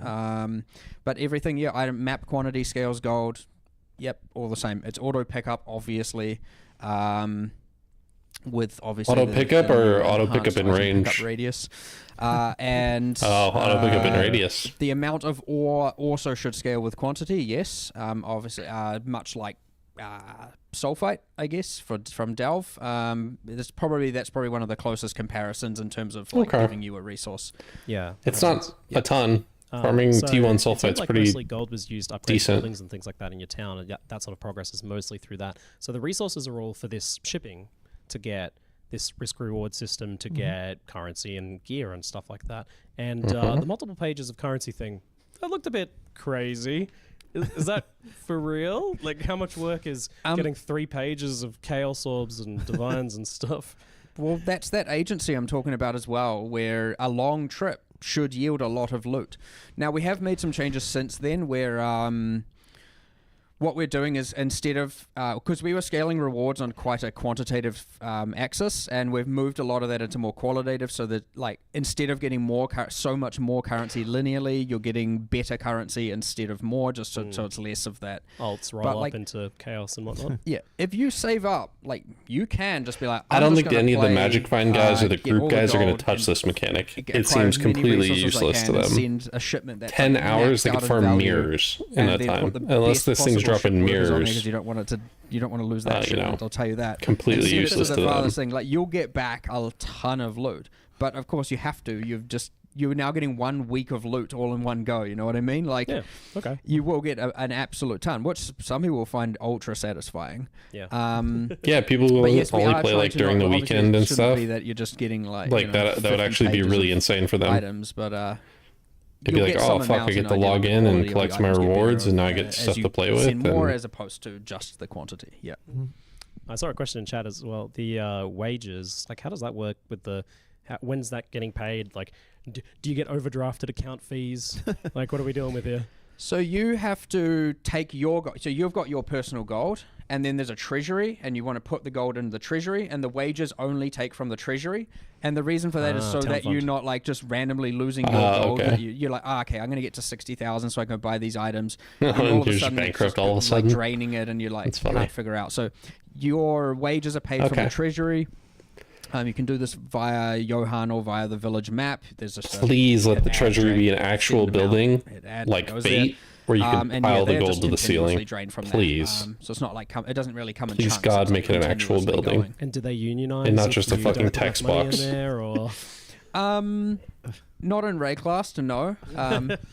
But everything, item map quantity scales gold. Yep, all the same. It's auto pickup, obviously. With obviously auto pickup or auto pickup in range pickup radius, and auto pickup in radius. The amount of ore also should scale with quantity. Yes, obviously, much like sulfite, I guess, from Delve. That's probably one of the closest comparisons in terms of like giving you a resource. Yeah, it's not a ton. Farming so T1 it sulfite's seems like pretty mostly gold was used to upgrade decent. buildings and things like that in your town, and that sort of progress is mostly through that. So the resources are all for this shipping to get this risk reward system to get currency and gear and stuff like that. And the multiple pages of currency thing, that looked a bit crazy. Is that for real? Like, how much work is getting 3 pages of chaos orbs and divines and stuff? Well, that's that agency I'm talking about as well, where a long trip should yield a lot of loot. Now, we have made some changes since then where what we're doing is instead of, because we were scaling rewards on quite a quantitative axis, and we've moved a lot of that into more qualitative, so that like instead of getting so much more currency linearly, you're getting better currency instead of more, just so it's less of that. Alts roll up into chaos and whatnot. Yeah, if you save up, like you can just be like, I don't think any of the Magic Find guys or the group guys are going to touch this mechanic. It seems completely useless to them. Send a shipment that's 10 like hours, they could farm mirrors in that time. Unless this thing's dropping mirrors. Because you don't want to lose that shipment, I'll tell you that. Completely useless to them. Thing. Like, you'll get back a ton of loot. But of course you have to. You're now getting 1 week of loot all in one go, you know what I mean? Like, you will get an absolute ton, which some people will find ultra satisfying. Yeah. Yeah, people will only play like during the weekend and stuff. Be that you're just getting like that would actually be really insane for them. Items, but it'd be like, oh fuck, I get to log in and collect my rewards, and now I get stuff to play with. And more as opposed to just the quantity. Yeah. I saw a question in chat as well. The wages, like, how does that work with when's that getting paid? Like, do you get overdrafted account fees? Like, what are we dealing with here? So you have to take so you've got your personal gold, and then there's a treasury, and you want to put the gold in the treasury, and the wages only take from the treasury. And the reason for that is so that you're not like just randomly losing your gold. Okay. You're like, okay, I'm going to get to 60,000 so I can buy these items. And all of a you're sudden, bankrupt it's all of a sudden. like draining it, and you're like, can't figure out. So your wages are paid from the treasury. You can do this via Johan or via the village map. There's just please let the treasury be an actual building, like Fate, where you can pile the gold to the ceiling. Please. So it's not like it doesn't really come in Please, chunks. God, make it an actual building. Going. And do they unionize? And not just a you fucking don't text have money box. in there, or not in Rayclast, no.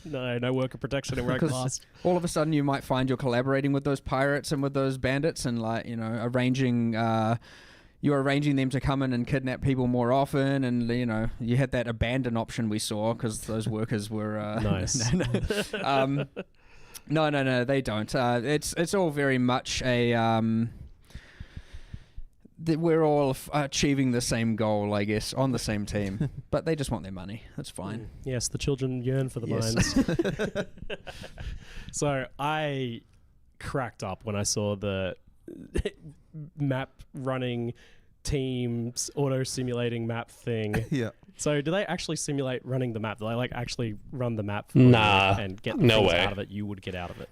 No worker protection in Rayclast. All of a sudden, you might find you're collaborating with those pirates and with those bandits, and like arranging. You're arranging them to come in and kidnap people more often, and you had that abandon option we saw because those workers were nice. No, they don't. It's all very much a we're all achieving the same goal, I guess, on the same team, but they just want their money. That's fine. Yes, the children yearn for the mines. So I cracked up when I saw the map running teams auto simulating map thing. Yeah. So do they actually simulate running the map? Do they like actually run the map for you and get the things out of it you would get out of it?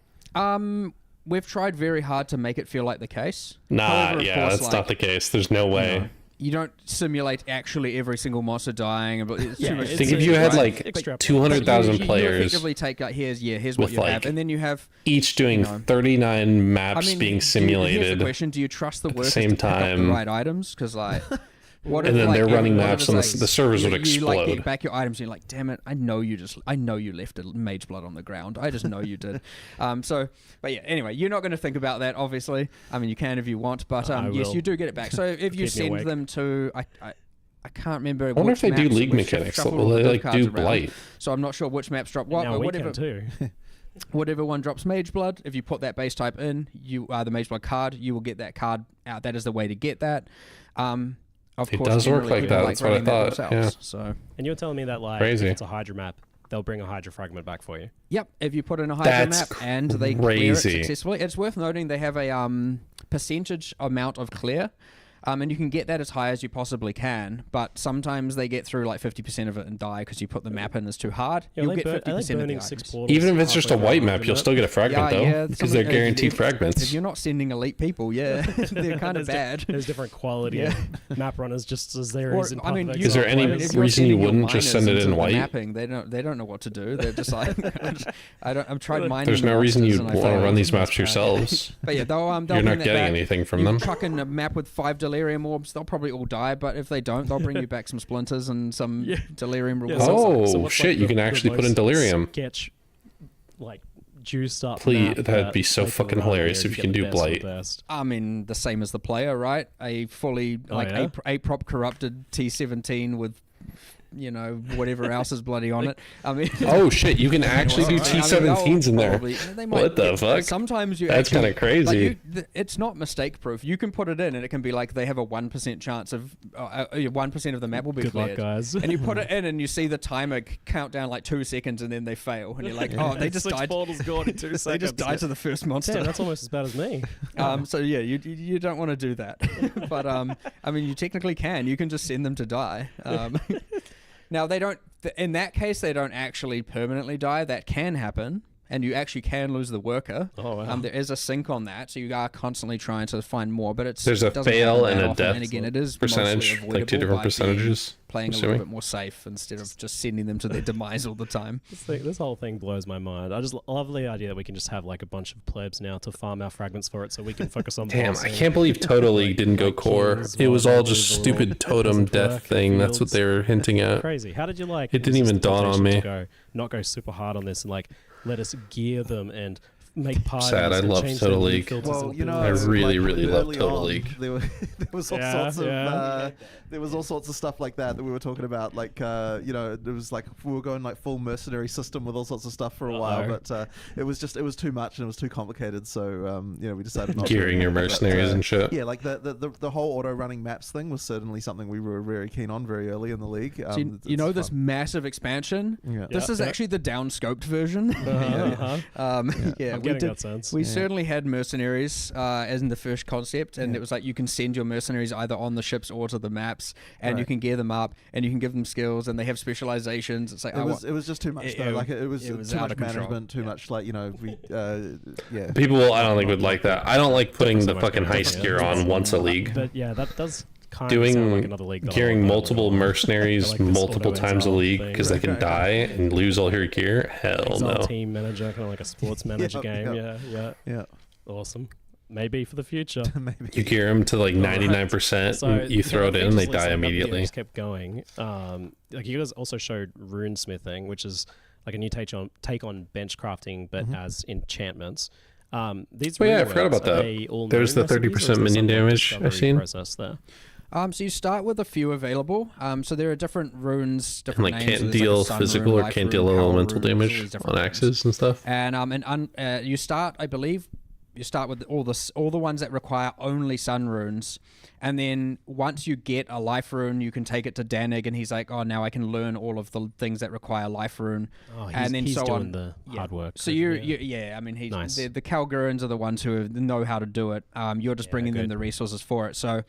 We've tried very hard to make it feel like the case. However, that's not the case. There's no way. You don't simulate actually every single monster dying. Think if you had like 200,000 players, you effectively take here's what you have, and then you have each doing 39 maps being simulated. Here's the question: do you trust the workers same to pick up time? the right items? Because What And if, then they're running what if maps it's and like the servers would you like explode. get back your items and you're like, damn it, I know you left a mage blood on the ground. I just know you did. But yeah, anyway, you're not going to think about that, obviously. I mean, you can if you want, but yes, will. you do get it back. So if you Keep me send awake. them to, I can't remember. I wonder if they do league We've mechanics. shuffled Will all they the like cards do around. blight? So I'm not sure which maps drop what, Now but we whatever. can too. Whatever one drops mage blood, if you put that base type in, you the mage blood card, you will get that card out. That is the way to get that. Of It course, does work generally like people that, that's what I running that thought, themselves, So And you're telling me that like Crazy. if it's a Hydra map, they'll bring a Hydra fragment back for you. yep, if you put in a Hydra That's map and they clear it crazy. successfully, it's worth noting they have a percentage amount of clear. And you can get that as high as you possibly can, but sometimes they get through like 50% of it and die because you put the map in as too hard. Yeah, You'll they get are they 50% of the burning items. 6 portals? Even if it's just a halfway white down, map, isn't you'll it? still get a fragment though, because they're guaranteed fragments. If you're not sending elite people, yeah, they're kind of bad. There's different quality Yeah. of map runners just as there Or, is in I mean, Path of you- Is there Exile any players. if you're reason you sending your wouldn't just miners send it in into the white? Mapping, they don't know what to do. They're just like, I've tried mining. There's the no reason monsters you and I want to failed. run these maps yourselves. But yeah, they'll You're bring not that getting back. anything from You them. chuck in a map with 5 delirium orbs, they'll probably all die. But if they don't, they'll bring you back some splinters and some delirium Yeah, rewards. Oh, what's, shit, you can actually put in most delirium. Sketch, like juiced up. Please, map that'd be that so they can fucking run hilarious where if you can get do the best of blight. the best. I mean, the same as the player, right? A fully yeah? a prop corrupted T17 with, whatever else is bloody on it. I mean, Oh shit, you can actually do T17s in there. What the fuck? Sometimes you. That's actually- kinda crazy. It's not mistake proof. You can put it in, and it can be like they have a 1% chance of 1% of the map will be Good luck, cleared. guys. And you put it in, and you see the timer count down like 2 seconds, and then they fail, and you're like, oh, they just 6 died. portals gone in 2 seconds. They just died to the first monster. Damn, that's almost as bad as me. So yeah, you don't want to do that. But I mean, you technically can. You can just send them to die. Now they don't. In that case, they don't actually permanently die. That can happen, and you actually can lose the worker. Oh, wow. There is a sync on that, so you are constantly trying to find more. But There's a it doesn't fail happen and that a often. death And again, it is percentage, mostly like 2 different avoidable by percentages. playing a assuming. little bit more safe instead of just sending them to their demise all the time. This whole thing blows my mind. I just love the idea that we can just have like a bunch of plebs now to farm our fragments for it, so we can focus on. Damn, I bossing. can't believe Total League didn't go core. Kings, It was all just Warlords, stupid totem Peasant death work, thing. That's what fields. they were hinting at. Crazy. How did you like? It didn't even resist the dawn on temptation me. to not go super hard on this and like let us gear them and make parties. Sad, I and love change Total their League. filters Well, and you know, I builds. really, really love early Total on, League. There was all Yeah, sorts of yeah. there was all sorts of stuff like that we were talking about. Like it was like we were going like full mercenary system with all sorts of stuff for a while, but it was too much and it was too complicated. So we decided not Gearing to. your mercenaries and shit. Yeah, like the whole auto running maps thing was certainly something we were very keen on very early in the league. So you know this massive expansion. Yeah. This is actually the downscoped version. Uh-huh. Yeah, I'm we getting did. that sense. We certainly had mercenaries as in the first concept, and it was like you can send your mercenaries either on the ships or to the maps, and you Right. can gear them up, and you can give them skills, and they have specializations. It's like It was just too much though. Like it was it was too out much of control. management, too much like yeah. People, I don't think would like that. I don't like putting the Definitely fucking won't go heist for gear it. on once a league. But yeah, that does kind of sound like another league. Doing that gearing I'll play multiple with. mercenaries I like this multiple auto times a exile league thing. because they can die and lose all your gear. Hell Exile no. team manager, kind of like a sports manager game. Yeah. Yeah. Awesome. Maybe for the future. Maybe. You gear them to like 99%, So and you throw it in, and they die immediately. Just kept going. Like you guys also showed rune smithing, which is like a new take on bench crafting, but as enchantments. These Oh yeah, I rune forgot words, about are that. they all There's known the recipes, 30% or is there minion some damage I've discovery seen. process there? So you start with a few available. So there are different runes, And different like names. can't So there's, deal a sun physical rune, or life can't rune, deal power elemental runes, all damage these different on runes. axes and stuff. And you start, I believe, you start with all the ones that require only sun runes, and then once you get a life rune, you can take it to Danig, and he's like, oh, now I can learn all of the things that require life rune, and then he's so doing on. the hard work. So I mean, Nice. the Kalguurans are the ones who know how to do it. You're just bringing them good. the resources for it. So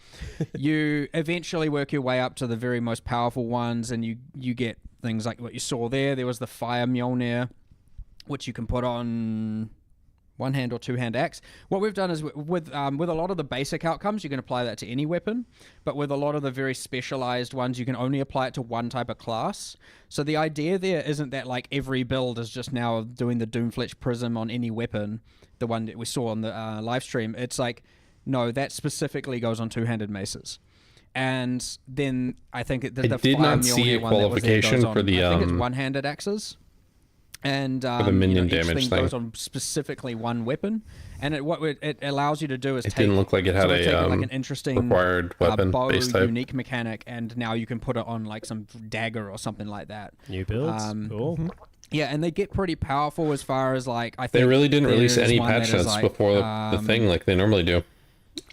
you eventually work your way up to the very most powerful ones, and you get things like what you saw there. There was the Fire Mjolnir, which you can put on one hand or two hand axe. What we've done is with a lot of the basic outcomes, you can apply that to any weapon, but with a lot of the very specialized ones, you can only apply it to one type of class. So the idea there isn't that like every build is just now doing the Doomfletch Prism on any weapon, the one that we saw on the live stream. It's like, no, that specifically goes on two-handed maces. And then I think the did Fire not see Mjolnir a one that was there qualification goes on, for the, I think it's one-handed axes. And the minion each damage thing goes thing. on specifically one weapon, and it allows you to do is It take, didn't look like it had sort of take a like an interesting required weapon bow base type. unique mechanic, and now you can put it on like some dagger or something like that. New builds. Cool. Yeah, and they get pretty powerful as far as like I think They really didn't release there's any one that patch is, notes like, before the thing like they normally do.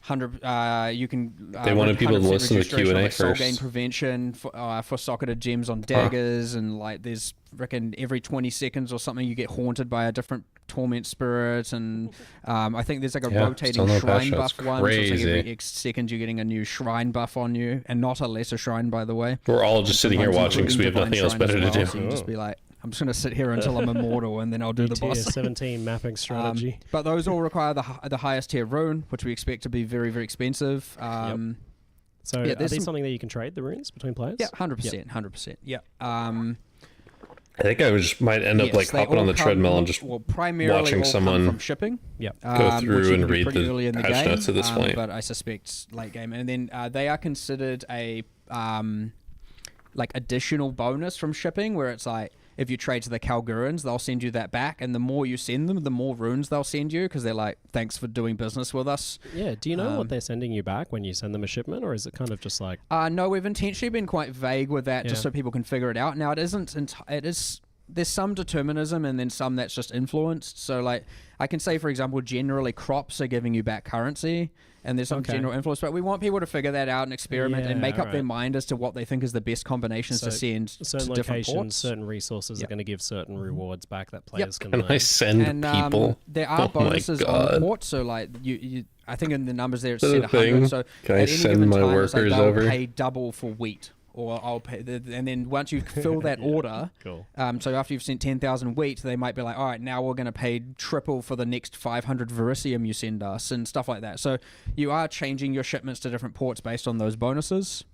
100. You can. They wanted people to 100% listen to the reduced duration on, Q&A like, soul first. gain prevention for socketed gems on daggers, and like there's reckon every 20 seconds or something you get haunted by a different torment spirit, and I think there's like a rotating still no shrine patch buff notes. one. So it's like every Crazy. second you're getting a new shrine buff on you, and not a lesser shrine, by the way. We're all just sitting here Sometimes watching because we have including nothing else divine better to shrine do. as well, so you can just be like, I'm just going to sit here until I'm immortal, and then I'll do the Tier boss. 17 mapping strategy. But those all require the highest tier rune, which we expect to be very, very expensive. So yeah, are there's these some- something that you can trade, the runes, between players? Yeah, 100%, 100%. Yeah. I think I just might end up Yes, like they hopping on all the come- treadmill and just well, primarily watching all come someone from shipping. Yep. go which through you and can do read pretty the early in the patch game, notes at this point. but I suspect late game. And then they are considered a like additional bonus from shipping, where it's like if you trade to the Kalguurans, they'll send you that back, and the more you send them, the more runes they'll send you, because they're like, thanks for doing business with us. Yeah. Do you know what they're sending you back when you send them a shipment, or is it kind of just like? No, we've intentionally been quite vague with that, just Yeah. so people can figure it out. Now, it isn't. It is. There's some determinism, and then some that's just influenced. So, like, I can say, for example, generally crops are giving you back currency, and there's some Okay. general influence. But we want people to figure that out and experiment and Yeah, make up their alright. mind as to what they think is the best combinations to So send certain to different locations, ports. certain resources are going to give certain rewards back that players can Can learn. I send And people? there are Oh my bonuses on God. ports, so like you I think in the numbers there it's Is that set a thing? 100. So Can I at any send given my time, it's like workers they'll over? pay double for wheat, or I'll pay, and then once you fill that order, Cool. so after you've sent 10,000 wheat, they might be like, all right, now we're going to pay triple for the next 500 verisium you send us, and stuff like that. So you are changing your shipments to different ports based on those bonuses.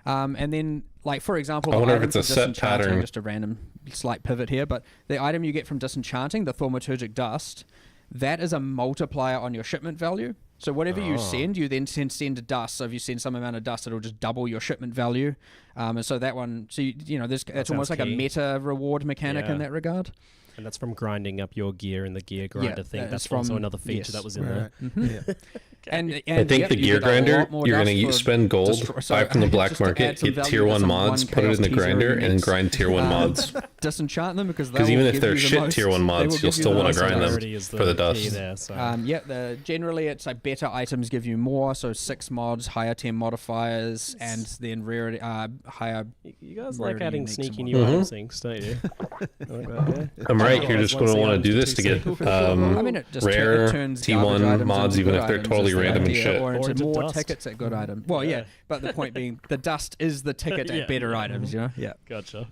And then, like, for example, I the wonder if item it's a for set disenchanting, pattern. just a random slight pivot here, but the item you get from disenchanting, the thaumaturgic dust, that is a multiplier on your shipment value. So whatever you send, you then send a dust. So if you send some amount of dust, it'll just double your shipment value. And so that one, so you know, it's almost like sounds a key. meta reward mechanic Yeah. in that regard. And that's from grinding up your gear in the gear grinder thing. that That's is from- also another feature yes. that was in there. And I think yep, the you gear get a lot grinder, more you're dust going to for spend gold, so buy from the black just to add market, some get value tier to 1 some mods, one put it in the chaos teaser grinder, in the and mix. grind tier 1 mods. Disenchant them because Because even if give they're you the shit most- tier 1 they will mods, give you'll you still the want most to grind them Priority is for the key dust. there, so. Generally it's like better items give you more, so 6 mods, higher 10 modifiers, and then rarity, higher. You guys Rarity like adding uniques and sneaky whatnot. new item things, don't you? Like that, yeah? I'm right, Oh, you're I just wanna going to see want to items do for this to get 2 I mean, it just rare it turns garbage T1 items mods, into even good if they're items, totally is the random and idea, shit. or into into more dust. tickets at good item. Well, yeah, but the point being, the dust is the ticket Yeah, at better yeah. items. You know, yeah. Gotcha.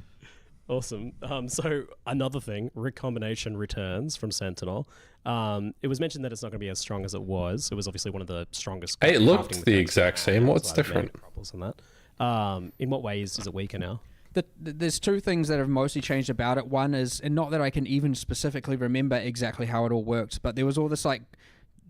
Awesome. So another thing, rig combination returns from Sentinel. It was mentioned that it's not going to be as strong as it was. It was obviously one of the strongest. Hey, it crafting looked the mechanics exact in same. the What's game, so I different? made problems on that. In what ways is it weaker now? There's 2 things that have mostly changed about it. One is, and not that I can even specifically remember exactly how it all worked, but there was all this like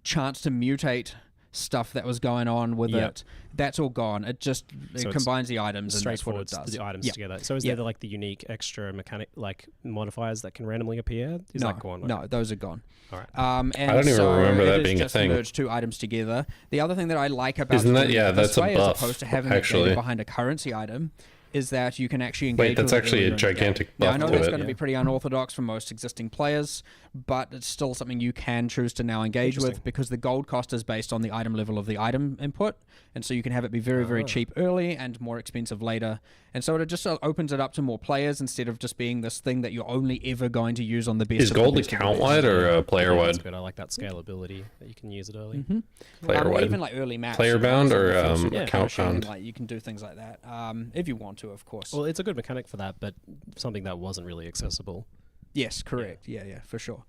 chance to mutate stuff that was going on with Yep. it. That's all gone. It just So it's combines the items and that's what Straightforward, it does. the items Yeah. together. So is Yeah. there like the unique extra mechanic, like modifiers that can randomly appear? Is no, that gone? no, those are gone. All right. And I don't even so remember it that is being a just thing. merge 2 items together. The other thing that I like about Isn't that- doing yeah, it this that's a way, buff, as opposed to having it actually. data behind a currency item, is that you can actually engage. Wait, that's with it actually a earlier in the game. gigantic Now, I buff know to that's it. going to be pretty unorthodox for most existing players, but it's still something you can choose to now engage with because the gold cost is based on the item level of the item input, and so you can have it be very, very cheap early and more expensive later. And so it just opens it up to more players instead of just being this thing that you're only ever going to use on the best. Is of the gold best of the account best. wide or Yeah, player that's wide? good. I like that scalability that you can use it early. Player Or wide. even like early maps. Player you know, bound so or, if you're super account pushing, bound? Like you can do things like that if you want to, of course. Well, it's a good mechanic for that, but something that wasn't really accessible. Yes, correct. Yeah, for sure.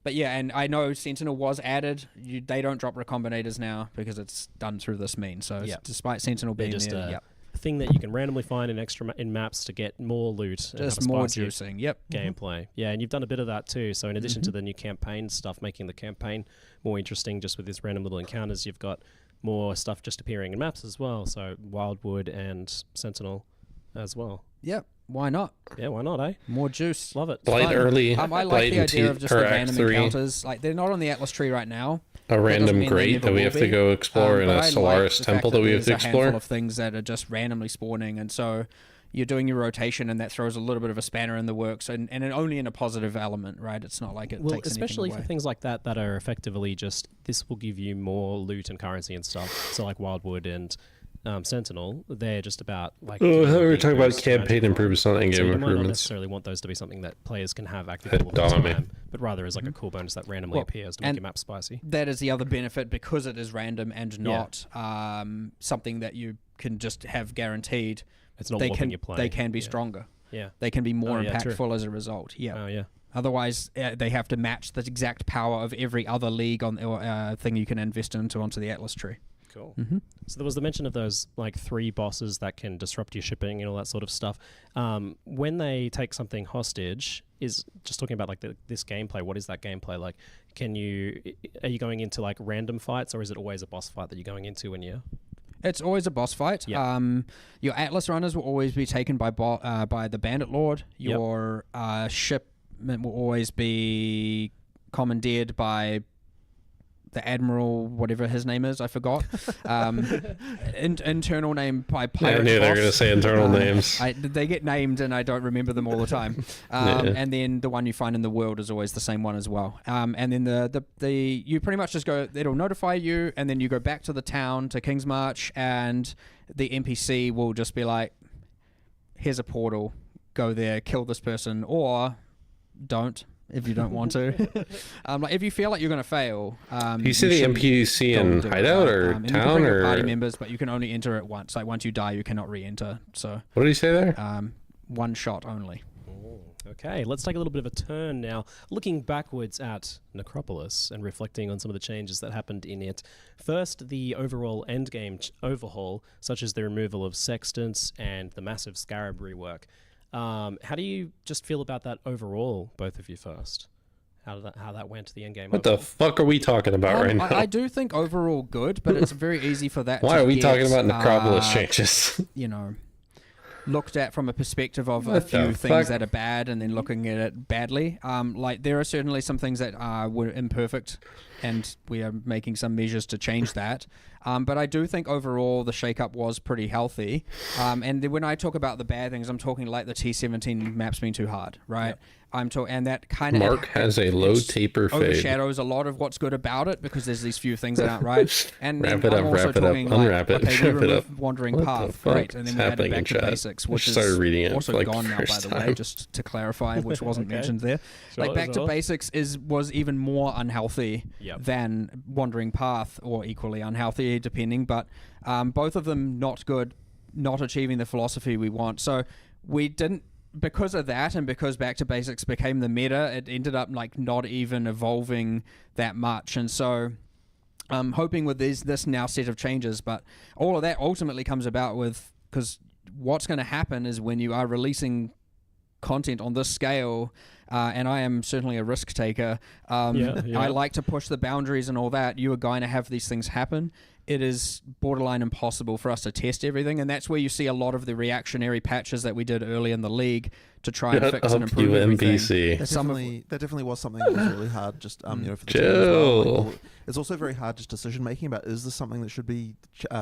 But yeah, and I know Sentinel was added. They don't drop recombinators now because it's done through this means. So Yeah. despite Sentinel They're being just there, a thing that you can randomly find in in maps to get more loot. And have just a more spicier juicing. Yep. gameplay. Yeah, and you've done a bit of that too. So in addition to the new campaign stuff, making the campaign more interesting just with these random little encounters, you've got more stuff just appearing in maps as well. So Wildwood and Sentinel as well. Yep. Why not? Yeah, why not, eh? More juice. Love it. Blight Fun. early. I like Blight the in idea of just or the Act random 3. encounters. Like, they're not on the Atlas tree right now. A That doesn't random mean they grate never that we will have to be. go explore in But a I like Solaris the temple fact that we have to there's a handful explore. of things that are just randomly spawning, and so you're doing your rotation, and that throws a little bit of a spanner in the works, and only in a positive element, right? It's not like it Well, takes especially anything for away. things like that that are effectively just, this will give you more loot and currency and stuff. So like Wildwood and Sentinel, they're just about like... Oh, I thought we were being talking about boosts to magic campaign fire. improvements, not So in-game you might not improvements. necessarily want those to be something that players can have active That all the dawned on me. time, but rather as like a cool bonus that randomly Well, appears to make and your map spicy. That is the other benefit, because it is random and Yeah. not something that you can just have guaranteed. It's not They warping can your play. they can be Yeah. stronger. Yeah. They can be more Oh, yeah, true. impactful as a result. Yeah. Oh, yeah. Otherwise, they have to match the exact power of every other league on or thing you can invest into onto the Atlas tree. Cool. Mm-hmm. So there was the mention of those like 3 bosses that can disrupt your shipping and all that sort of stuff. When they take something hostage, is just talking about like this gameplay. What is that gameplay like? Are you going into like random fights, or is it always a boss fight that you're going into when you're... It's always a boss fight. Yeah. Your Atlas runners will always be taken by the Bandit Lord. Your shipment will always be commandeered by the Admiral, whatever his name is, I forgot. Internal name by I Pirate knew they were Boss. going to say internal names. They get named and I don't remember them all the time. And then the one you find in the world is always the same one as well. And then the you pretty much just go, it'll notify you, and then you go back to the town, to King's March, and the NPC will just be like, here's a portal, go there, kill this person, or don't. If you don't want to, like if you feel like you're going to fail, You see the NPC in Hideout or and you can Town bring your or party members, but you can only enter it once. Like once you die, you cannot re-enter. So what did he say there? one shot only. Okay, let's take a little bit of a turn now, looking backwards at Necropolis and reflecting on some of the changes that happened in it. First, the overall endgame overhaul, such as the removal of sextants and the massive Scarab rework. How do you just feel about that overall, both of you first? How that went to the endgame? What the fuck are we talking about right now? I do think overall good, but it's very easy for that. Why to are we get, talking about Necropolis changes? You know, looked at from a perspective of a What the few things fuck? that are bad, and then looking at it badly. Like there are certainly some things that were imperfect, and we are making some measures to change that. But I do think overall the shake-up was pretty healthy. And then when I talk about the bad things, I'm talking like the T17 maps being too hard, right? Yep. And that kind of Mark has a low taper fade. overshadows a lot of what's good about it, because there's these few things that aren't right. And Wrap then it I'm up, also wrap it up, talking like, unwrap it, okay, we wrap it up. removed Wandering What the Path, fuck great, and is then we added happening back in to chat? basics, I which just is started reading it also for, like, gone the now, by first the way, time. just to clarify, which wasn't Okay. mentioned there. Sure, Like back to sure. basics was even more unhealthy Yep. than Wandering Path, or equally unhealthy, depending. But both of them not good, not achieving the philosophy we want. So we didn't. Because of that, and because Back to Basics became the meta, it ended up like not even evolving that much. And so I'm hoping with this now set of changes, but all of that ultimately comes about with, because what's going to happen is when you are releasing content on this scale, and I am certainly a risk taker, Yeah. I like to push the boundaries and all that, you are going to have these things happen. It is borderline impossible for us to test everything, and that's where you see a lot of the reactionary patches that we did early in the league to try and Shut fix and up, improve you everything. NPC. That Some of- definitely was something that was really hard. Just for the team as well. Chill. Like, it's also very hard just decision making about, is this something that should be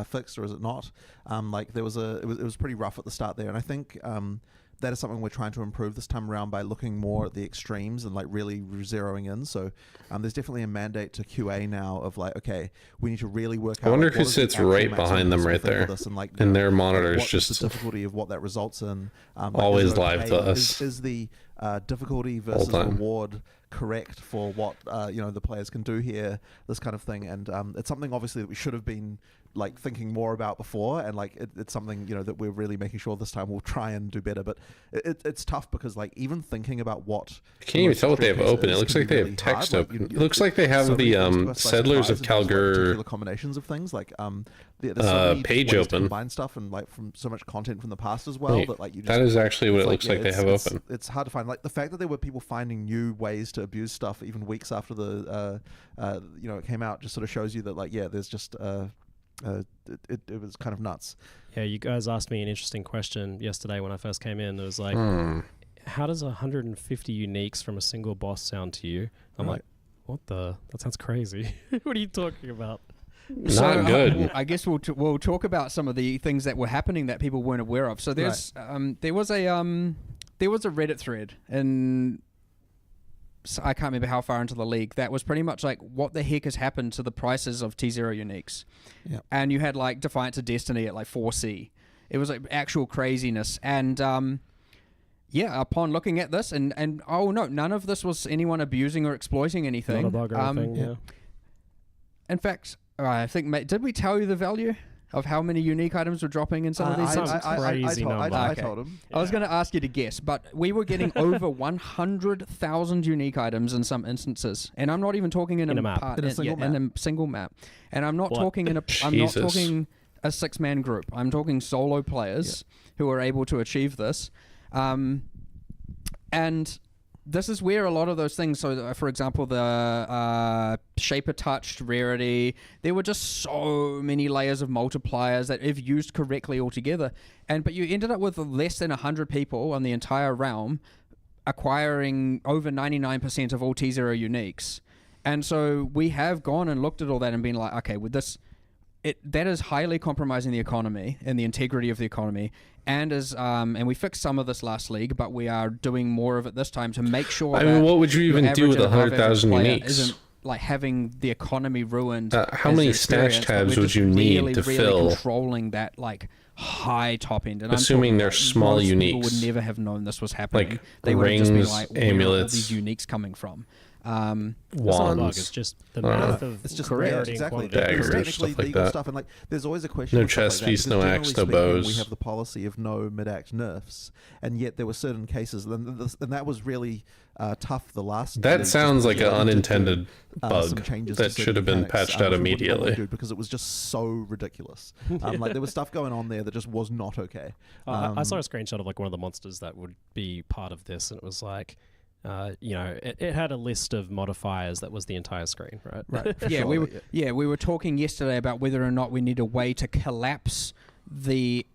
fixed or is it not? Like there was it was pretty rough at the start there, and I think that is something we're trying to improve this time around by looking more at the extremes and like really zeroing in. So there's definitely a mandate to QA now of like, okay, we need to really work out. I wonder like, who what is the sits actual right maximum behind them possible right thing for there. this, and like, And their like, monitors what is just the difficulty of what that results in. Like, always is it live to us. Is the difficulty versus time. reward correct for what the players can do here, this kind of thing, and it's something obviously that we should have been like thinking more about before, and like it's something that we're really making sure this time we'll try and do better. But it's tough because like even thinking about what I can't even tell what they have open. It looks like they have text open. It looks like they have the Settlers of Kalguur combinations of things like there's so many page ways to open. combine stuff, and like from so much content from the past as well. Wait, that like you just, that is actually what it's it looks like they it's- have it's- open. It's hard to find. Like the fact that there were people finding new ways to abuse stuff even weeks after the it came out just sort of shows you that like there's just it was kind of nuts. Yeah, you guys asked me an interesting question yesterday when I first came in. It was like, how does 150 uniques from a single boss sound to you? I'm like, what the? That sounds crazy. What are you talking about? Not good. I guess we'll talk about some of the things that were happening that people weren't aware of. So there's there was a Reddit thread, and so I can't remember how far into the league, that was pretty much like, what the heck has happened to the prices of T0 uniques? Yeah. And you had like Defiance of Destiny at like 4C. It was like actual craziness. And yeah, upon looking at this, and oh no, none of this was anyone abusing or exploiting anything. Not a bug or anything, yeah. In fact, I think, mate, did we tell you the value of how many unique items were dropping in some of these things? I told him. I was going to ask you to guess, but we were getting over 100,000 unique items in some instances, and I'm not even talking in a map. In a single map, and I'm not talking in a. I'm not talking a 6-man group. I'm talking solo players who are able to achieve this, and this is where a lot of those things, so for example, the Shaper Touched rarity, there were just so many layers of multipliers that if used correctly altogether, but you ended up with less than 100 people on the entire realm acquiring over 99% of all T0 uniques. And so we have gone and looked at all that and been like, okay, with this, that is highly compromising the economy and the integrity of the economy, and we fixed some of this last league, but we are doing more of it this time to make sure. I mean, what would you even do with 100,000 uniques? Isn't like having the economy ruined. How many stash tabs would you need to fill? Controlling that like high top end, and assuming they're small uniques, people would never have known this was happening. Like they would rings, have just been like, amulets, where are these uniques coming from? Wands. It's just the math of it's just rarity exactly. and quantity. Daggers, Technically, stuff like legal that. stuff, and like there's always a question. No with stuff chest like that, feast, because no generally axe, no speaking, bows. We have the policy of no mid-act nerfs, and yet there were certain cases, and that was really tough. The last that sounds like an unintended bug some changes that to should have been mechanics, patched out which we wouldn't immediately. normally do because it was just so ridiculous. Like there was stuff going on there that just was not okay. I saw a screenshot of like one of the monsters that would be part of this, and it was like, it had a list of modifiers that was the entire screen, right? Right. Yeah, we were talking yesterday about whether or not we need a way to collapse the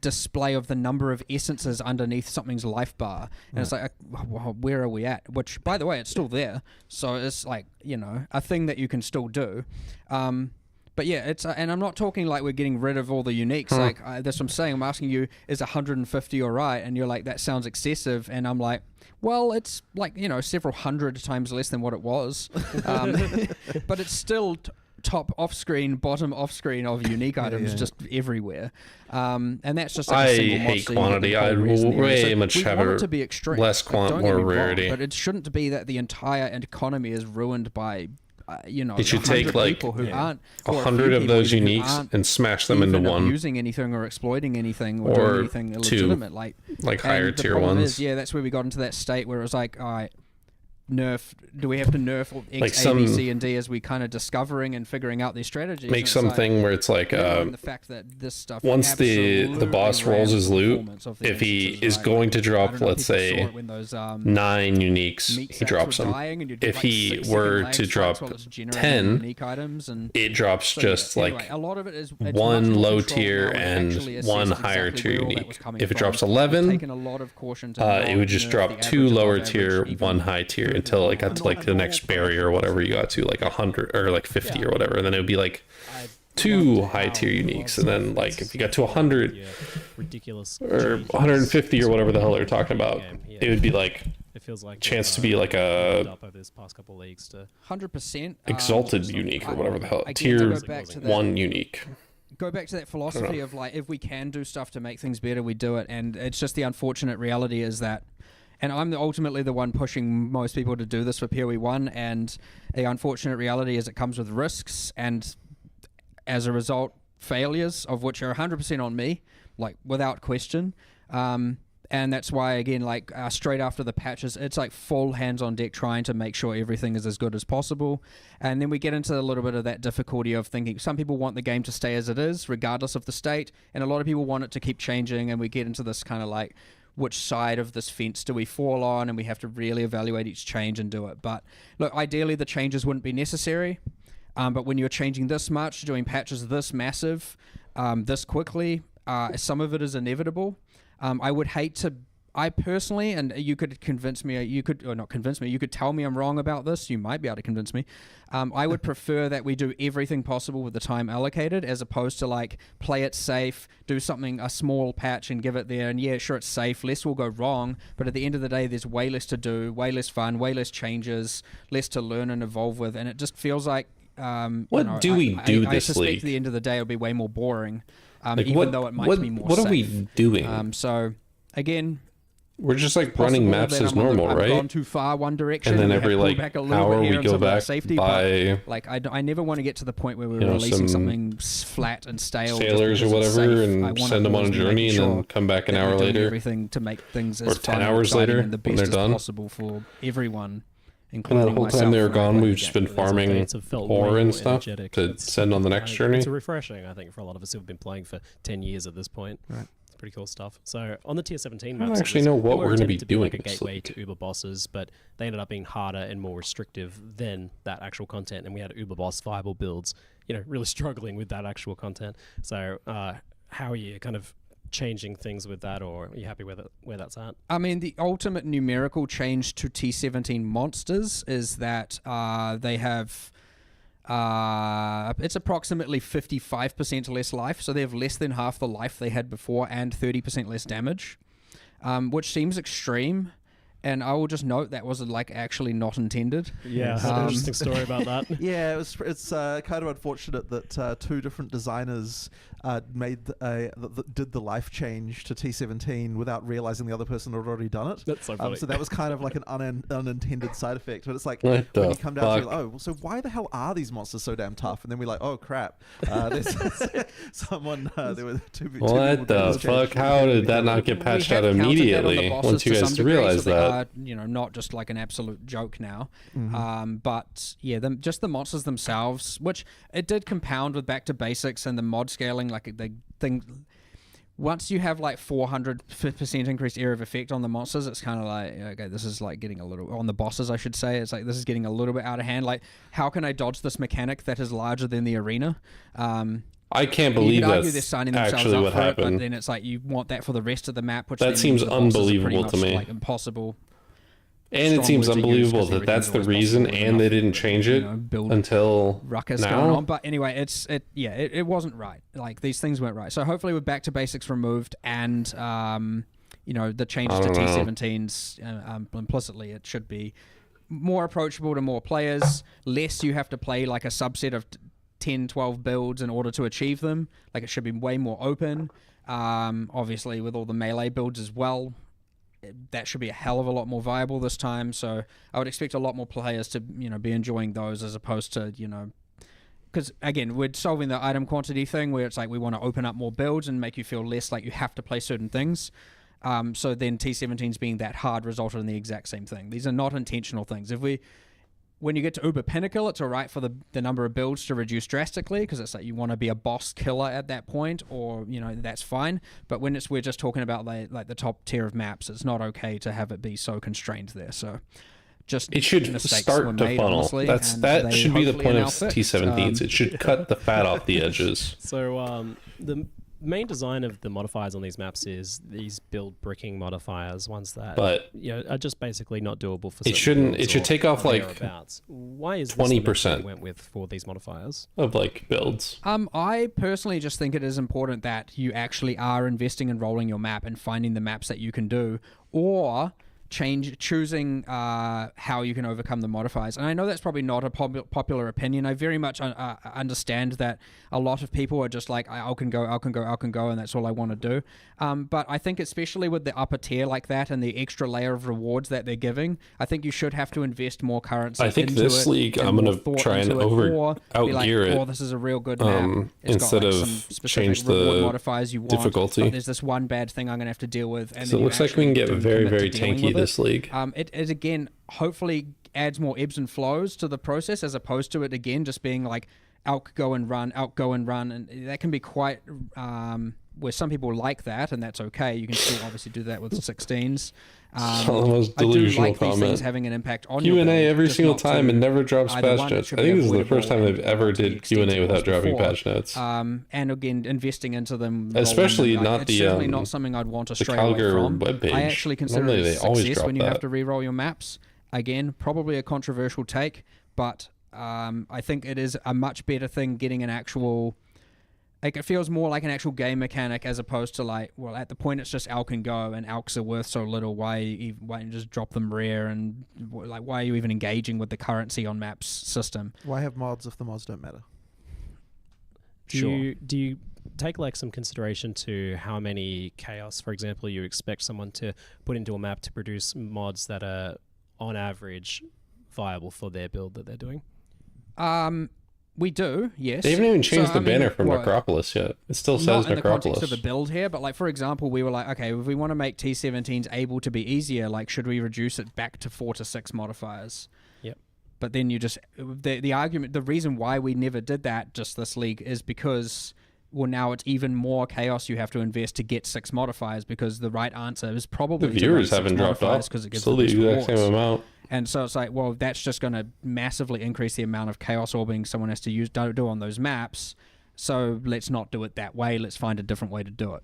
display of the number of essences underneath something's life bar, and it's like, well, where are we at? Which, by the way, it's still there, so it's like, a thing that you can still do. But yeah, it's and I'm not talking like we're getting rid of all the uniques. Like that's what I'm saying. I'm asking you, is 150 all right? And you're like, that sounds excessive. And I'm like, well, it's like several hundred times less than what it was, but it's still top off screen, bottom off screen of unique items just everywhere. And that's just like I a single mod hate scene quantity. with the I'd whole reason there. way So much we have want a it to be extreme. less quant, Don't get more me wrong, rarity. but it shouldn't be that the entire economy is ruined by. It should take like people who aren't 100 of those uniques and smash them into one, using anything or exploiting anything or doing anything illegitimate, like higher tier ones. That's where we got into that state where it was like, all right, nerf. Do we have to nerf like X, A, B, C, and D as we kind of discovering and figuring out these strategies? Make something like, where it's like the fact that this stuff once the boss rolls his loot, if he is going to drop, let's say, 9 uniques, he drops them. If he were to drop 10, it drops just like a lot of it is one low tier and one higher tier unique. If it drops 11, it would just drop 2 lower tier, 1 high tier until it got to like the next barrier or whatever you got to, like 100 or like 50 or whatever, and then it would be like 2 high tier uniques, and then like if you got to 100 ridiculous or 150 or whatever the hell they're talking about, it would be like it feels like chance to be like a up over this past couple of leagues to 100% exalted unique or whatever the hell, tier 1 unique. Go back to that philosophy of like, if we can do stuff to make things better, we do it. And it's just the unfortunate reality is that, and I'm ultimately the one pushing most people to do this for POE 1, and the unfortunate reality is it comes with risks, and as a result, failures, of which are 100% on me, like without question. And that's why, again, like straight after the patches, it's like full hands on deck trying to make sure everything is as good as possible. And then we get into a little bit of that difficulty of thinking some people want the game to stay as it is, regardless of the state, and a lot of people want it to keep changing, and we get into this kind of like, which side of this fence do we fall on, and we have to really evaluate each change and do it. But look, ideally the changes wouldn't be necessary. But when you're changing this much, doing patches this massive, this quickly, some of it is inevitable. I would hate to. I personally, and you could convince me, you could tell me I'm wrong about this, you might be able to convince me. I would prefer that we do everything possible with the time allocated, as opposed to like play it safe, do a small patch and give it there, and yeah, sure, it's safe, less will go wrong, but at the end of the day, there's way less to do, way less fun, way less changes, less to learn and evolve with, and it just feels like What do we do I this suspect league? at the end of the day it'll be way more boring, Like, even though it might be more safe. What are we doing? So, again... We're just like running maps as normal, I've right? gone too far one direction, And then we every have pulled like back a little hour bit here we on go some of that back safety, by but like I never want to get to the point where we're you know, releasing some something flat and stale, sailors just or because it's whatever, safe. I and want send them on a always be journey making and then sure come back an that hour we're doing later, everything to make things or as 10 fun and hours exciting later and the when best they're as done. possible for everyone, And including that whole myself time they were when I gone, play we've the just game. been farming It's felt way ore more and stuff energetic. to send on the next journey. It's refreshing, I think, for a lot of us who've been playing for 10 years at this point. Right. It's pretty cool stuff. So on the tier 17 I maps, don't actually know what we're going to be doing like a this gateway league. to Uber bosses, but they ended up being harder and more restrictive than that actual content. And we had Uber boss viable builds, really struggling with that actual content. So how are you kind of changing things with that, or are you happy with it, where that's at? I mean, the ultimate numerical change to T17 monsters is that they have it's approximately 55% less life, so they have less than half the life they had before and 30% less damage, which seems extreme. And I will just note that was like actually not intended. Yeah, I had an interesting story about that. Yeah, it's kind of unfortunate that two different designers did the life change to T17 without realizing the other person had already done it. That's so funny. So that was kind of like an unintended side effect. But it's like What when the you come down to fuck? well, so why the hell are these monsters so damn tough? And then we're like, oh crap, there's someone. There were two. What the fuck? How did that not get patched out immediately once you guys realized that? Not just like an absolute joke now. Mm-hmm. But yeah, just the monsters themselves, which it did compound with back to basics and the mod scaling, like the thing. Once you have like 400% increased area of effect on the monsters, it's kind of like, okay, this is like getting a little, on the bosses I should say, it's like this is getting a little bit out of hand. Like, how can I dodge this mechanic that is larger than the arena? I can't believe you could argue they're that's signing themselves actually up what for it, happened. but then it's like you want that for the rest of the map, which That then seems means the bosses are pretty unbelievable to much, me. like impossible. And it strong seems word to use unbelievable 'cause that that's the everything's always reason, possible and they enough, didn't change it build until ruckus now. going on. But anyway, it wasn't right. Like, these things weren't right. So hopefully with back to basics removed and the changes to I don't know. T17s implicitly, it should be more approachable to more players. Less you have to play like a subset of 10, 12 builds in order to achieve them. Like, it should be way more open. Obviously with all the melee builds as well, that should be a hell of a lot more viable this time. So I would expect a lot more players to be enjoying those, as opposed to because again, we're solving the item quantity thing where it's like we want to open up more builds and make you feel less like you have to play certain things. So then T17's being that hard resulted in the exact same thing. These are not intentional things. When you get to Uber Pinnacle, it's all right for the number of builds to reduce drastically, because it's like you want to be a boss killer at that point, or that's fine. But when we're just talking about like the top tier of maps, it's not okay to have it be so constrained there. So just It should mistakes start were to made, funnel. honestly, That and should they be the hopefully point are of now fixed. T17s. It should cut the fat off the edges. So the main design of the modifiers on these maps is these build bricking modifiers, ones that are just basically not doable for. It shouldn't. It should take off like thereabouts. Why is 20% went with for these modifiers of like builds. I personally just think it is important that you actually are investing in rolling your map and finding the maps that you can do, or choosing how you can overcome the modifiers. And I know that's probably not a popular opinion. I very much understand that a lot of people are just like, I can go, and that's all I want to do. But I think especially with the upper tier like that and the extra layer of rewards that they're giving, I think you should have to invest more currency. I think into this it league, and I'm more going to thought try and into it, or be like, outgear it. Oh, this is a real good map. It's instead got, like, of some specific change reward the modifiers you want, difficulty. but there's this one bad thing I'm going to have to deal with. And So it then looks you like we can actually get do very, commit to very dealing tanky with it. this league. It is, again, hopefully adds more ebbs and flows to the process, as opposed to it again just being like go and run, and that can be quite where some people like that, and that's okay. You can still obviously do that with 16s. It's the most I do delusional like these comment. things having an impact on your Q&A build, every just single not time to and never drops either patch one, it notes. should I be think this is the avoidable first time they've and ever to the did extent Q&A it without was dropping before. patch notes. And again, investing into them, Especially rolling them, not it's certainly the, not something I'd want to the stray away Kalguur from. webpage. I actually consider Normally it they a always success drop when you have that. to re-roll your maps. Again, probably a controversial take, but I think it is a much better thing getting an actual... Like, it feels more like an actual game mechanic as opposed to like, well, at the point it's just Alk and Go, and Alks are worth so little. Why you just drop them rare, and like, why are you even engaging with the currency on maps system? Why have mods if the mods don't matter? Do you take like some consideration to how many chaos, for example, you expect someone to put into a map to produce mods that are on average viable for their build that they're doing? We do, yes. They haven't even changed the banner from what- Necropolis yet. It still says not in the Necropolis. context of the build here, but like, for example, we were like, okay, if we want to make T17s able to be easier, like, should we reduce it back to 4 to 6 modifiers? Yep. But then you just the argument, the reason why we never did that just this league is because, well, now it's even more chaos you have to invest to get 6 modifiers, because the right answer is probably The viewers haven't dropped off. because it gives Still the the best exact same rewards. amount. And so it's like, well, that's just going to massively increase the amount of chaos orbing someone has to do on those maps. So let's not do it that way. Let's find a different way to do it.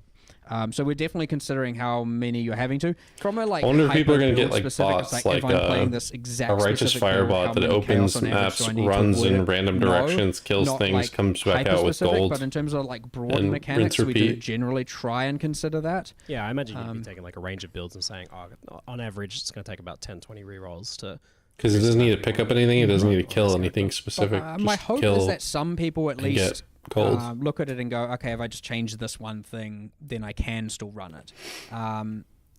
So we're definitely considering how many you're having to. From a like, I wonder if people are going to get like bots, if like I'm playing this exact a righteous specific fire build, how bot that many opens chaos on average maps, do I need to runs avoid in it? random No, directions, kills not things, like comes back out with hyper-specific, gold. But in terms of like broad and mechanics, rinse, we do repeat. generally try and consider that. Yeah, I imagine you'd be taking like a range of builds and saying, oh, on average, it's going to take about 10, 20 rerolls to... Because it doesn't need to pick up anything. It doesn't need to kill anything But, specific. my Just hope kill is that some people at and get least gold. look at it and go, okay, if I just change this one thing, then I can still run it.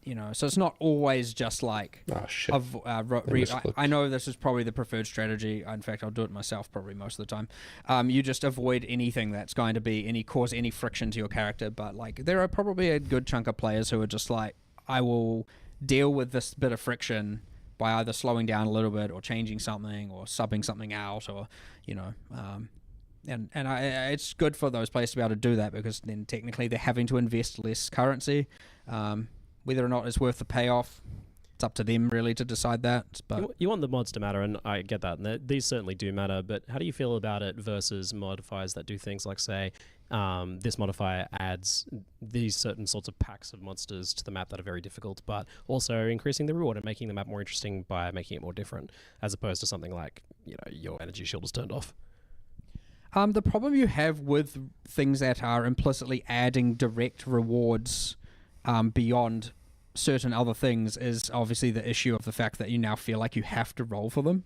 You know, so it's not always just like... Oh, shit. I know this is probably the preferred strategy. In fact, I'll do it myself probably most of the time. You just avoid anything that's going to cause any friction to your character. But like, there are probably a good chunk of players who are just like, I will deal with this bit of friction by either slowing down a little bit or changing something or subbing something out, or, you know, it's good for those players to be able to do that, because then technically they're having to invest less currency. Whether or not it's worth the payoff, it's up to them really to decide that. But You want the mods to matter, and I get that, and these certainly do matter, but how do you feel about it versus modifiers that do things like, say, this modifier adds these certain sorts of packs of monsters to the map that are very difficult, but also increasing the reward and making the map more interesting by making it more different, as opposed to something like, you know, your energy shield is turned off? The problem you have with things that are implicitly adding direct rewards beyond certain other things is obviously the issue of the fact that you now feel like you have to roll for them.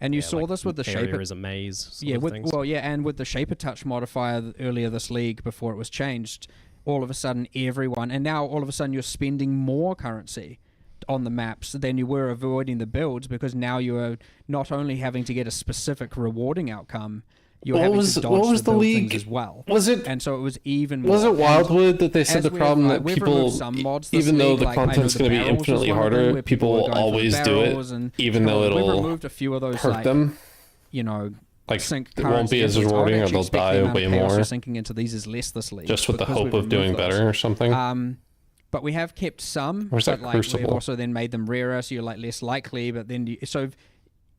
And you saw like this with the area shaper. is a maze. Sort Yeah, of things. and with the shaper touch modifier earlier this league before it was changed, all of a sudden everyone, and now all of a sudden you're spending more currency on the maps than you were avoiding the builds, because now you are not only having to get a specific rewarding outcome, you're having to dodge what was the the build league? things as well. Was it? And so it was even more. Was it And Wildwood that they said as the we've, problem that we've people, removed some mods this even though league, the like, I know content's the going to be barrels was infinitely one of them, harder, where people were will going for always do barrels it, and, even you know, though we've it'll removed a few of those, hurt like, them. you know, Like, sync it won't be currency as efforts. I would rewarding, or actually they'll expect the die amount of way chaos more, you're sinking into these is less this league, just with the because hope we've of doing removed those. better or something. But we have kept some, Or is but that like we've Crucible? also then made them rarer, so you're like less likely. But then,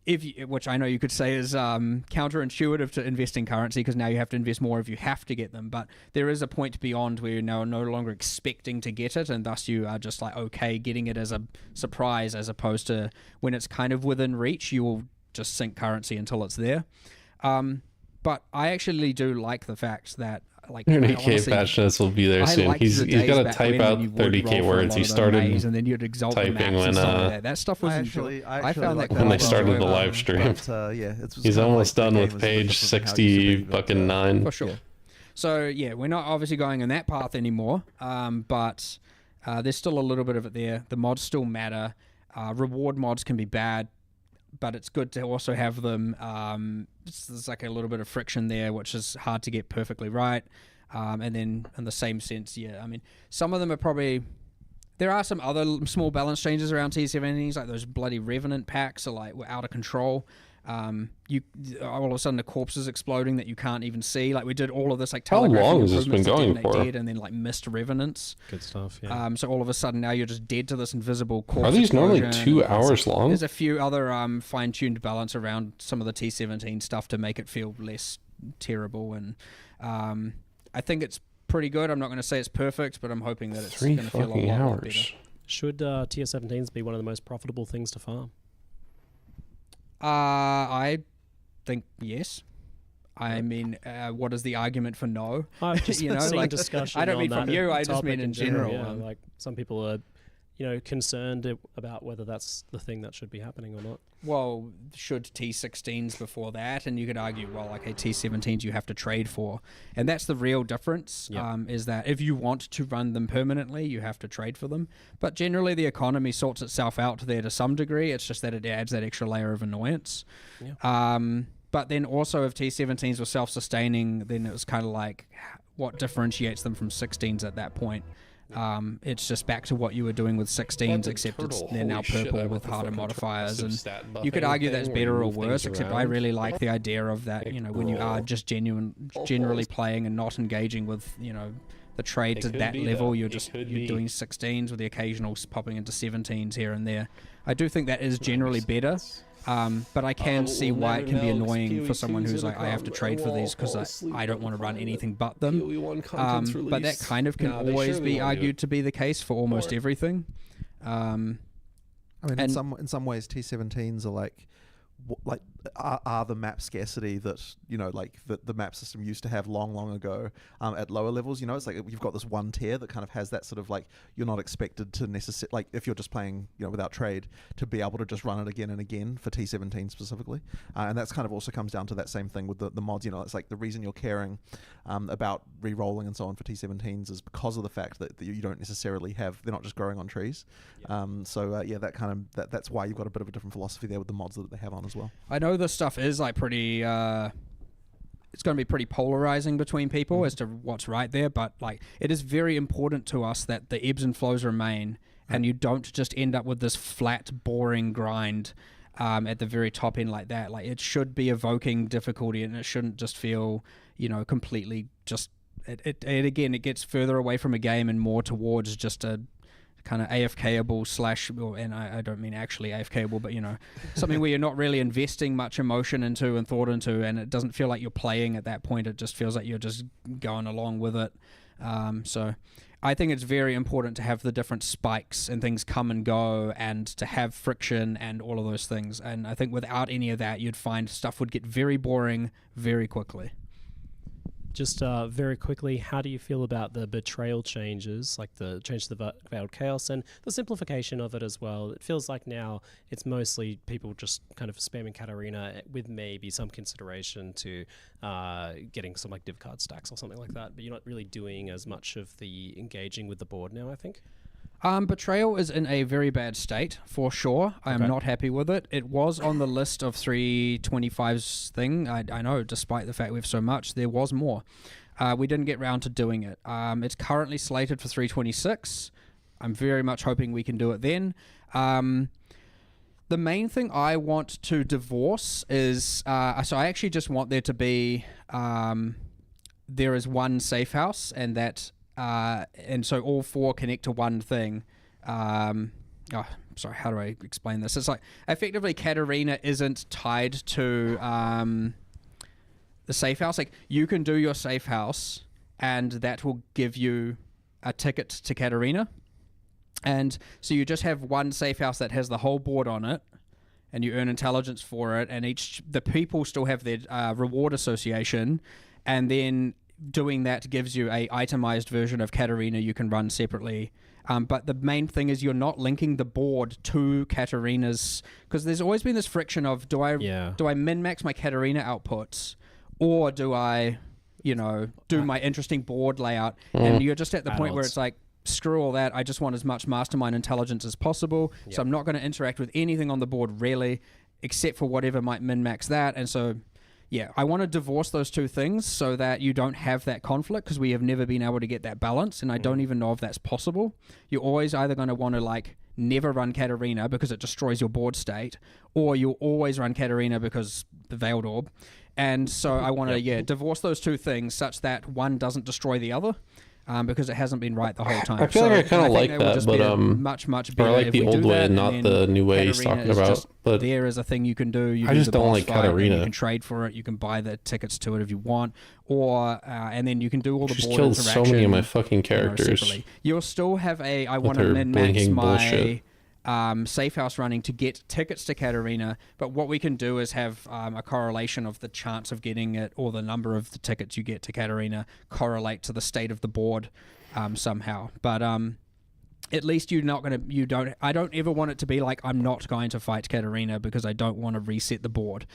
if you, which I know you could say is counterintuitive to investing currency, because now you have to invest more if you have to get them. But there is a point beyond where you're now no longer expecting to get it, and thus you are just like okay getting it as a surprise, as opposed to when it's kind of within reach, you will just sink currency until it's there. But I actually do like the fact that, like, 30k patch notes will be there soon. He's got to type out 30k words. He started and then you'd exalt the typing maps when and stuff like that. That stuff was I found that like when they quite started the enjoyable. live stream. But, yeah, He's almost done with page 60 fucking 9. For sure. So yeah, we're not obviously going in that path anymore, but there's still a little bit of it there. The mods still matter. Reward mods can be bad, but it's good to also have them. There's like a little bit of friction there, which is hard to get perfectly right. And then in the same sense, yeah, I mean, some of them are probably... There are some other small balance changes around T17s, like those bloody Revenant packs are like, were out of control. You all of a sudden the corpses exploding that you can't even see. Like we did all of this like How telegraphing long has this been improvements to going detonate for? dead, and then like missed revenants. Good stuff. Yeah. So all of a sudden now you're just dead to this invisible corpse. Are these normally explosion. 2 hours long? There's a few other fine-tuned balance around some of the T17 stuff to make it feel less terrible, and I think it's pretty good. I'm not going to say it's perfect, but I'm hoping that it's 3 going to feel a fucking lot better. hours. Should tier 17s be one of the most profitable things to farm? I think yes. I mean, what is the argument for no? I've just You know, seen like, discussion. I don't on mean from that you, I just topic mean in general. Yeah, like some people are, concerned about whether that's the thing that should be happening or not. Well, should T16s before that? And you could argue, well, okay, T17s you have to trade for. And that's the real difference, is that if you want to run them permanently, you have to trade for them. But generally the economy sorts itself out there to some degree. It's just that it adds that extra layer of annoyance. Yeah. But then also if T17s were self-sustaining, then it was kind of like what differentiates them from 16s at that point. It's just back to what you were doing with 16s, except they're now purple with harder modifiers, and you could argue that's better or worse, except I really like the idea of that, when you are just generally playing and not engaging with, the trades at that level, you're doing 16s with the occasional popping into 17s here and there. I do think that is generally better. But I can see why it can be annoying for someone who's like, I have to trade for these because I don't want to run anything but them. But that kind of can always be argued to be the case for almost everything. I mean, in some ways, T17s are are the map scarcity that the map system used to have long ago at lower levels. It's like you've got this one tier that kind of has that sort of like you're not expected to necessarily, like if you're just playing without trade, to be able to just run it again and again for T17 specifically, and that's kind of also comes down to that same thing with the mods. It's like the reason you're caring about re-rolling and so on for T17s is because of the fact that you don't necessarily have, they're not just growing on trees. That's why you've got a bit of a different philosophy there with the mods that they have on as well. I know this stuff is like pretty it's going to be pretty polarizing between people as to what's right there, but like it is very important to us that the ebbs and flows remain and you don't just end up with this flat boring grind at the very top end like that. Like it should be evoking difficulty, and it shouldn't just feel completely just it again, it gets further away from a game and more towards just a kind of AFK-able and I don't mean actually AFK-able, but something where you're not really investing much emotion into and thought into, and it doesn't feel like you're playing at that point. It just feels like you're just going along with it. So I think it's very important to have the different spikes and things come and go, and to have friction and all of those things. And I think without any of that, you'd find stuff would get very boring very quickly. Just very quickly, how do you feel about the betrayal changes, like the change to the Veiled Chaos and the simplification of it as well? It feels like now it's mostly people just kind of spamming Katarina with maybe some consideration to getting some like div card stacks or something like that, but you're not really doing as much of the engaging with the board now, I think. Betrayal is in a very bad state, for sure. I am not happy with it. It was on the list of 325's thing. I know, despite the fact we have so much, there was more. We didn't get round to doing it. It's currently slated for 326. I'm very much hoping we can do it then. The main thing I want to divorce is... so I actually just want there to be... there is one safe house, and that... and so all four connect to one thing. Sorry, how do I explain this? It's like, effectively, Katarina isn't tied to the safe house. Like, you can do your safe house, and that will give you a ticket to Katarina. And so you just have one safe house that has the whole board on it, and you earn intelligence for it, and the people still have their reward association, and then... doing that gives you a itemized version of Katarina you can run separately. But the main thing is you're not linking the board to Katarina's, because there's always been this friction of do I min-max my Katarina outputs, or do I do my interesting board layout? And you're just at the point where it's like, screw all that, I just want as much mastermind intelligence as possible. So I'm not going to interact with anything on the board really, except for whatever might min-max that. And so yeah, I want to divorce those two things so that you don't have that conflict, because we have never been able to get that balance, and I don't even know if that's possible. You're always either going to want to like never run Katarina because it destroys your board state, or you'll always run Katarina because the Veiled Orb. And so I want to, divorce those two things such that one doesn't destroy the other. Because it hasn't been right the whole time. I feel like I kind of like that, but much better. I like the old way, not the new way he's talking about. But there is a thing you can do. I just don't like Katarina. You can trade for it. You can buy the tickets to it if you want, or and then you can do all the just board killed interaction. so many of my fucking characters. Separately. You'll still have a. I with want to her min max blinking my. bullshit. Safe house running to get tickets to Katarina, but what we can do is have a correlation of the chance of getting it or the number of the tickets you get to Katarina correlate to the state of the board somehow. But at least I don't ever want it to be like I'm not going to fight Katarina because I don't want to reset the board.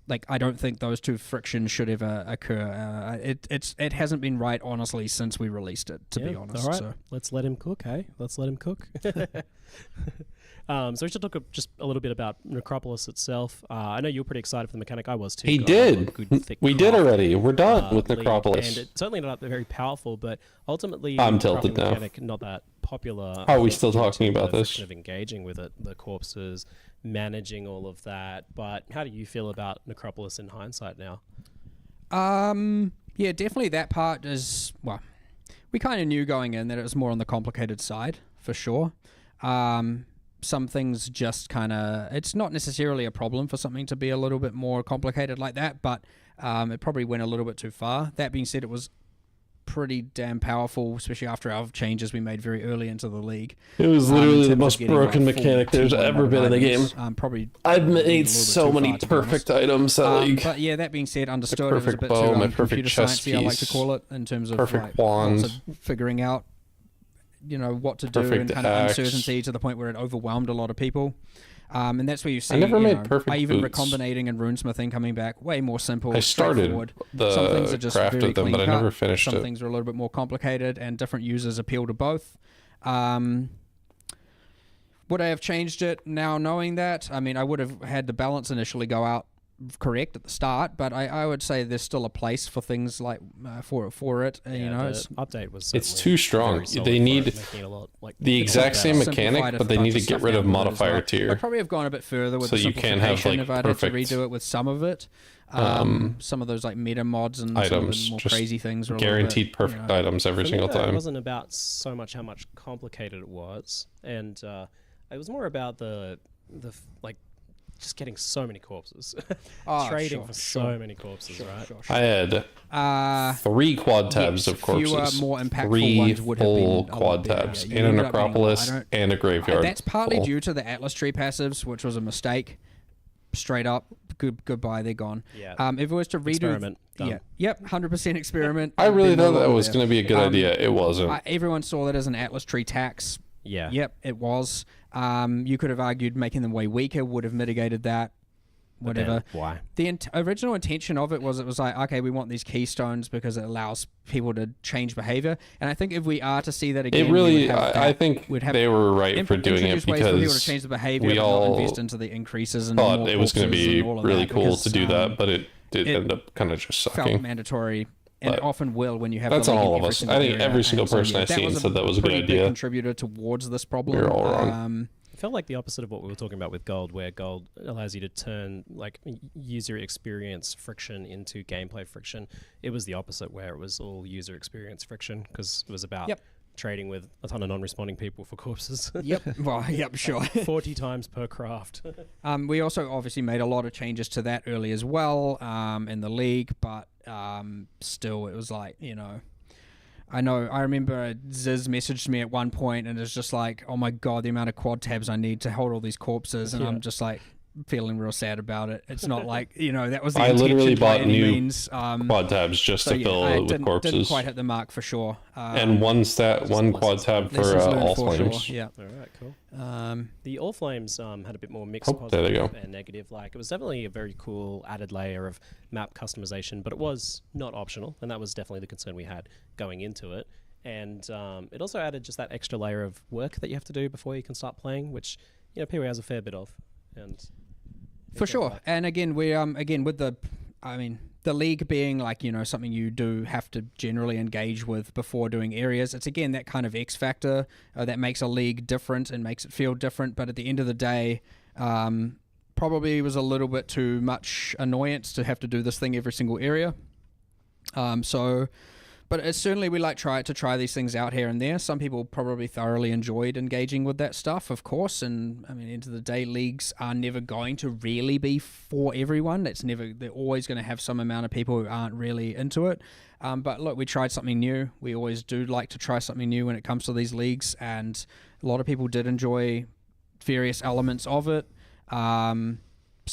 Like I don't think those two frictions should ever occur. It hasn't been right, honestly, since we released it. To be honest, all right. So. Let's let him cook. Hey, let's let him cook. So we should talk just a little bit about Necropolis itself. I know you were pretty excited for the mechanic. I was too. He Got did. Good, thick We did craft, already. We're done with lead, Necropolis. and it's certainly not very powerful, but ultimately, I'm the crafting tilted now. mechanic, not that popular. Are we still talking due to about the this? friction of engaging with it, the corpses, managing all of that. But how do you feel about Necropolis in hindsight now? Yeah, definitely that part is, well, we kind of knew going in that it was more on the complicated side, for sure. Some things just kind of, it's not necessarily a problem for something to be a little bit more complicated like that, but it probably went a little bit too far. That being said, it was pretty damn powerful, especially after our changes we made very early into the league. It was in literally the terms most of getting, broken like, full mechanic there's T1 ever been in the game. items. Probably I've a little made bit so too many far, to be honest. perfect items that league. But yeah, that being said, understood it was a perfect bit bow, too my perfect computer chess sciencey, I like to piece, call it, in terms of perfect like, wand, lots of figuring out, what to do, perfect and kind of axe. uncertainty to the point where it overwhelmed a lot of people. And that's where you see, never made perfect even boots. recombinating and runesmithing coming back, way more simple. I started straightforward. the Some things are just craft very of them, clean but I cut. never finished Some it. things are a little bit more complicated, and different users appeal to both. Would I have changed it now knowing that? I mean, I would have had the balance initially go out correct at the start, but I would say there's still a place for things like for it. The It's update was. It's certainly too strong. very solid They for need it, making it a lot, like, the exact same better. mechanic, simplified but a they bunch need to of get stuff rid of down the road as modifier well. tier. I'd probably have gone a bit further with So the you can have, simplification like, if I'd had to perfect, redo it with some of it. Some of those like meta mods and some of items, the more just crazy things are a guaranteed little bit, perfect items every For me, single though, It time. wasn't about so much how much complicated it was, and it was more about the like just getting so many corpses, trading sure, for sure. so many corpses, right? I had 3 quad tabs yes, of corpses, fewer, more impactful 3 ones would have been full a lot quad better, tabs, yeah. You and a ended up getting, necropolis, I don't- and a graveyard. That's partly full. due to the Atlas tree passives, which was a mistake. Straight up, goodbye, they're gone. Yeah. If it was to redo, Experiment, done. yeah, yep, 100% experiment. I really Been no thought that longer was there. going to be a good idea. It wasn't. Everyone saw that as an Atlas tree tax. Yeah. Yep, it was. You could have argued making them way weaker would have mitigated that. But then Whatever. why? The original intention of it was like, okay, we want these keystones because it allows people to change behavior. And I think if we are to see that again, It really, we would have I that- think we'd have they were right for doing it introduce ways for people to because change the behavior, we but not all invest into the increases and thought more it was going to corpses be and all of really that cool because, to do that, but it did it end up kind of just felt sucking. mandatory. And But it often will when you have that's the on link all in of every us. single I think area. every single And so, person yeah, I've that seen was said that was a good pretty big idea. contributor towards this problem. We were all wrong. It felt like the opposite of what we were talking about with gold, where gold allows you to turn like user experience friction into gameplay friction. It was the opposite, where it was all user experience friction because it was about trading with a ton of non-responding people for corpses. Yep. Well, yep, sure. 40 times per craft. We also obviously made a lot of changes to that early as well in the league, but still it was like, I remember Ziz messaged me at one point and it's just like, oh my god, the amount of quad tabs I need to hold all these corpses, and I'm just like feeling real sad about it. It's not like, that was the I literally intention by bought any new means. quad tabs just to fill I it with didn't corpses. quite hit the mark for sure. And one quad tab for lessons learned all for flames. Sure. Yeah. All right, cool. The All Flames had a bit more mixed Oh, there they positive go. and negative. Like, it was definitely a very cool added layer of map customization, but it was not optional, and that was definitely the concern we had going into it. And it also added just that extra layer of work that you have to do before you can start playing, which POE has a fair bit of. And For sure. And again, we with the the league being like, something you do have to generally engage with before doing areas. It's again that kind of X factor that makes a league different and makes it feel different. But at the end of the day, probably was a little bit too much annoyance to have to do this thing every single area. But it's certainly we like try these things out here and there. Some people probably thoroughly enjoyed engaging with that stuff, of course. And I mean, end of the day, leagues are never going to really be for everyone. They're always going to have some amount of people who aren't really into it. But look, we tried something new. We always do like to try something new when it comes to these leagues, and a lot of people did enjoy various elements of it. Some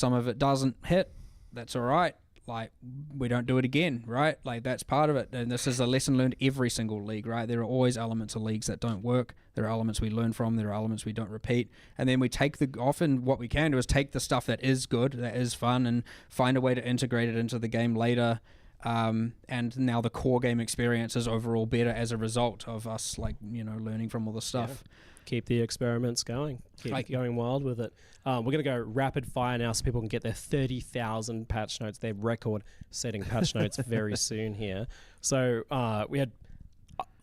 of it doesn't hit. That's all right. Like, we don't do it again, right? Like, that's part of it. And this is a lesson learned every single league, right? There are always elements of leagues that don't work. There are elements we learn from. There are elements we don't repeat. And then we take often what we can do is take the stuff that is good, that is fun, and find a way to integrate it into the game later. And now the core game experience is overall better as a result of us, learning from all the stuff. Yeah. Keep the experiments going. Keep going wild with it. We're going to go rapid fire now so people can get their 30,000 patch notes, their record-setting patch notes very soon here. So we had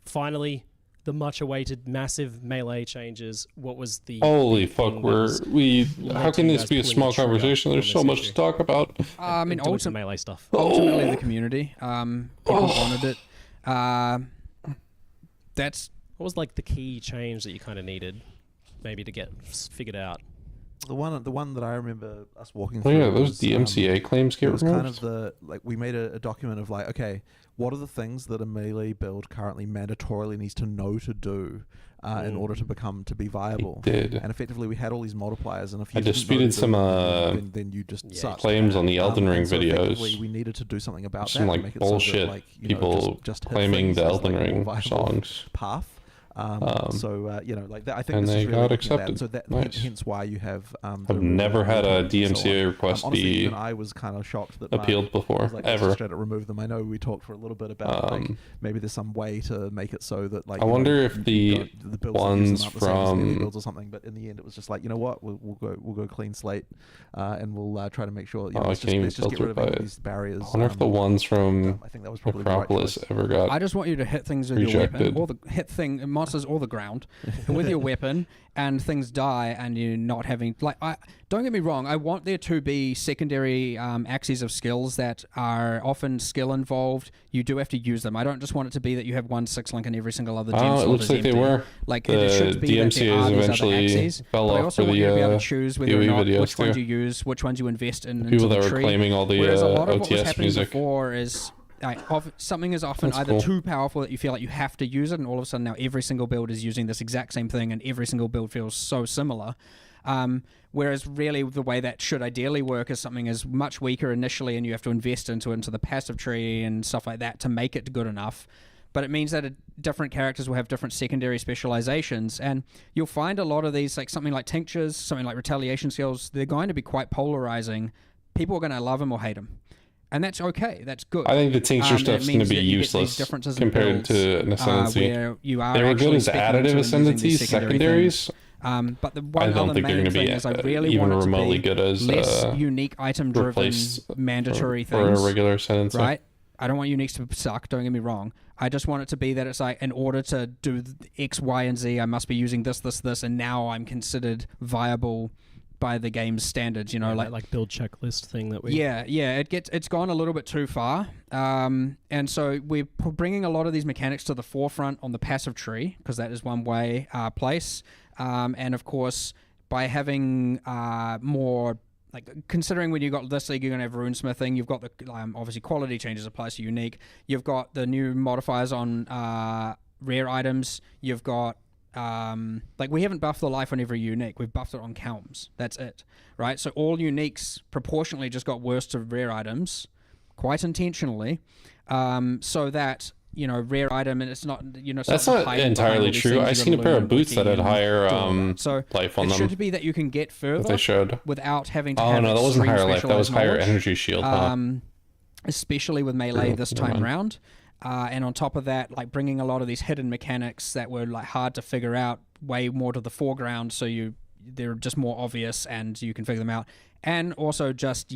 finally the much-awaited massive melee changes. What was the... Holy fuck, how can this be a small conversation? There's so much to talk about. I mean, some melee stuff. Ultimately, the community. People wanted it. What was like the key change that you kind of needed, maybe to get figured out? The one that I remember us walking through. Oh yeah, those DMCA claims get removed. It was kind of we made a document of like, okay, what are the things that a melee build currently mandatorily needs to know to do in order to be viable? It did. And effectively, we had all these multipliers, and if you I disputed some then you just sucked. claims on the Elden Ring so videos. We needed to do something about some that. like make it bullshit so that, people just hit claiming the things as, Elden a more Ring viable songs. path. I think and this they is really got looking accepted. at that. So Nice. hence why you have. I've never had a DMCA request honestly, be even I was kind of shocked that appealed before, ever. Straight to remove them. I know we talked for a little bit about maybe there's some way to make it so that I wonder if the builds ones the same as from builds or something. But in the end, it was just like, you know what, we'll go clean slate, and we'll try to make sure. Let's just get rid of any of these barriers. I wonder if the ones from I think that was probably Acropolis right ever got. I just want you to hit things with rejected. your weapon, or hit monsters or the ground with your weapon, and things die, and you're not having don't get me wrong, I want there to be secondary axes of skills that are often skill involved. You do have to use them. I don't just want it to be that you have 1/6 link and every single other gem slot it looks is like empty. they were. It should be that there are these eventually other axes, fell but I off also for want you to be able the to choose whether or POE not videos which ones too. you use, which ones you invest in. People into that the were tree. claiming all the Whereas a lot of what was OTS happening music. before is something is often That's either cool. too powerful that you feel like you have to use it, and all of a sudden now every single build is using this exact same thing, and every single build feels so similar. Whereas really the way that should ideally work is something is much weaker initially, and you have to invest into the passive tree and stuff like that to make it good enough. But it means that different characters will have different secondary specializations, and you'll find a lot of these, like something like tinctures, something like retaliation skills, they're going to be quite polarizing. People are going to love them or hate them. And that's okay. That's good. I think the tincture stuff's going to be useless compared to an ascendancy. They were good as additive ascendancies, secondaries. But the one other main thing is I really even want it remotely to be good as less unique item-driven mandatory things. For a regular ascendancy. Right? I don't want uniques to suck, don't get me wrong. I just want it to be that it's like, in order to do X, Y, and Z, I must be using this, and now I'm considered viable by the game's standards, like build checklist thing that we... Yeah, it's gone a little bit too far. And so we're bringing a lot of these mechanics to the forefront on the passive tree, because that is one way place. And of course, by having more... considering when you got this league, you're going to have runesmithing. You've got the obviously quality changes applies to unique. You've got the new modifiers on rare items. You've got we haven't buffed the life on every unique. We've buffed it on counts. That's it, right? So all uniques proportionally just got worse to rare items, quite intentionally, so that rare item, and it's not that's not entirely true. I seen a pair of boots that had higher life on them. It should be that you can get further they showed without having to. Oh no, that wasn't higher life. That was higher energy shield. Especially with melee this time round. And on top of that, bringing a lot of these hidden mechanics that were hard to figure out way more to the foreground, so they're just more obvious and you can figure them out. And also just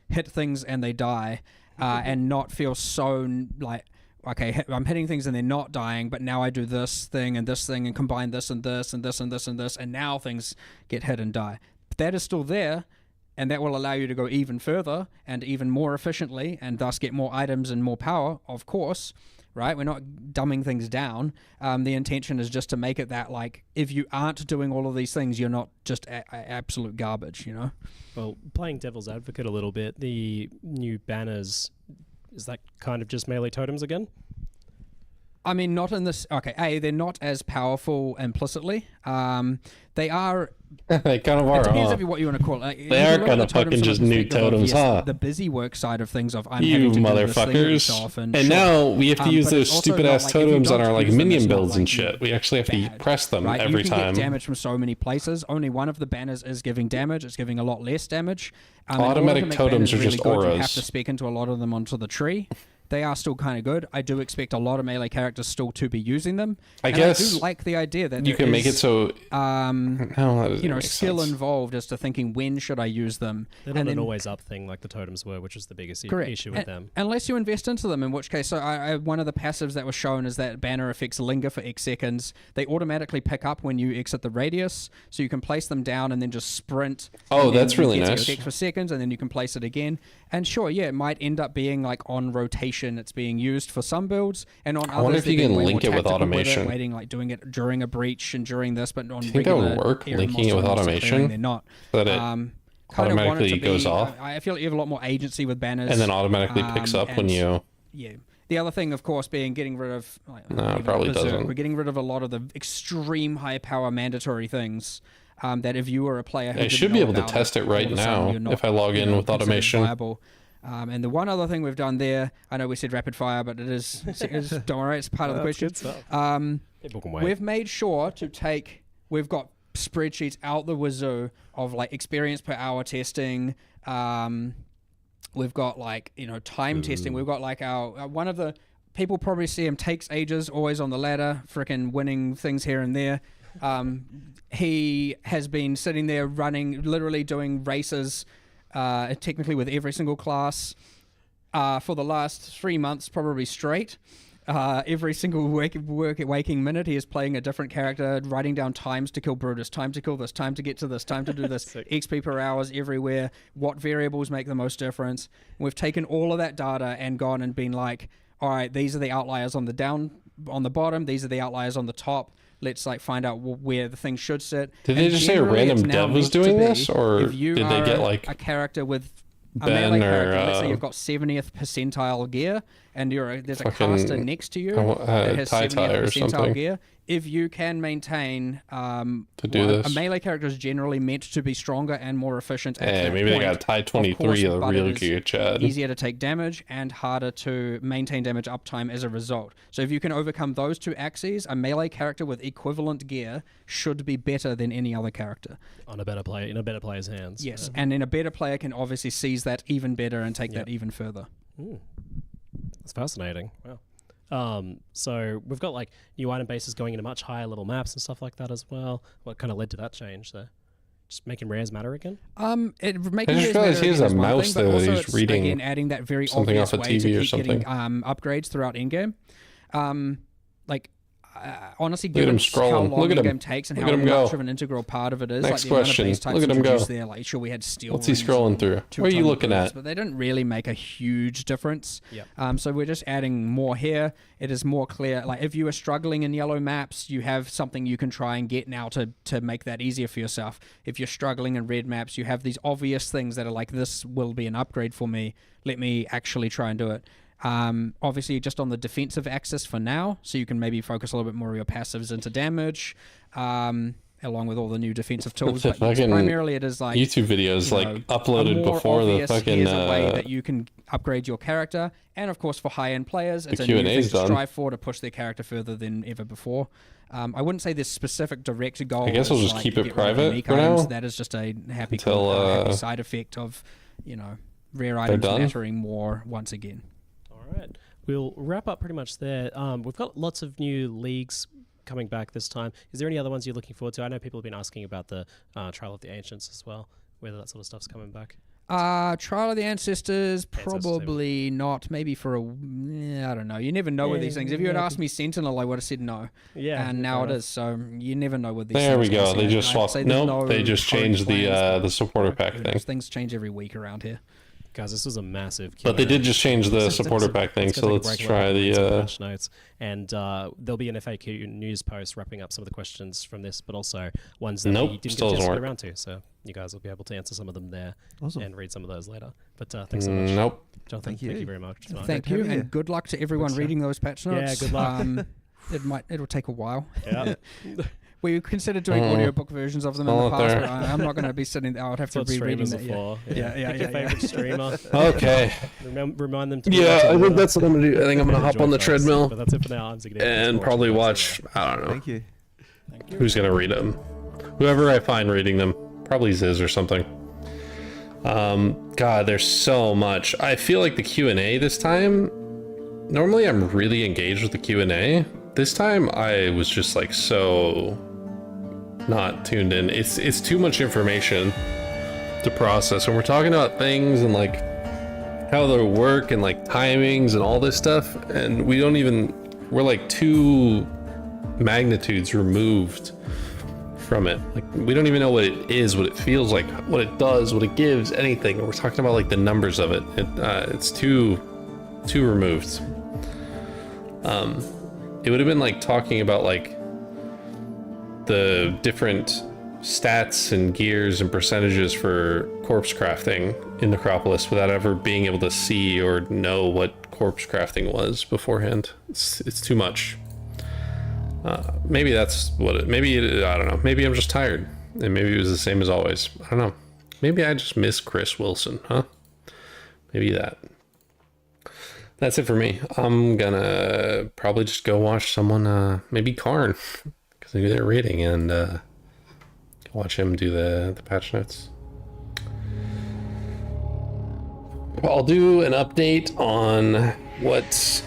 hit things and they die. and not feel so like, okay, I'm hitting things and they're not dying, but now I do this thing and combine this and this and this and this and this, and now things get hit and die. But that is still there, and that will allow you to go even further and even more efficiently, and thus get more items and more power, of course. Right? We're not dumbing things down. The intention is just to make it that, like, if you aren't doing all of these things, you're not just absolute garbage, you know? Well, playing devil's advocate a little bit, the new banners, is that kind of just melee totems again? I mean, not in this... Okay, they're not as powerful implicitly. They are... They kind of are, It depends what you want to call it. They are kind of fucking just new totems, huh? The busy work side of things of I'm you having to do this thing motherfuckers. yourself and now we have to use but those it's also stupid not ass like if you totems on don't our like use them, minion it's not builds and like shit. you're We actually have to bad, press them right? every you can time. Get damage from so many places. Only one of the banners is giving damage. It's giving a lot less damage. And in order Automatic to make totems banners are just really good, You auras. have to spec into a lot of them onto the tree. They are still kind of good. I do expect a lot of melee characters still to be using them. I and guess I do like the idea that you there can make it is, so no, that doesn't you know, make skill sense. involved as to thinking when should I use them. They're not an always up thing like the totems were, which is the biggest issue with them. Unless you invest into them, in which case, so one of the passives that was shown is that banner effects linger for X seconds. They automatically pick up when you exit the radius, so you can place them down and then just sprint. Oh, and then that's you really get to your nice. deck for seconds, and then you can place it again. And sure, yeah, it might end up being like on rotation. It's being used for some builds, and on others, wonder if you they're being can way link more it with tactical automation. waiting, like doing it during a breach and during this, but on Do you think that would regular work, era linking it with monster automation? clearing, they're not. That it Kind of want it automatically to goes be, off? I feel like you have a lot more agency with banners, And then automatically picks up when and- you... Yeah. The other thing, of course, being getting rid of... No, even probably Berserk, doesn't. We're getting rid of a lot of the extreme high power mandatory things that if you were a player who I didn't should be know able to about test it all right of a sudden now you're not, if I log in with considered automation. viable. And the one other thing we've done there, I know we said rapid fire, but it is don't worry, it's part of the question. People can wait. We've made sure to take... We've got spreadsheets out the wazoo of like experience per hour testing. We've got like, you know, time testing. We've got like our one of the people probably see him takes ages, always on the ladder, freaking winning things here and there. He has been sitting there running, literally doing races, technically with every single class for the last 3 months, probably straight. Every single waking minute, he is playing a different character, writing down times to kill Brutus, time to kill this, time to get to this, time to do this, XP per hours everywhere, what variables make the most difference. And we've taken all of that data and gone and been like, all right, these are the outliers on the bottom, these are the outliers on the top. Let's like find out where the thing should sit. Did they just say a random dev was doing this, or did they get like a character with a Ben melee or, character? Let's say you've got 70th percentile gear, and there's a fucking, caster next to you that has Tai 70th Tai or percentile something. gear. If you can maintain do this. a melee character is generally meant to be stronger and more efficient. At Hey, that maybe they point, got Tie of 23 course, of the but real it is gear, Chad. easier to take damage and harder to maintain damage uptime as a result. So if you can overcome those two axes, a melee character with equivalent gear should be better than any other character. On a better player, in a better player's hands. Yes, and then a better player can obviously seize that even better and take that even further. That's fascinating. Wow. So we've got like new item bases going into much higher level maps and stuff like that as well. What kind of led to that change there? Just making rares matter again? Making I just rares realized matter he has again a is one mouse thing, but there that also he's it's, reading again, adding that very something obvious off a way TV to or keep getting something. upgrades throughout in-game. Honestly, Look at him given how scrolling. long Look at him. in-game takes and Look how at him much go. of an integral part of it is, Next like the amount of question. base types Look at him go. introduced there, like sure we had steel What's he rings scrolling and through? What are two-ton you looking boots, at? but they didn't really make a huge difference. Yep. So we're just adding more here. It is more clear. Like if you are struggling in yellow maps, you have something you can try and get now to make that easier for yourself. If you're struggling in red maps, you have these obvious things that are like, this will be an upgrade for me. Let me actually try and do it. Obviously just on the defensive axis for now, so you can maybe focus a little bit more of your passives into damage, along with all the new defensive tools. The But fucking primarily it is like YouTube videos you like know, uploaded a more before the obvious, fucking here's a way that you can upgrade your character, and of course for high-end players, it's a new thing Q&A's to done. strive for, to push their character further than ever before. I wouldn't say this specific direct goal. I guess is we'll just like keep to it get rid of private unique for items. now, That is just a happy, until, happy side effect of, rare items done. mattering more once again. All right. We'll wrap up pretty much there. We've got lots of new leagues coming back this time. Is there any other ones you're looking forward to? I know people have been asking about the Trial of the Ancients as well, whether that sort of stuff's coming back. Trial of the Ancestors, Ancestors, probably not. Maybe for a... I don't know. You never know with these things. If you had asked me Sentinel, I would have said no. Yeah. And now it is, so you never know with these There things. we go. honestly. They just I'd swapped. say there's Nope, they just current changed plans, the but supporter pack who thing. knows? Things change every week around here. Guys, this was a massive But they Q&A. did just change the Let's- supporter let's- pack thing, let's go so take a let's break, try we'll read some the... patch notes, and there'll be an FAQ news post wrapping up some of the questions from this, but also ones that Nope, we didn't still get a chance doesn't to get work. around to. So you guys will be able to answer some of them there Awesome. and read some of those later. But thanks so much, Nope. Jonathan. Thank you. Thank you very much. tonight. Thank to have you, you and here. good luck to everyone Thanks, reading those patch notes. Yeah, good luck. It'll take a while. Yeah. We considered doing audiobook versions of them in All the up past, there. but I'm not going to be sitting there. I would have That's to what be reading streamers that. are for. Yeah. Pick your favorite streamer. Okay. Remind them to Yeah, watch I it. think that's what I'm gonna do. I think I'm gonna hop Enjoy on the those. treadmill But that's it for now. I'm Ziggy. and probably watch. I don't know Thank you. who's gonna read them. Whoever I find reading them, probably Ziz or something. God, there's so much. I feel like the Q&A this time. Normally, I'm really engaged with the Q&A. This time, I was just like so not tuned in. It's too much information to process when we're talking about things and like how they work and like timings and all this stuff, and we're like 2 magnitudes removed from it. Like we don't even know what it is, what it feels like, what it does, what it gives, anything. We're talking about like the numbers of it. It's too removed. It would have been like talking about like the different stats and gears and percentages for corpse crafting in Necropolis without ever being able to see or know what corpse crafting was beforehand. It's too much. Maybe that's what it, I don't know. Maybe I'm just tired and maybe it was the same as always. I don't know. Maybe I just miss Chris Wilson, huh? Maybe that. That's it for me. I'm gonna probably just go watch someone, maybe Karn, because they're reading, and watch him do the patch notes. I'll do an update on what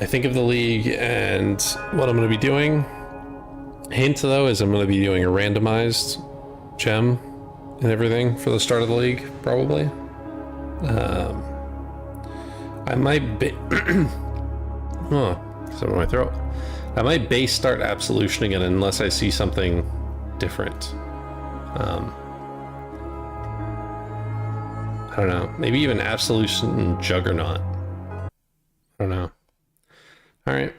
I think of the league and what I'm going to be doing. Hint though is I'm going to be doing a randomized gem and everything for the start of the league, probably. I might be something in my throat. I might base start Absolution again unless I see something different. I don't know. Maybe even Absolution and Juggernaut. I don't know. All right.